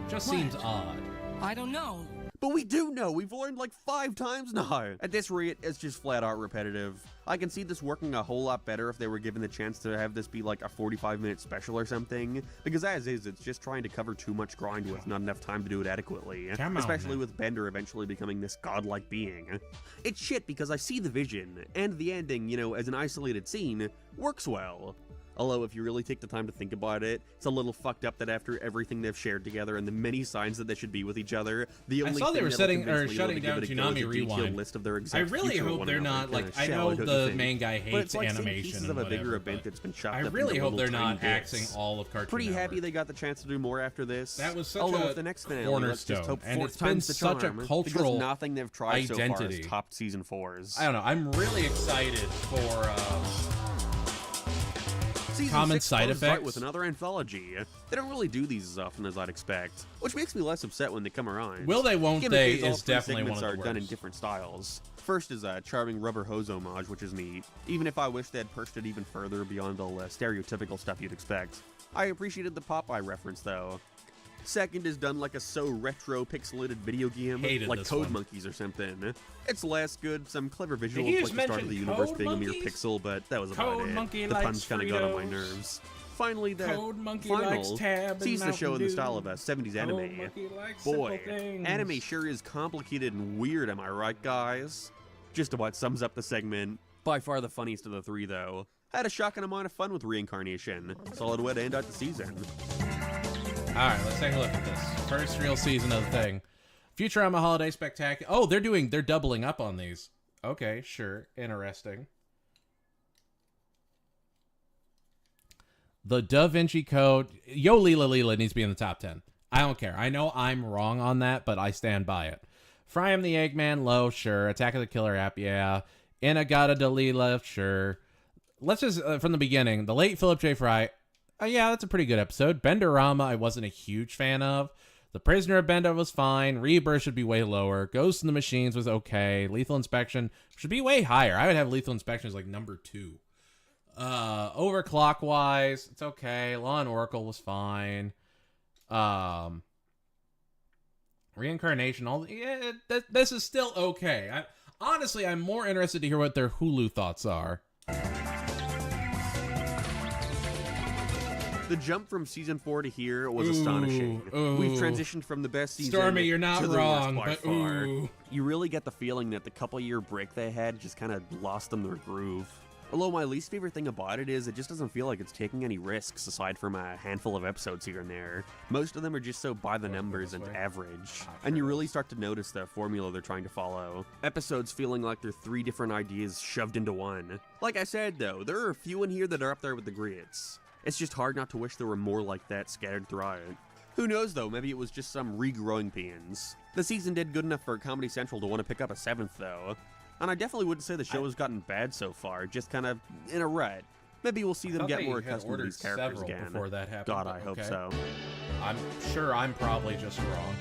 Just What? seems odd. I don't know. But we do know, we've learned like 5 times now. At this rate, it's just flat out repetitive. I can see this working a whole lot better if they were given the chance to have this be like a 45-minute special or something, because as is, it's just trying to cover too much grind with not enough time to do it adequately, Come on, especially man. with Bender eventually becoming this godlike being. It's shit because I see the vision, and the ending, you know, as an isolated scene, works well. Although, if you really take the time to think about it, it's a little fucked up that after everything they've shared together and the many signs that they should be with each other, the only I saw they thing were that'll setting convince or Leela shutting to give down it a go Tsunami is a detailed Rewind. list of their I exact really future hope one they're another, not like kinda I shallow, know don't the you think? main guy But hates it's like seeing animation pieces and of a bigger whatever, event but that's been chopped I up really into hope little they're not tiny axing bits. all of Cartoon Pretty Network. happy they got the chance to do more after this. That was such Although a with the next finale, let's just cornerstone, hope and fourth it's been time's the such a charm, cultural because nothing they've tried so far identity. has topped season 4's. I don't know. I'm really excited for Season common 6 side closes out effects. with another anthology. They don't really do these as often as I'd expect, which makes me less upset when they come around. Will they, won't Gimmick they is all is 3 definitely segments one of the are done in worst. different styles. First is a charming rubber hose homage, which is neat, even if I wish they had pushed it even further beyond all the stereotypical stuff you'd expect. I appreciated the Popeye reference, though. Second is done like a so retro pixelated video game, Hated like this Code one. Monkeys or something. It's less good, some clever you visuals just like the start of mention the universe Code being a mere Monkeys? pixel, but that was about Code it. Monkey The likes puns kind of got on my Fritos. nerves. Finally, the Code Monkey final likes Tab and sees the show in Mountain the style Dew. of a 70s Code anime. Monkey likes Boy, simple things. anime sure is complicated and weird, am I right, guys? Just about sums up the segment. By far the funniest of the 3, though. Had a shocking amount of fun with Reincarnation. Solid way to end out the season. Alright, let's take a look at this. First real season of the thing. Futurama Holiday Spectacular. Oh, they're doubling up on these. Okay, sure. Interesting. The Da Vinci Code. Yo, Leela needs to be in the top 10. I don't care. I know I'm wrong on that, but I stand by it. Fry Him the Eggman, low, sure. Attack of the Killer App, yeah. Inagata Dalila, sure. Let's just, from the beginning, the late Philip J. Fry. Yeah, that's a pretty good episode. Benderama, I wasn't a huge fan of. The Prisoner of Bender was fine. Rebirth should be way lower. Ghost in the Machines was okay. Lethal Inspection should be way higher. I would have Lethal Inspection as like number 2. Overclockwise, it's okay. Law and Oracle was fine. Reincarnation, this is still okay. Honestly, I'm more interested to hear what their Hulu thoughts are. The jump from season 4 to here was astonishing. ooh. We've transitioned from the best season Stormy, you're not to the wrong, worst by but far. ooh. You really get the feeling that the couple-year break they had just kind of lost them their groove. Although my least favorite thing about it is it just doesn't feel like it's taking any risks aside from a handful of episodes here and there. Most of them are just so by the numbers and average. And you really start to notice the formula they're trying to follow. Episodes feeling like they're 3 different ideas shoved into one. Like I said though, there are a few in here that are up there with the greats. It's just hard not to wish there were more like that scattered throughout. Who knows though, maybe it was just some regrowing pains. The season did good enough for Comedy Central to want to pick up a 7th though. And I definitely wouldn't say the show has gotten bad so far, just kind of in a rut. Maybe we'll see them get more accustomed to these characters again. Before that happened, God, I hope so. I'm sure I'm probably just wrong.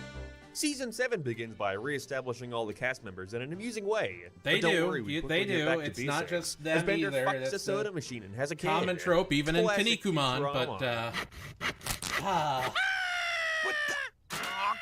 Season 7 begins by re-establishing all the cast members in an amusing way. They But don't do. worry, we quickly They get do. back to It's not basics. just them As Bender either. fucks That's a soda machine and has a kid. common trope, even in Classic Kinnikuman, Futurama. but, What the? Aw,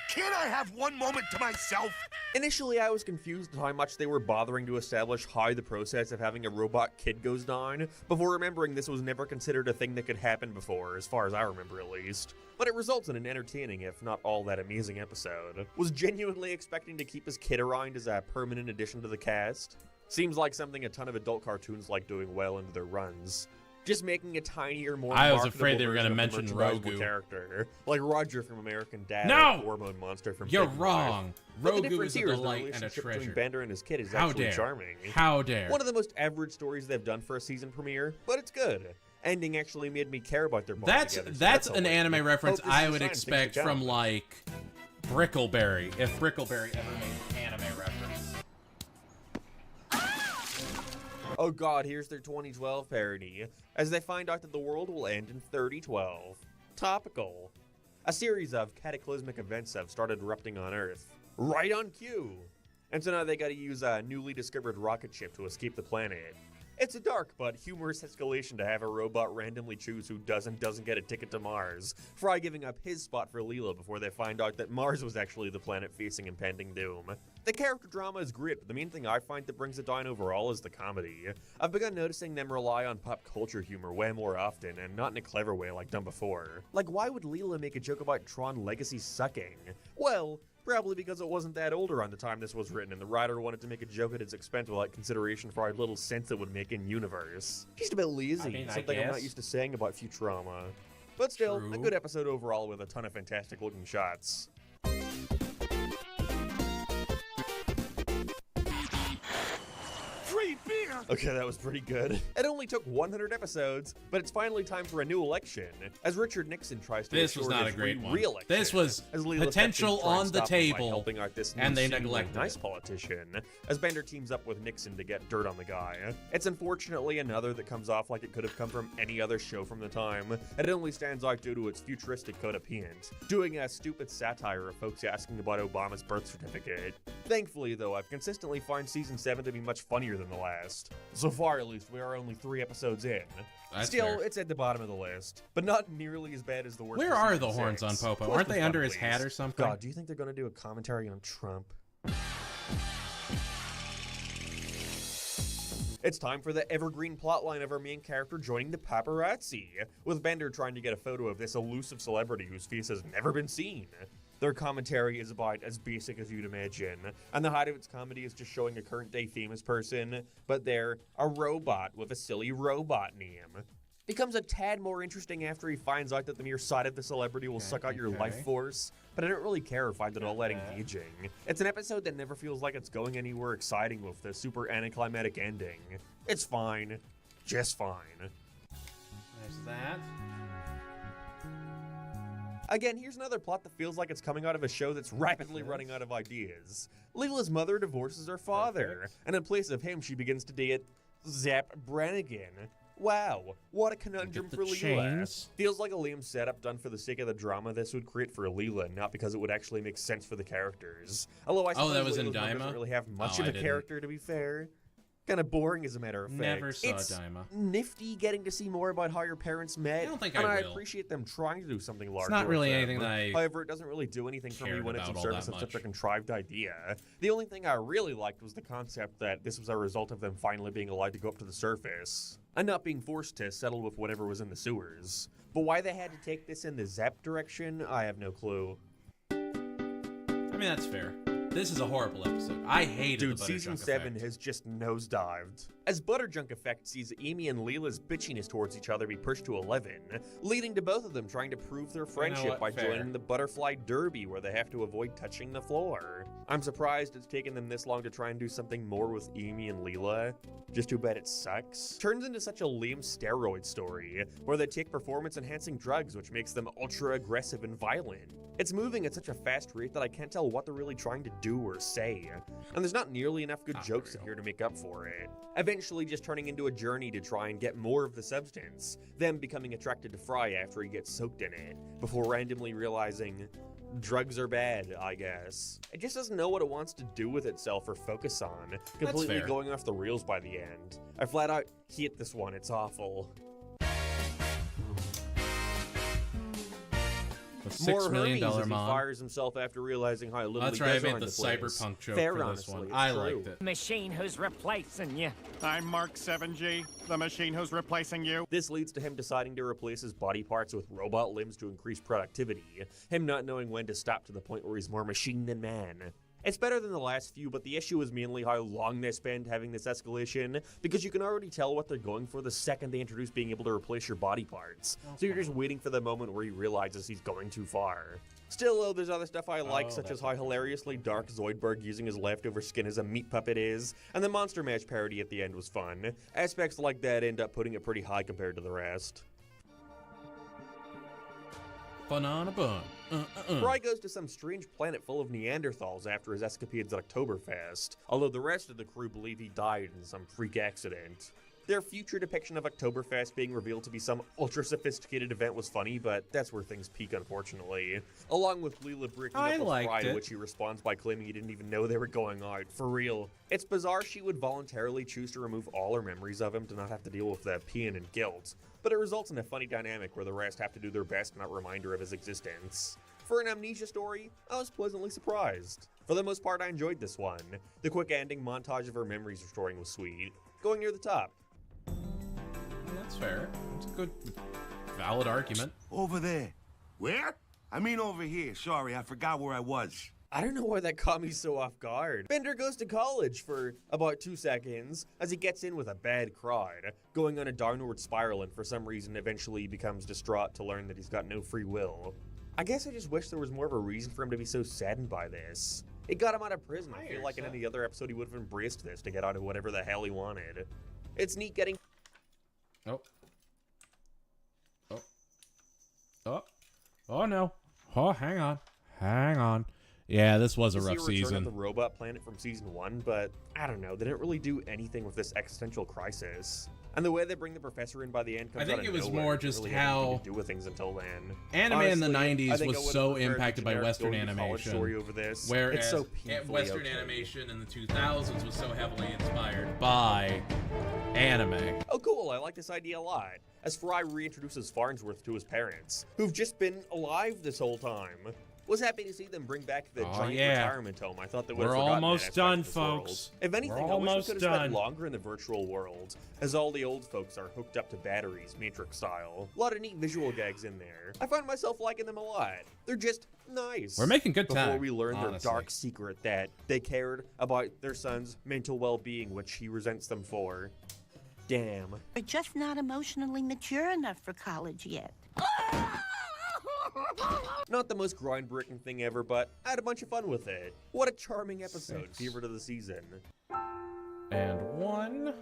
can't I have one moment to myself? Initially, I was confused at how much they were bothering to establish how the process of having a robot kid goes down, before remembering this was never considered a thing that could happen before, as far as I remember at least. But it results in an entertaining, if not all that amazing episode. Was genuinely expecting to keep his kid around as a permanent addition to the cast. Seems like something a ton of adult cartoons like doing well into their runs. Just making a tinier, more I was marketable afraid they were version gonna of the mention merchandisable Rogu. character, like Roger from American Dad, No! or Hormone Monster from You're Big wrong. Mouth. But the Rogu difference is a here the delight and a relationship treasure. between Bender and his kid is How actually dare. charming. How dare. One of the most average stories they've done for a season premiere, but it's good. Ending actually made me care about their bond That's together, so that's a an win. anime reference Hope this I is a would sign of things expect to come. from, like, Brickleberry, if Brickleberry ever made an anime reference. Oh god, here's their 2012 parody, as they find out that the world will end in 3012. Topical. A series of cataclysmic events have started erupting on Earth. Right on cue! And so now they gotta use a newly discovered rocket ship to escape the planet. It's a dark but humorous escalation to have a robot randomly choose who doesn't get a ticket to Mars, Fry giving up his spot for Leela before they find out that Mars was actually the planet facing impending doom. The character drama is great, but the main thing I find that brings it down overall is the comedy. I've begun noticing them rely on pop culture humor way more often, and not in a clever way like done before. Like, why would Leela make a joke about Tron Legacy sucking? Well, probably because it wasn't that old around the time this was written, and the writer wanted to make a joke at its expense without consideration for how little sense it would make in universe. Just a bit lazy, I mean, I something I'm not guess. used to saying about Futurama. But still, a True. good episode overall with a ton of fantastic looking shots. Free beer! Okay, that was pretty good. It only took 100 episodes, but it's finally time for a new election, as Richard Nixon tries to This was assure not his a great one. re-election. This was As Leela potential steps in to try and on the stop him by table, helping out this and they seemingly neglected nice it. politician, as Bender teams up with Nixon to get dirt on the guy. It's unfortunately another that comes off like it could have come from any other show from the time, and it only stands out due to its futuristic codependency, doing a stupid satire of folks asking about Obama's birth certificate. Thankfully, though, I've consistently found Season 7 to be much funnier than the last. So far, at least, we are only 3 episodes in. That's Still, fair. it's at the bottom of the list, but not nearly as bad as the worst. Where of are Season the horns 6. on Popo? Close Aren't the they fun, under his please. hat or something? God, do you think they're gonna do a commentary on Trump? It's time for the evergreen plotline of our main character joining the paparazzi, with Bender trying to get a photo of this elusive celebrity whose face has never been seen. Their commentary is about as basic as you'd imagine, and the height of its comedy is just showing a current-day famous person, but they're a robot with a silly robot name. Becomes a tad more interesting after he finds out that the mere sight of the celebrity will suck out your life force, but I don't really care or find it all that engaging. It's an episode that never feels like it's going anywhere exciting with the super anticlimactic ending. It's fine. Just fine. There's that. Again, here's another plot that feels like it's coming out of a show that's rapidly running out of ideas. Leela's mother divorces her father, and in place of him, she begins to date Zap Brannigan. Wow, what a conundrum the for Leela. chains. Feels like a lame setup done for the sake of the drama this would create for Leela, not because it would actually make sense for the characters. Although I suppose that was in Leela's mom Daima? doesn't really have much Oh, of I a didn't. character, to be fair. Kind of boring, as a matter of fact. Never saw it's Daima. nifty getting to see more about how your parents met. I don't think and I I will. appreciate them trying to do something larger. It's not really with anything them. that I However, it doesn't really do anything for me cared when it's in about all service that of such a much. contrived idea. The only thing I really liked was the concept that this was a result of them finally being allowed to go up to the surface, and not being forced to settle with whatever was in the sewers. But why they had to take this in the Zap direction, I have no clue. I mean, that's fair. This is a horrible episode. I hated Dude, the season Butterjunk 7 effect. has just nosedived. As Butterjunk Effect sees Amy and Leela's bitchiness towards each other be pushed to 11, leading to both of them trying to prove their friendship what? by Fair. joining the Butterfly Derby, where they have to avoid touching the floor. I'm surprised it's taken them this long to try and do something more with Amy and Leela. Just too bad it sucks. Turns into such a lame steroid story, where they take performance-enhancing drugs, which makes them ultra-aggressive and violent. It's moving at such a fast rate that I can't tell what they're really trying to do or say, and there's not nearly enough good jokes in here to make up for it. Eventually, eventually just turning into a journey to try and get more of the substance, them becoming attracted to Fry after he gets soaked in it, before randomly realizing drugs are bad, I guess. It just doesn't know what it wants to do with itself or focus on, completely going off the rails by the end. I flat out hate this one, it's awful. $6 million as he mom. fires himself after realizing how little That's he right, I does made on the place. cyberpunk joke Fair, for this honestly, one. it's I true. liked it. Machine who's replacing you. I'm Mark 7G, the machine who's replacing you. This leads to him deciding to replace his body parts with robot limbs to increase productivity, him not knowing when to stop to the point where he's more machine than man. It's better than the last few, but the issue is mainly how long they spend having this escalation, because you can already tell what they're going for the second they introduce being able to replace your body parts. So you're just waiting for the moment where he realizes he's going too far. Still, though, there's other stuff I like, such as how hilariously dark Zoidberg using his leftover skin as a meat puppet is, and the Monster Mash parody at the end was fun. Aspects like that end up putting it pretty high compared to the rest. Fun on a bun. Fry goes to some strange planet full of Neanderthals after his escapades at Oktoberfest, although the rest of the crew believe he died in some freak accident. Their future depiction of Oktoberfest being revealed to be some ultra-sophisticated event was funny, but that's where things peak, unfortunately. Along with Leela breaking up with Fry, to which he responds by claiming he didn't even know they were going out. For real. It's bizarre she would voluntarily choose to remove all her memories of him to not have to deal with the pain and guilt, but it results in a funny dynamic where the rest have to do their best to not remind her of his existence. For an amnesia story, I was pleasantly surprised. For the most part, I enjoyed this one. The quick ending montage of her memories restoring was sweet, going near the top. That's fair. It's a good, valid argument. Over there. Where? I mean over here. Sorry, I forgot where I was. I don't know why that caught me so off guard. Bender goes to college for about 2 seconds as he gets in with a bad crowd, going on a downward spiral and for some reason eventually becomes distraught to learn that he's got no free will. I guess I just wish there was more of a reason for him to be so saddened by this. It got him out of prison. I feel like in any other episode he would have embraced this to get out of whatever the hell he wanted. It's neat getting... Oh no. Oh, hang on. Yeah, this was a rough season. Of the robot planet from season 1, but I don't know, they didn't really do anything with this existential crisis. And the way they bring the professor in by the end comes out of nowhere. I think it was more just really how to do with things until then. Anime in the 90s was so impacted by Western animation, over this. whereas it's so Western animation in the 2000s was so heavily inspired by anime. Oh cool, I like this idea a lot. As Fry reintroduces Farnsworth to his parents, who've just been alive this whole time. Was happy to see them bring back the giant retirement home. I thought they would have forgotten that almost done, aspect of this folks. world. If anything, We're I wish we almost could have spent done. longer in the virtual world, as all the old folks are hooked up to batteries, Matrix style. A lot of neat visual gags in there. I find myself liking them a lot. They're just nice. We're making good time, Before we learn honestly. their dark secret that they cared about their son's mental well-being, which he resents them for. Damn. We're just not emotionally mature enough for college yet. Not the most groundbreaking thing ever, but I had a bunch of fun with it. What a charming episode, favorite of the season. And 1.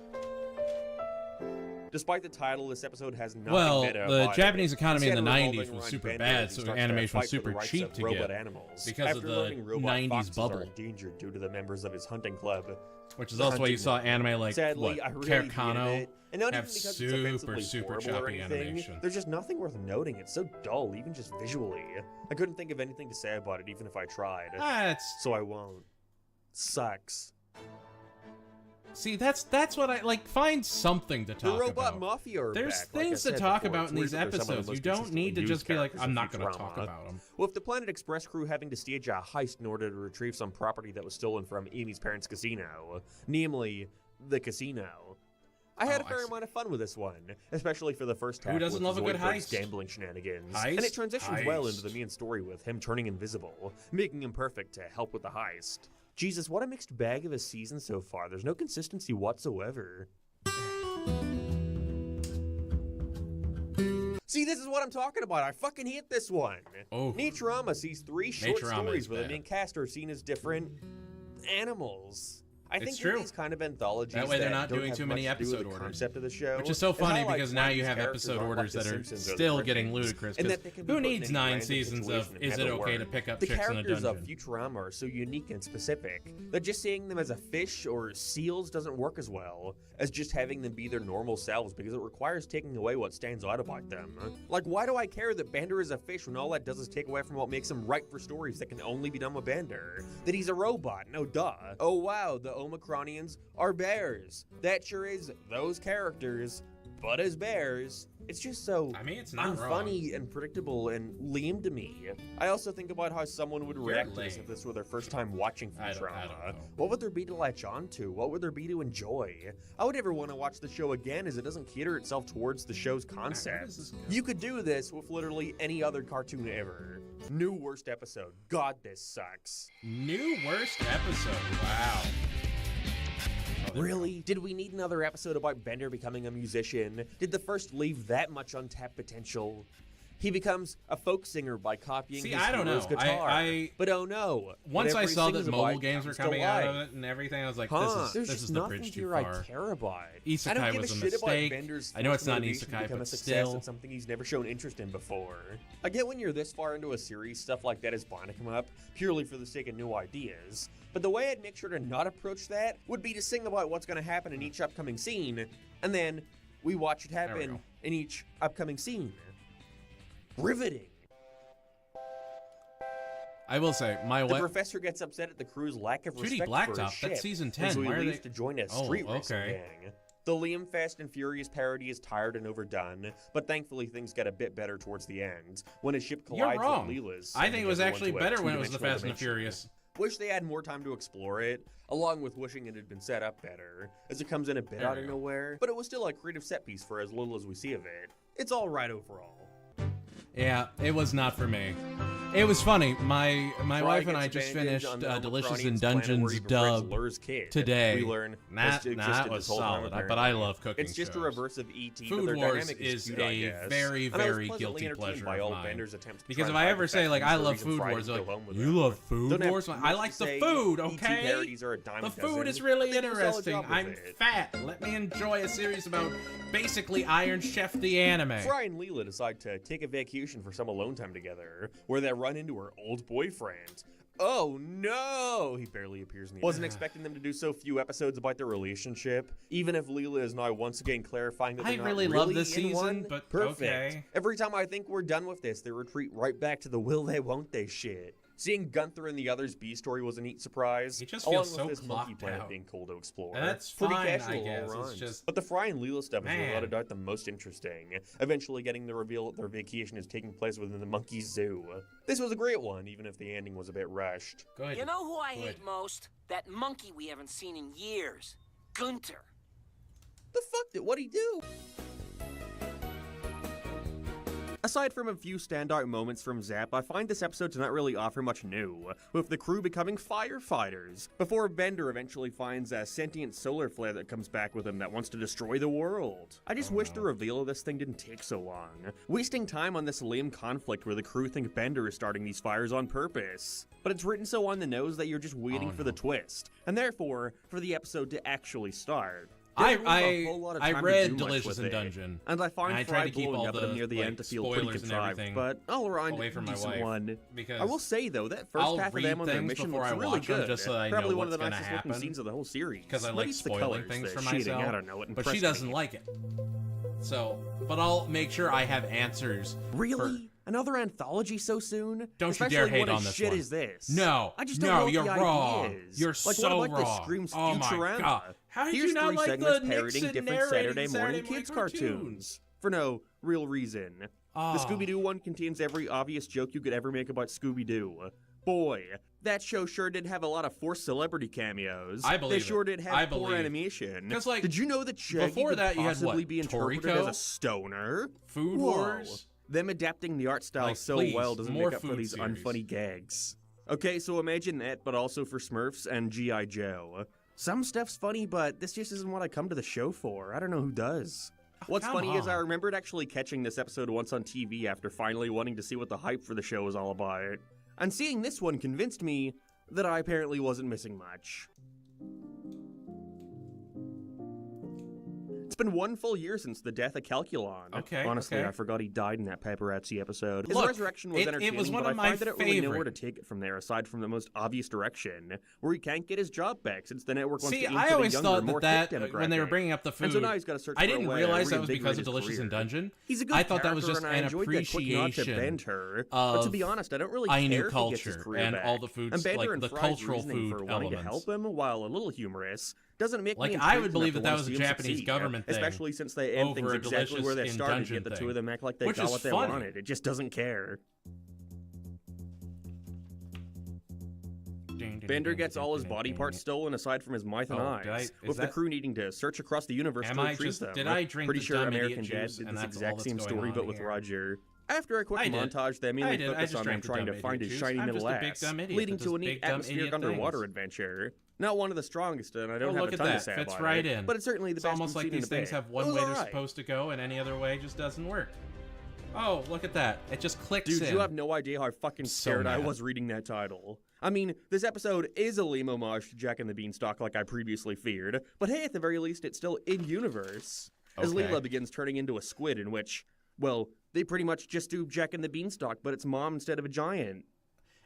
Despite the title, this episode has nothing Well, meta the about Japanese it. economy in the Instead, 90s revolving was around super Bender bad, as he so starts to animation was fight for the super rights cheap of to robot get animals. because After of the learning robot 90s foxes bubble. are endangered due to the members of his hunting club. Which is also why you saw anime like, Sadly, what, I really Carcano hated it. And not have even because super, it's offensively super horrible or choppy anything. animation. There's just nothing worth noting. It's so dull, even just visually. I couldn't think of anything to say about it, even if I tried. So I won't. Sucks. See, that's what I like. Find something to talk The robot about. mafia are There's back, like things I to said talk before. about It's in these weird that they're some of the episodes. You most don't need to consistently just be like, used I'm not characters going in to talk Futurama. about them. With the Planet Express crew having to stage a heist in order to retrieve some property that was stolen from Amy's parents' casino, namely the casino. I had a fair amount of fun with this one, especially for the first half. Who doesn't with love a good Zoidberg's heist? gambling shenanigans. Heist? And it transitions well into Heist. the main story with him turning invisible, making him perfect to help with the heist. Jesus, what a mixed bag of a season so far. There's no consistency whatsoever. See, this is what I'm talking about. I fucking hate this one. Oh. Futurama sees 3 short Futurama stories is where the bad. main cast are seen as different animals. I It's think true. with these kind of anthologies That way they're that not don't doing have too many much to do with episode the orders. concept of the show, Which is so how funny I because find now these you have characters episode aren't orders like that The are Simpsons or The still getting Griffins, ludicrous. and 'Cause that they can be who put in needs any 9 random seasons of situation and is it never okay to work. pick up The chicks in a characters of dungeon? Futurama are so unique and specific that just seeing them as a fish or seals doesn't work as well as just having them be their normal selves, because it requires taking away what stands out about them. Like, why do I care that Bender is a fish when all that does is take away from what makes him right for stories that can only be done with Bender? That he's a robot, no duh. Oh wow, the Omicronians are bears. That sure is those characters, but as bears. It's just so it's not unfunny and predictable and lame to me. I also think about how someone would react to this if this were their first time watching Futurama. What would there be to latch on to? What would there be to enjoy? I would never want to watch the show again, as it doesn't cater itself towards the show's concept. You could do this with literally any other cartoon ever. New worst episode. God, this sucks. New worst episode. Wow. Really? Did we need another episode about Bender becoming a musician? Did the first leave that much untapped potential? He becomes a folk singer by copying his I don't hero's know. guitar. But oh no. Once I whatever he saw that sings mobile about games were comes to coming out life. of it and everything, I was like, There's this just is the nothing bridge too here far. I care about. I Isekai don't give was a shit about mistake. Bender's I know it's not an motivation to isekai, become a but success still. at something he's never shown interest in before. I get when you're this far into a series, stuff like that is bound to come up purely for the sake of new ideas. But the way I'd make sure to not approach that would be to sing about what's going to happen in each upcoming scene, and then we watch it happen in each upcoming scene. Riveting. I will say, my The professor gets upset at the crew's lack of Judy respect for Blacktop, his ship, that's season and 10. so he Why are leaves they- to join a Oh, street racing okay. gang. The Liam Fast and Furious parody is tired and overdone, but thankfully things get a bit better towards the end, when his ship You're collides wrong. with Leela's. I think it was sending actually everyone to a better when it was the two-dimensional Fast and the dimension. Furious. Wish they had more time to explore it, along with wishing it had been set up better, as it comes in a bit There out we of go. nowhere, but it was still a creative set piece for as little as we see of it. It's alright overall. Yeah, it was not for me. It was funny. My Fry wife and gets I just abandoned finished on the Delicious in Omicronian's planet where Dungeons he befriends dub Lur's kid. today. We learn that this existed was this whole time, solid. But I apparently. love cooking It's just a shows. reverse of E.T., but Food their Wars dynamic is is cute, I a guess. very, And I was very pleasantly guilty entertained pleasure by of all mine. Bender's attempts to Because try if to I hide ever the say, fact like, that I he's the love reason Food Fry Wars, didn't like, go home with you him. love Food Don't have Wars? much I like to the say, food, E.T. okay? parodies are a dime The a food dozen. is really They do a solid interesting. job with I'm it. fat. Let me enjoy a series about basically Iron Chef the anime. Fry and Leela decide to take a vacation for some alone time together, where they run into her old boyfriend. Oh no! He barely appears in the Wasn't expecting them to do so few episodes about their relationship, even if Leela is now once again clarifying that I they're not really love this in season, one. but Perfect. okay. Every time I think we're done with this, they retreat right back to the will they won't they shit. Seeing Gunther and the others B story was a neat surprise. He just along feels with so this monkey clocked planet out. being cool to explore. And that's Pretty fine, casual I all guess. It's around. just- But the Fry and Leela stuff is Man. without a doubt the most interesting. Eventually getting the reveal that their vacation is taking place within the monkey zoo. This was a great one, even if the ending was a bit rushed. Good. You know who I Good. hate most? That monkey we haven't seen in years. Gunter. The fuck did what'd he do? Aside from a few standout moments from Zap, I find this episode to not really offer much new, with the crew becoming firefighters, before Bender eventually finds a sentient solar flare that comes back with him that wants to destroy the world. I just wish the reveal of this thing didn't take so long, wasting time on this lame conflict where the crew think Bender is starting these fires on purpose. But it's written so on the nose that you're just waiting for the twist, and therefore, for the episode to actually start. They don't have a whole lot of I time to read do much Delicious with in it. Dungeon, And I find and I Fry tried to keep blowing all up at him the, near the like, end to feel pretty spoilers and contrived, everything but all around away from my decent wife, one. because I will say though, that first I'll half of read them on their things mission before looks I really watch them good. just so that I Probably know one of what's the gonna nicest looking happen, scenes of the whole series. because I Maybe like it's the spoiling colors, things the for shading, myself. I don't know, it but she impressed doesn't me. like it. So, but I'll make sure I have answers. Really? Another anthology so soon? Don't Especially you dare hate what on as this shit one. is this? No, I just don't no, know what you're the wrong. idea is. You're like, so what about wrong. This screams Oh my Futurama? God. How did Here's you not 3 like segments the parodying Nixon different Saturday morning morning kids cartoons? cartoons. For no real reason. Oh. The Scooby-Doo one contains every obvious joke you could ever make about Scooby-Doo. Boy, that show sure did have a lot of forced celebrity cameos. I believe They sure it. did have I poor believe. animation. 'Cause, like, did you know that Shaggy before could that you had possibly what, be interpreted Toriko? as a stoner? Food Whoa. Wars? Them adapting the art style Like, so please, well doesn't more make up for food these series. unfunny gags. Okay, so imagine that, but also for Smurfs and G.I. Joe. Some stuff's funny, but this just isn't what I come to the show for. I don't know who does. What's come funny is I on. remembered actually catching this episode once on TV after finally wanting to see what the hype for the show was all about. And seeing this one convinced me that I apparently wasn't missing much. been 1 full year since the death of Calculon. Okay, Honestly, okay. I forgot he died in that paparazzi episode. His Look, resurrection was entertaining, it was one but of I my find that I don't really know where to favorite. take it from there, aside from the most obvious direction, where he can't get his job back since the network wants See, to aim I for always the younger, thought more that hip when they were demographic. bringing up the food, And so now he's got to search I for a didn't way to realize that was because reinvigorate of his Delicious in career. Dungeon. He's a good I thought that was character, just and I an enjoyed that quick nod to appreciation Bender. But to be honest, I don't really Ainu care if he gets his culture career and back. all the foods, and Bender like and the Fry's cultural reasoning food for wanting to elements. help him, while a little humorous, doesn't make Like, me I would intrigued believe enough that to was wanna a see him Japanese succeed, government thing especially since they end things over a exactly where they Delicious in started, Dungeon yet the two thing, of them act like they which got is what they funny. wanted. It just doesn't care. Bender gets all his body parts stolen aside from his mouth and eyes, with the crew needing to search across the universe to retrieve them. Did I drink Pretty the sure dumb American idiot Dad juice, did and this that's all exact that's same going story, on but with here? Roger. After a quick I did. montage, they I mainly did. I focus just on him drank the trying to dumb find idiot his juice. shiny I'm middle just a big ass, dumb idiot leading that to a does neat big dumb atmospheric idiot underwater things. adventure. Not one of the strongest, and I don't Oh, have look a at ton to that. say Fits about right it, in. but it's certainly the It's best almost we've like seen in these a things bit. have one It was way they're alright. supposed to go, and any other way just doesn't work. Oh, look at that. It just clicks Dude, in. you have no idea how fucking So scared I mad. was reading that title. I mean, this episode is a lame homage to Jack and the Beanstalk like I previously feared, but hey, at the very least, it's still in-universe. As Okay. Leela begins turning into a squid in which, well, they pretty much just do Jack and the Beanstalk, but it's mom instead of a giant.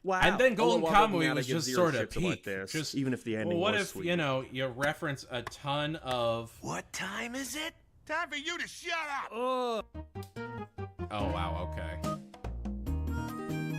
Wow. And then Golden Although other than Kamuy that, I was give just zero sort of shits about peak. this, Just even if the ending well, what was if, sweet. you know, you reference a ton of... What time is it? Time for you to shut up! Oh, wow, okay.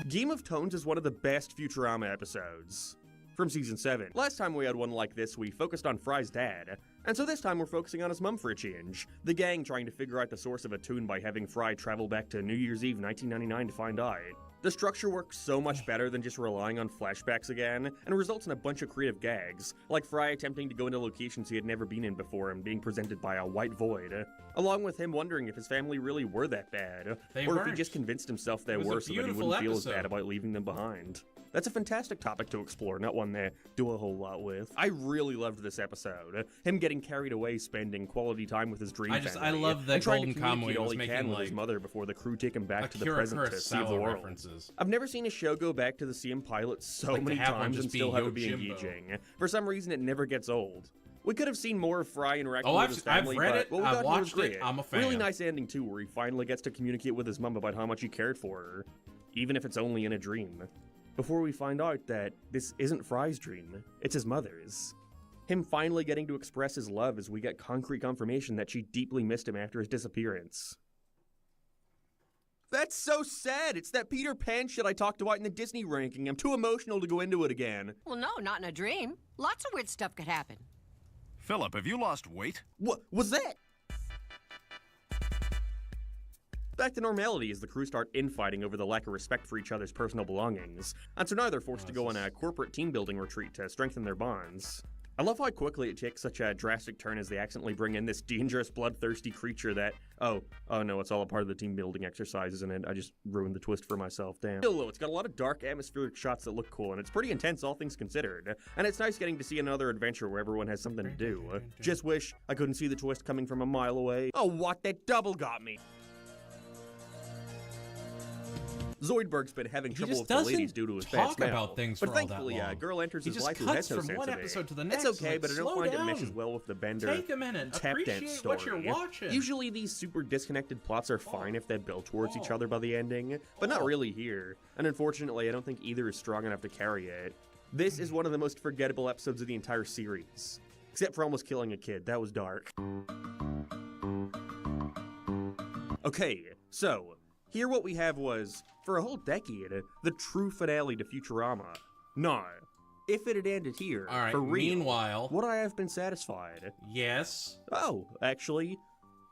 Game of Tones is one of the best Futurama episodes from season 7. Last time we had one like this, we focused on Fry's dad, and so this time we're focusing on his mum for a change. The gang trying to figure out the source of a tune by having Fry travel back to New Year's Eve 1999 to find out. The structure works so much better than just relying on flashbacks again, and results in a bunch of creative gags, like Fry attempting to go into locations he had never been in before and being presented by a white void, along with him wondering if his family really were that bad, They or if he weren't. just convinced himself they It was a were so that he beautiful wouldn't feel as episode. bad about leaving them behind. That's a fantastic topic to explore, not one to do a whole lot with. I really loved this episode. Him getting carried away, spending quality time with his dream I family. love that and trying Golden to communicate Kamuy all was he making, can with his like, mother before the crew take him back to the Akira present to save the Kurosawa world. references. I've never seen a show go back to the same pilot so Like to many have one times just and be still have it be Yojimbo. engaging. For some reason, it never gets old. We could have seen more of Fry interacting Oh, with his I've family, read but it, what we I've got here was watched it, great. I'm a Really fan. nice ending too, where he finally gets to communicate with his mom about how much he cared for her, even if it's only in a dream. Before we find out that this isn't Fry's dream, it's his mother's. Him finally getting to express his love as we get concrete confirmation that she deeply missed him after his disappearance. That's so sad! It's that Peter Pan shit I talked about in the Disney ranking. I'm too emotional to go into it again. Well, no, not in a dream. Lots of weird stuff could happen. Philip, have you lost weight? What was that? Back to normality as the crew start infighting over the lack of respect for each other's personal belongings, and so now they're forced to go on a corporate team-building retreat to strengthen their bonds. I love how quickly it takes such a drastic turn as they accidentally bring in this dangerous, bloodthirsty creature that, oh no, it's all a part of the team-building exercise, isn't it? I just ruined the twist for myself, damn. Still though, it's got a lot of dark, atmospheric shots that look cool, and it's pretty intense, all things considered. And it's nice getting to see another adventure where everyone has something to do. Just wish I couldn't see the twist coming from a mile away. Oh, what? That double got me! Zoidberg's been having He trouble just with the ladies doesn't due to his talk fat smell. about things but for all that thankfully, a long. girl enters He his just life who cuts has no from sense one of it. episode to the It's next, okay, like, but I don't slow find it down. meshes well with the Bender Take a minute. tap dance Appreciate story. what you're watching. Usually these super disconnected plots are fine if they build towards each other by the ending, but not really here. And unfortunately, I don't think either is strong enough to carry it. This is one of the most forgettable episodes of the entire series. Except for almost killing a kid, that was dark. Okay, so, here what we have was, for a whole decade, the true finale to Futurama. Now, if it had ended here, All right, for real, meanwhile... would I have been satisfied? Yes. Oh, actually,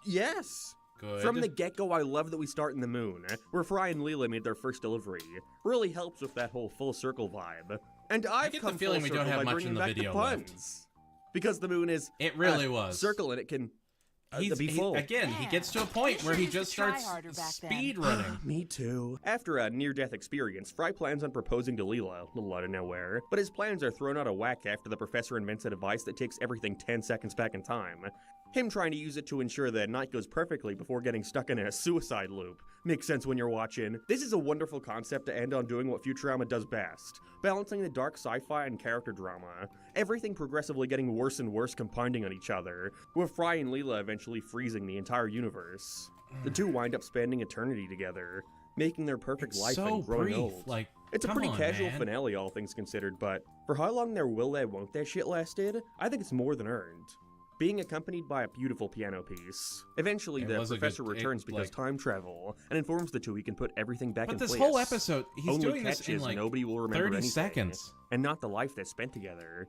yes. Good. From the get-go, I love that we start in the moon, where Fry and Leela made their first delivery. Really helps with that whole full circle vibe. And I've get come the feeling full we don't circle have by much in bringing the back video the left. puns. Because the moon is It really was. circle and it can be He full. gets to a point where he just starts speed running. Me too. After a near-death experience, Fry plans on proposing to Leela, a little out of nowhere, but his plans are thrown out of whack after the professor invents a device that takes everything 10 seconds back in time. Him trying to use it to ensure that night goes perfectly before getting stuck in a suicide loop. Makes sense when you're watching. This is a wonderful concept to end on doing what Futurama does best. Balancing the dark sci-fi and character drama. Everything progressively getting worse and worse compounding on each other, with Fry and Leela eventually freezing the entire universe. The two wind up spending eternity together, making their perfect life and growing old. Like, it's a pretty casual finale, all things considered, but for how long their will they, won't they shit lasted, I think it's more than earned. Being accompanied by a beautiful piano piece. Eventually, the professor returns because time travel, and informs the two he can put everything back in place. But this whole episode, he's doing this in like nobody will remember 30 anything, seconds. And not the life they spent together.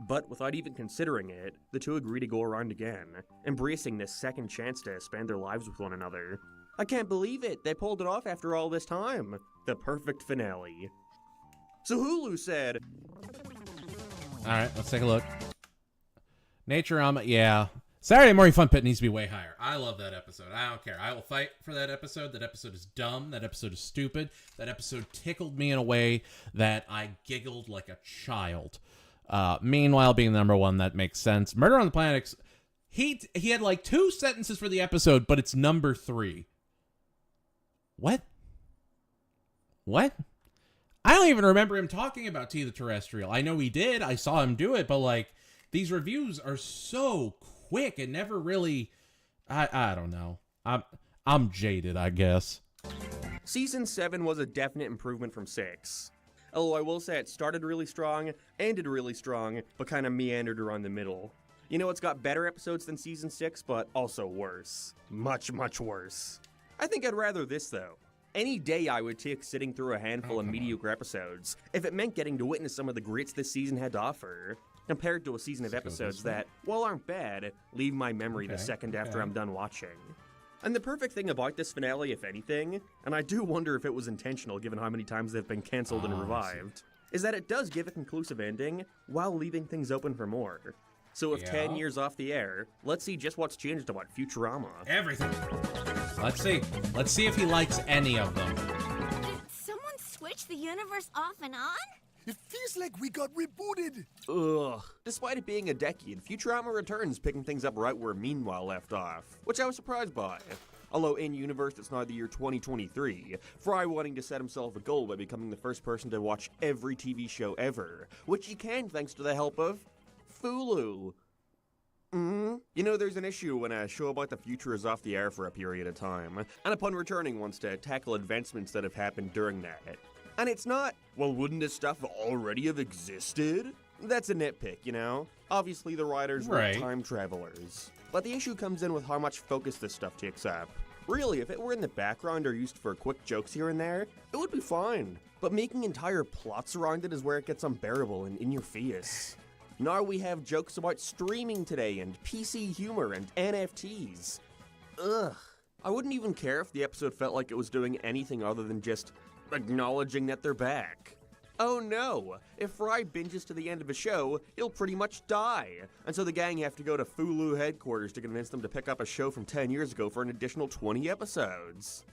But without even considering it, the two agree to go around again, embracing this second chance to spend their lives with one another. I can't believe it! They pulled it off after all this time! The perfect finale. So Hulu said... Alright, let's take a look. Naturama, yeah. Saturday Morning Fun Pit needs to be way higher. I love that episode. I don't care. I will fight for that episode. That episode is dumb. That episode is stupid. That episode tickled me in a way that I giggled like a child. Meanwhile, being the number one, that makes sense. Murder on the Planet X, he had like 2 sentences for the episode, but it's number 3. What? I don't even remember him talking about T the Terrestrial. I know he did. I saw him do it, but like, these reviews are so quick. It never really... I don't know. I'm jaded, I guess. Season 7 was a definite improvement from 6. Although I will say it started really strong, ended really strong, but kind of meandered around the middle. You know, it's got better episodes than Season 6, but also worse. Much, much worse. I think I'd rather this, though. Any day I would take sitting through a handful of mediocre episodes, if it meant getting to witness some of the greats this season had to offer. Compared to a season of episodes that, while aren't bad, leave my memory the second after I'm done watching. And the perfect thing about this finale, if anything, and I do wonder if it was intentional given how many times they've been cancelled and revived, is that it does give a conclusive ending while leaving things open for more. So with 10 years off the air, let's see just what's changed about Futurama. Everything. Let's see. Let's see if he likes any of them. Did someone switch the universe off and on? It feels like we got rebooted. Ugh. Despite it being a decade, Futurama returns, picking things up right where Meanwhile left off, which I was surprised by. Although in-universe, it's now the year 2023, Fry wanting to set himself a goal by becoming the first person to watch every TV show ever, which he can thanks to the help of Hulu. You know, there's an issue when a show about the future is off the air for a period of time, and upon returning wants to tackle advancements that have happened during that. And it's not, well, wouldn't this stuff already have existed? That's a nitpick, you know? Obviously, the writers were time travelers. But the issue comes in with how much focus this stuff takes up. Really, if it were in the background or used for quick jokes here and there, it would be fine. But making entire plots around it is where it gets unbearable and in your face. Now we have jokes about streaming today and PC humor and NFTs. Ugh. I wouldn't even care if the episode felt like it was doing anything other than just acknowledging that they're back. Oh no, if Fry binges to the end of a show, he'll pretty much die. And so the gang have to go to Hulu headquarters to convince them to pick up a show from 10 years ago for an additional 20 episodes.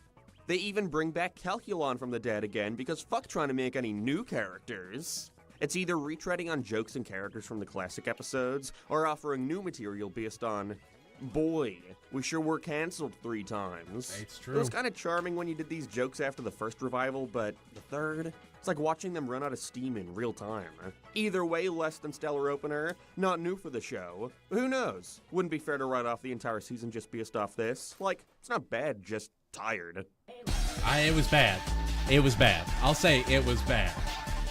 They even bring back Calculon from the dead again because fuck trying to make any new characters. It's either retreading on jokes and characters from the classic episodes, or offering new material based on, boy, we sure were cancelled 3 times. It's true. It was kind of charming when you did these jokes after the first revival, but the third, it's like watching them run out of steam in real time. Either way, less than stellar opener, not new for the show. Who knows? Wouldn't be fair to write off the entire season just based off this. Like, it's not bad, just tired. It was bad. It was bad. I'll say it was bad.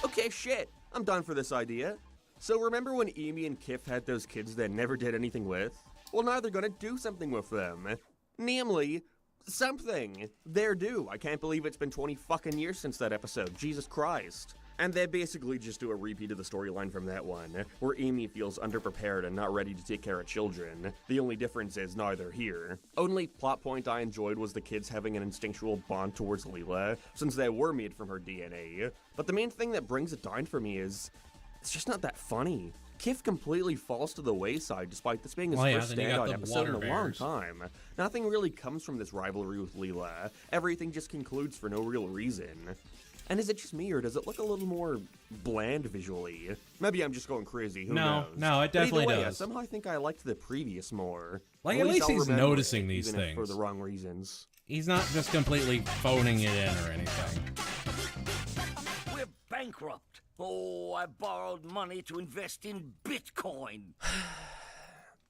Okay, shit. I'm done for this idea. So remember when Amy and Kif had those kids they never did anything with? Well, now they're gonna do something with them. Namely, something. They're due. I can't believe it's been 20 fucking years since that episode. Jesus Christ. And they basically just do a repeat of the storyline from that one, where Amy feels underprepared and not ready to take care of children. The only difference is now they're here. Only plot point I enjoyed was the kids having an instinctual bond towards Leela, since they were made from her DNA. But the main thing that brings it down for me is, it's just not that funny. Kif completely falls to the wayside despite this being his first standout episode in a long time. Nothing really comes from this rivalry with Leela. Everything just concludes for no real reason. And is it just me, or does it look a little more bland visually? Maybe I'm just going crazy, who knows? No, it definitely But either way, does. Somehow I think I liked the previous more. Like, at least I'll he's remember noticing it, these even if things. for the wrong reasons. He's not just completely phoning it in or anything. We're bankrupt. Oh, I borrowed money to invest in Bitcoin.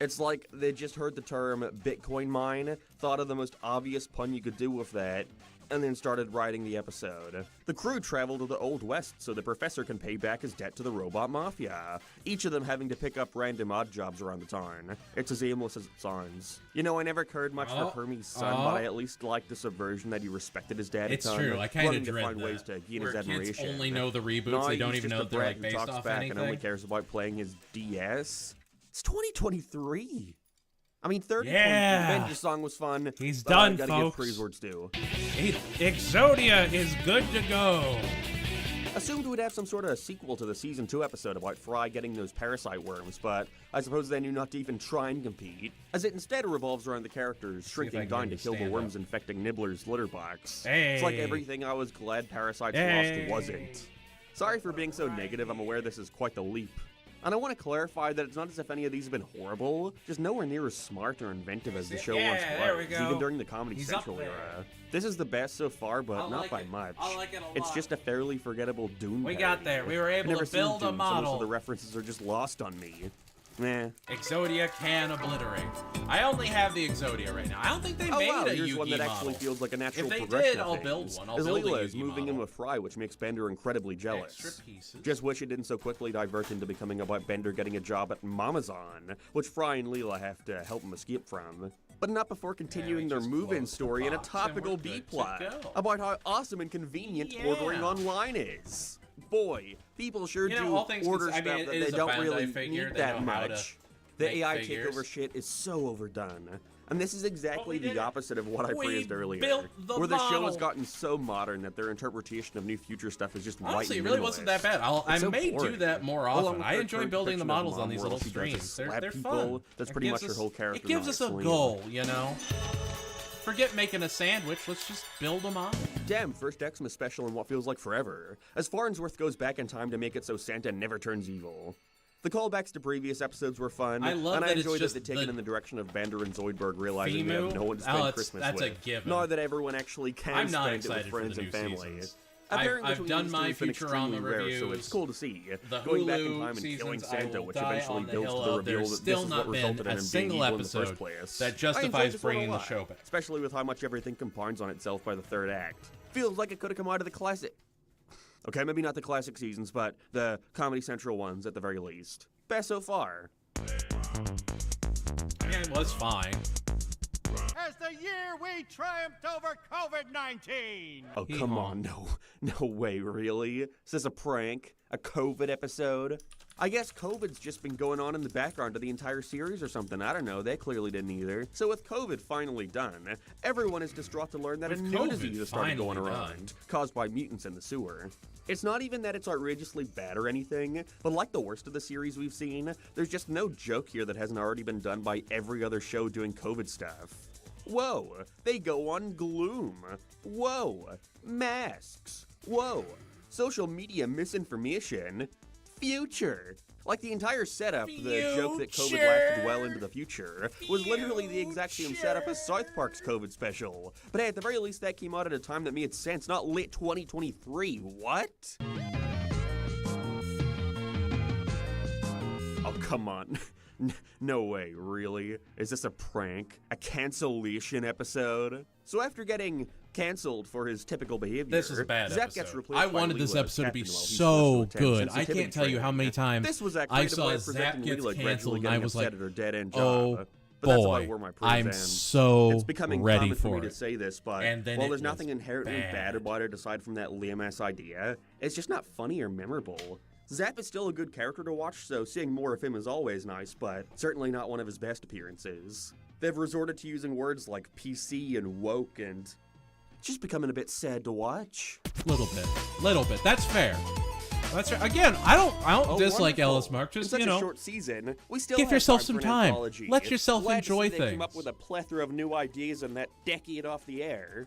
It's like they just heard the term Bitcoin mine, thought of the most obvious pun you could do with that, and then started writing the episode. The crew travel to the Old West so the professor can pay back his debt to the robot mafia, each of them having to pick up random odd jobs around the town. It's as aimless as it sounds. You know, I never cared much for Hermes' son, but I at least liked the subversion that he respected his dad It's a ton, true, I kind of wanting to dread find that. ways to gain Where his admiration. kids only know the reboots, No, they don't he's even just know a that they're, brat like, who based talks off back and only anything. cares about playing his DS. It's 2023. I mean, 30 Yeah. Avengers song was fun. He's but done, I gotta folks. give praise where it's due. Exodia is good to go. Assumed we'd have some sort of sequel to the Season 2 episode about Fry getting those parasite worms, but I suppose they knew not to even try and compete, as it instead revolves around the characters shrinking down to kill the worms infecting Nibbler's litter box. It's like Hey. everything I was glad Parasites Hey. lost wasn't. Sorry for being so negative, I'm aware this is quite the leap. And I want to clarify that it's not as if any of these have been horrible, just nowhere near as smart or inventive as the show once there we was, go. even during the Comedy He's up Central there. era. This is the best so far, but I not like by it. much. I like it a It's lot. just a fairly forgettable Dune We parody. got there. We were able I've never to build seen a Dune, so most model. of the references are just lost on me. Nah. Exodia can obliterate. I only have the Exodia right now. I don't think they made wow, a here's Yugi one that model. actually feels like a natural If they progression did, of I'll things. build one. I'll As build a Leela is Yugi moving model. in with Fry, which makes Bender incredibly jealous. Extra pieces. Just wish it didn't so quickly divert into becoming about Bender getting a job at Mamazon, which Fry and Leela have to help him escape from. But not before continuing their move-in story in a topical B-plot about how awesome and convenient ordering online is. Boy, people sure You know, do all things order cons- I stuff mean, that it they is a don't Bandai really figure. need They that know how to much. The make AI figures. takeover shit is so overdone. And this is exactly the opposite of what I We praised earlier. built the where the show model. has gotten so modern that their interpretation of new future stuff is just Honestly, it white really wasn't that bad. I It's so may do boring. that more Along often. with I her enjoy current building the depiction of models on Mom, these where little she does is streams. slap They're people. fun. That's It pretty gives much her us- whole character. It gives us a nicely. goal, you know? Forget making a sandwich. Let's just build a model. Damn, first Xmas special in what feels like forever, as Farnsworth goes back in time to make it so Santa never turns evil. The callbacks to previous episodes were fun, I love and I that it's enjoyed that just they take it the in the direction of Bender and Zoidberg realizing they Femu? have no one to Oh, spend that's- Christmas that's a with. given. Now that everyone actually can I'm not spend it excited with for friends the and new family. seasons. A pairing I've between done these two my has been Futurama extremely rare, so reviews. it's cool to see. The Going back in Hulu time and seasons, killing I Santa, will which die eventually on the builds hill to the of. reveal There's that still this is not what resulted been in a him being single evil in the episode first place. that I enjoyed justifies this one a bringing the lot, show back. especially with how much everything compounds on itself by the third act. Feels like it could have come out of the classic. Okay, maybe not the classic seasons, but the Comedy Central ones at the very least. Best so far. Yeah, it was fine. As the year we triumphed over COVID-19. Oh, come on, no way, really? Is this a prank? A COVID episode? I guess COVID's just been going on in the background of the entire series or something. I don't know, they clearly didn't either. So with COVID finally done, everyone is distraught to learn that a With new COVID disease has started going finally around, done. caused by mutants in the sewer. It's not even that it's outrageously bad or anything, but like the worst of the series we've seen, there's just no joke here that hasn't already been done by every other show doing COVID stuff. Whoa, they go on gloom. Whoa, masks. Whoa, social media misinformation. Future. Like the entire setup, the joke that COVID lasted well into the future, was literally the exact same setup as South Park's COVID special. But hey, at the very least that came out at a time that made sense, not late 2023. What? Oh, come on. No way, really? Is this a prank? A cancellation episode? So after getting canceled for his typical behavior, This was a bad Zap episode. gets replaced I by wanted this Leela as episode to be Captain while he's so forced to attend good. I sensitivity can't tell you how many training. times This was that I kind of saw way Zap presenting gets Leela canceled gradually and I getting was upset like, at her dead-end oh job. But that's about boy, where my praise I'm ends. so It's becoming ready common for for me to it. say this, but And then while it there's was nothing inherently bad. bad about it aside from that lame-ass idea, it's just not funny or memorable. Zap is still a good character to watch, so seeing more of him is always nice, but certainly not one of his best appearances. They've resorted to using words like PC and woke, and it's just becoming a bit sad to watch. Little bit. That's fair. That's fair. Again, I don't dislike wonderful. Ellis Mark. Just, In such you know, a short season, we still give have yourself time some for an time. anthology. Let yourself Glad to enjoy see they came up things. with a plethora of new ideas in that decade off the air.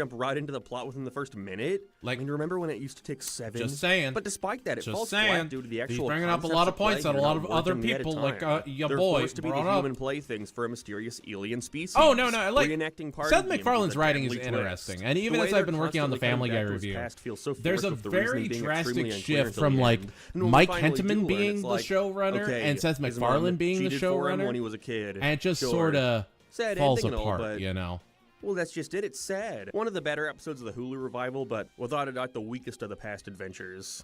jump right into the plot within the first minute. Like, I mean, remember when it used to take 7? Just saying. But despite that, it Just falls saying. flat due to the actual He's bringing up a concepts lot of at points play that a here lot not of other working at a people, like time. your They're boy, forced to be the brought up. human playthings for a mysterious alien species. Oh, no, like, reenacting part Seth of the MacFarlane's with a writing is deadly interesting. twist. And even The as way I've been they're working on the constantly Family coming Guy back to his review, past feels so there's a forced, with the reasoning very being drastic extremely unclear shift until from, the like, end. And when we Mike finally do Henteman learn, being it's the like, showrunner okay, and Seth his mom MacFarlane being the cheated for him showrunner. when he was a kid. And it just Sure. sort of Sad falls ending and all, apart, but- you know? Well, that's just it. It's sad. One of the better episodes of the Hulu revival, but without a doubt the weakest of the past adventures.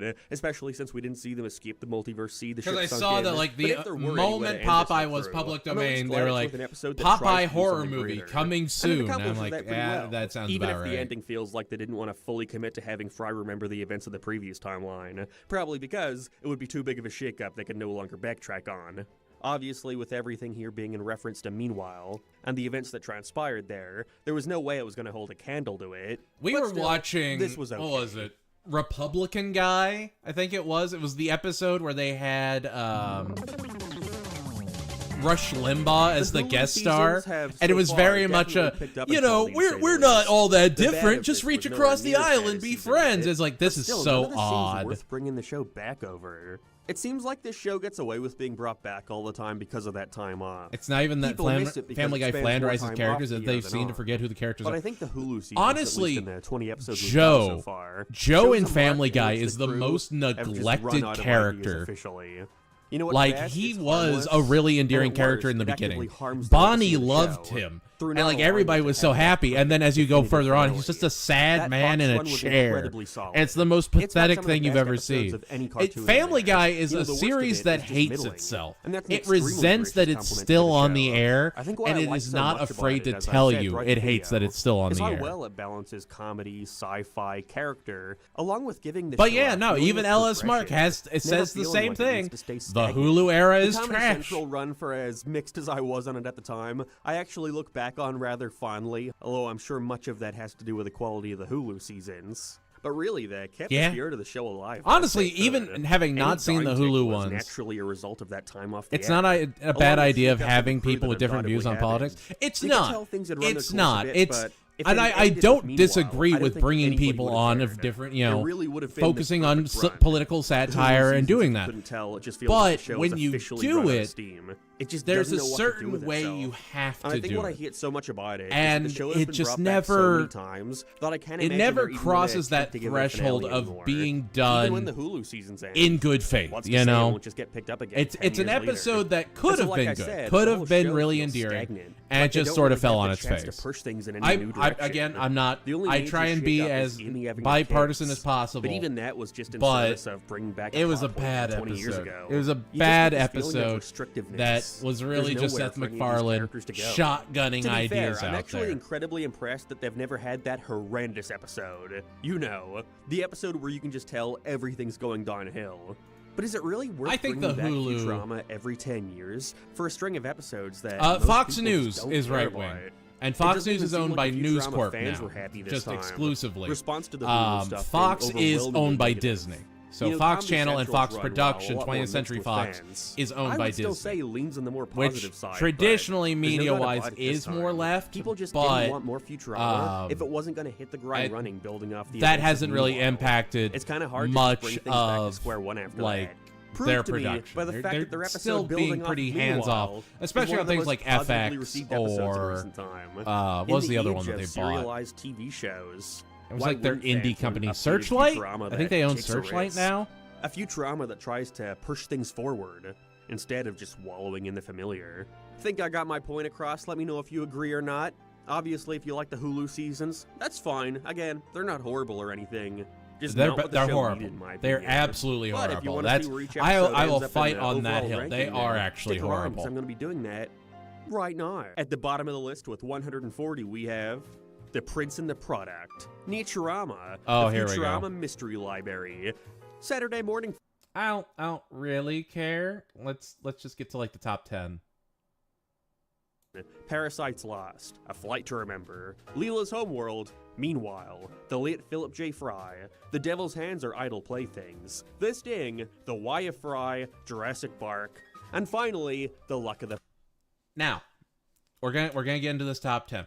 bullshit, especially since we didn't see them escape the multiverse, see the ship Because I sunk saw in. that, like, But the if there were any way moment to end Popeye this was through, public I'm at least domain, glad they were it's like, with an episode that tries Popeye to do horror something movie greater. coming And it soon. I'm accomplishes like, that pretty yeah, well. that sounds Even about if right. the ending feels like they didn't want to fully commit to having Fry remember the events of the previous timeline, probably because it would be too big of a shakeup they could no longer backtrack on. Obviously, with everything here being in reference to Meanwhile, and the events that transpired there was no way it was going to hold a candle to it. We But were still, watching, this was okay. what was it? Republican guy, I think it was. It was the episode where they had Rush Limbaugh as the guest star, and it was very much a, we're not all that different. Just reach across the aisle and be friends. It's like, this is so odd. Worth bringing the show back over. It seems like this show gets away with being brought back all the time because of that time off. It's not even that Family Guy flanderizes characters that they've seen to forget who the characters are. But I think the Hulu season, honestly, in the 20 episodes Joe in Family Guy is the most neglected character. You know what, like, he was a really endearing character in the beginning. Bonnie loved him. And, like, everybody was so happy. And then as you go further on, he's just a sad man in a chair. And it's the most pathetic thing you've ever seen. Family Guy is a series that hates itself. It resents that it's still on the air, and it is not afraid to tell you it hates that it's still on the air. How well it balances comedy, sci-fi, character, along with giving the But show yeah, no, even L.S. Mark says the same thing. The Hulu era is trash. Comedy Central run, for as mixed as I was on it at the time, I actually look back on rather fondly, although I'm sure much of that has to do with the quality of the Hulu seasons. But really, that kept the spirit of the show alive. Honestly, even having not seen the Hulu ones, naturally a result of that time off. It's not a bad idea of having people with different views on politics. It's not. It's not. It's. And I don't disagree with bringing people on of different, focusing on political satire and doing that. But when you do it, there's a certain way you have to do it. I think what I hate so much about it, and it just never, it never crosses that threshold of being done in good faith. It's an episode that could have been good, could have been really endearing, and it just sort of fell on its face. I'm not. I try and be as bipartisan as possible. But even that was just in service of bringing back. It was a bad episode. It was a bad episode that was really just Seth MacFarlane shotgunning ideas out there. I'm actually incredibly impressed that they've never had that horrendous episode. The episode where you can just tell everything's going downhill. But is it really worth bringing back Futurama every 10 years for a string of episodes that Fox News is right-wing? And Fox News is owned by News Corp now, just exclusively. Fox is owned by Disney. So Fox Channel and Fox Production, 20th Century Fox, is owned by Disney. I would still say leans on the more positive side. Which traditionally, media-wise, is more left. People just didn't want more Futurama if it wasn't going to hit the ground running, building off the. That hasn't really impacted much of square one after like their production. By the fact that their still being pretty hands-off, especially on things like FX or what was the other one that they bought? Serialized TV shows. It was like their indie company, Searchlight? I think they own Searchlight now. A Futurama that tries to push things forward instead of just wallowing in the familiar. Think I got my point across? Let me know if you agree or not. Obviously, if you like the Hulu seasons, that's fine. Again, they're not horrible or anything. Just they're the horrible. They're absolutely horrible. That's I will fight on that hill. They are actually horrible. I'm going to be doing that right now. At the bottom of the list with 140, we have The Prince and the Product, Futurama, the here Futurama Mystery Library, Saturday morning. I don't really care. Let's just get to like the top 10. Parasite's Lost, A Flight to Remember, Leela's Homeworld, Meanwhile, The Late Philip J. Fry, The Devil's Hands Are Idle Playthings, The Sting, The Why of Fry, Jurassic Park, and finally, The Luck of the... Now, we're gonna get into this top 10.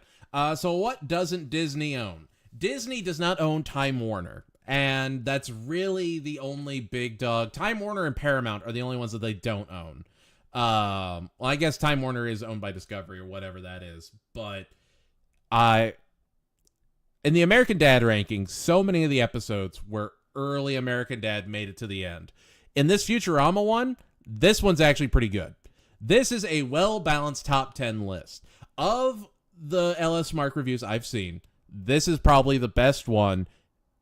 So what doesn't Disney own? Disney does not own Time Warner, and that's really the only big dog. Time Warner and Paramount are the only ones that they don't own. Well, I guess Time Warner is owned by Discovery or whatever that is, but in the American Dad rankings, so many of the episodes where early American Dad made it to the end. In this Futurama one, this one's actually pretty good. This is a well-balanced top 10 list. Of the LS Mark reviews I've seen, this is probably the best one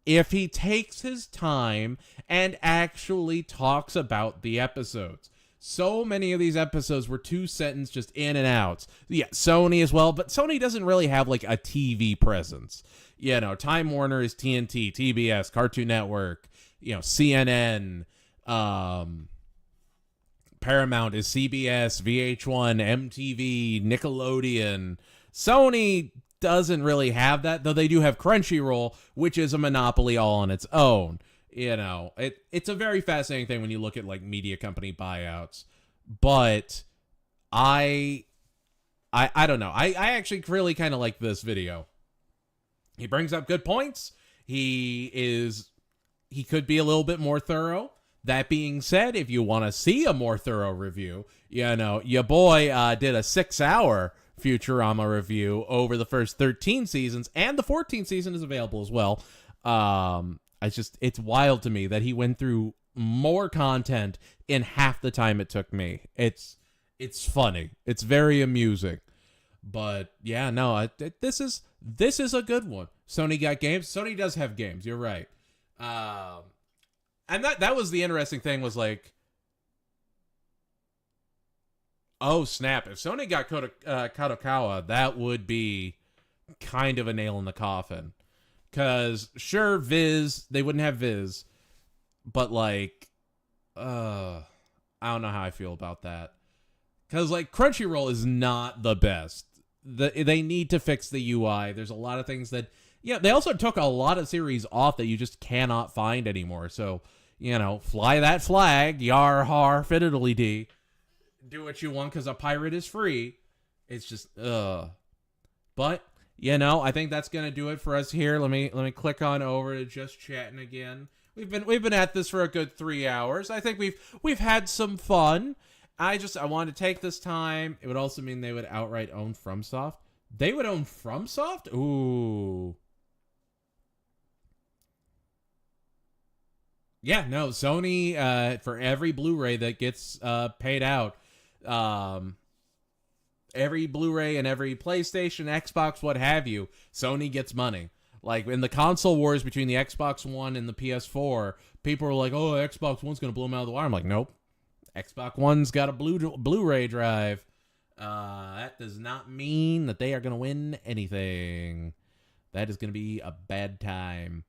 if he takes his time and actually talks about the episodes. So many of these episodes were 2-sentence just in and out. Yeah, Sony as well, but Sony doesn't really have like a TV presence. Time Warner is TNT, TBS, Cartoon Network, CNN, Paramount is CBS, VH1, MTV, Nickelodeon. Sony doesn't really have that, though they do have Crunchyroll, which is a monopoly all on its own. You know, it's a very fascinating thing when you look at like media company buyouts. But I don't know. I actually really kind of like this video. He brings up good points. He could be a little bit more thorough. That being said, if you want to see a more thorough review, you know, your boy did a 6-hour Futurama review over the first 13 seasons, and the 14th season is available as well. It's wild to me that he went through more content in half the time it took me. It's funny. It's very amusing. But yeah, no, this is a good one. Sony got games. Sony does have games. You're right. And that was the interesting thing, was like, oh snap, if Sony got Kadokawa, that would be kind of a nail in the coffin. Because sure, Viz, they wouldn't have Viz, but like, I don't know how I feel about that. Because like Crunchyroll is not the best. They need to fix the UI. There's a lot of things that, yeah, they also took a lot of series off that you just cannot find anymore. So, you know, fly that flag, yar har fiddly dee. Do what you want because a pirate is free. It's just, But, you know, I think that's gonna do it for us here. Let me click on over to just chatting again. We've been at this for a good 3 hours. I think we've had some fun. I wanted to take this time. It would also mean they would outright own FromSoft. They would own FromSoft? Ooh. Yeah, no, Sony, for every Blu-ray that gets paid out, every Blu-ray and every PlayStation, Xbox, what have you, Sony gets money. Like, in the console wars between the Xbox One and the PS4, people were like, oh, Xbox One's going to blow them out of the water. I'm like, nope. Xbox One's got a Blu-ray drive. That does not mean that they are going to win anything. That is going to be a bad time.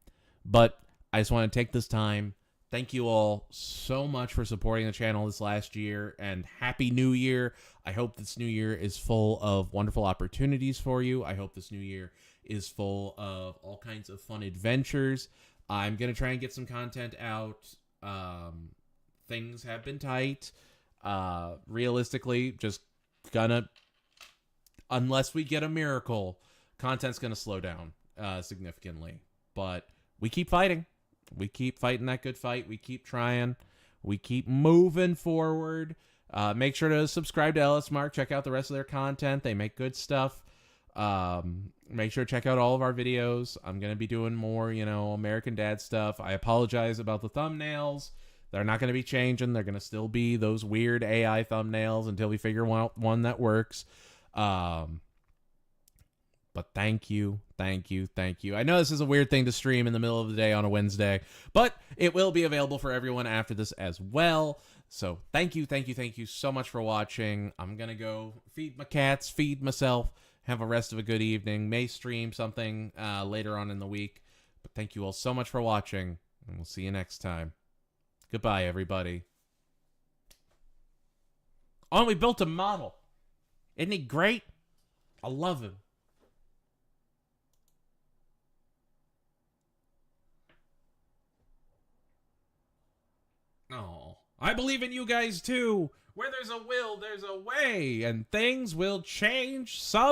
But I just want to take this time. Thank you all so much for supporting the channel this last year, and Happy New Year. I hope this new year is full of wonderful opportunities for you. I hope this new year is full of all kinds of fun adventures. I'm going to try and get some content out. Things have been tight. Realistically, just gonna, unless we get a miracle, content's gonna slow down significantly. But we keep fighting. We keep fighting that good fight. We keep trying. We keep moving forward. Make sure to subscribe to LS Mark. Check out the rest of their content. They make good stuff. Make sure to check out all of our videos. I'm gonna be doing more, American Dad stuff. I apologize about the thumbnails. They're not going to be changing. They're going to still be those weird AI thumbnails until we figure out one that works. But thank you. I know this is a weird thing to stream in the middle of the day on a Wednesday, but it will be available for everyone after this as well. So thank you so much for watching. I'm going to go feed my cats, feed myself, have a rest of a good evening. May stream something later on in the week. But thank you all so much for watching, and we'll see you next time. Goodbye, everybody. Oh, we built a model. Isn't he great? I love him. Oh, I believe in you guys too. Where there's a will, there's a way, and things will change some.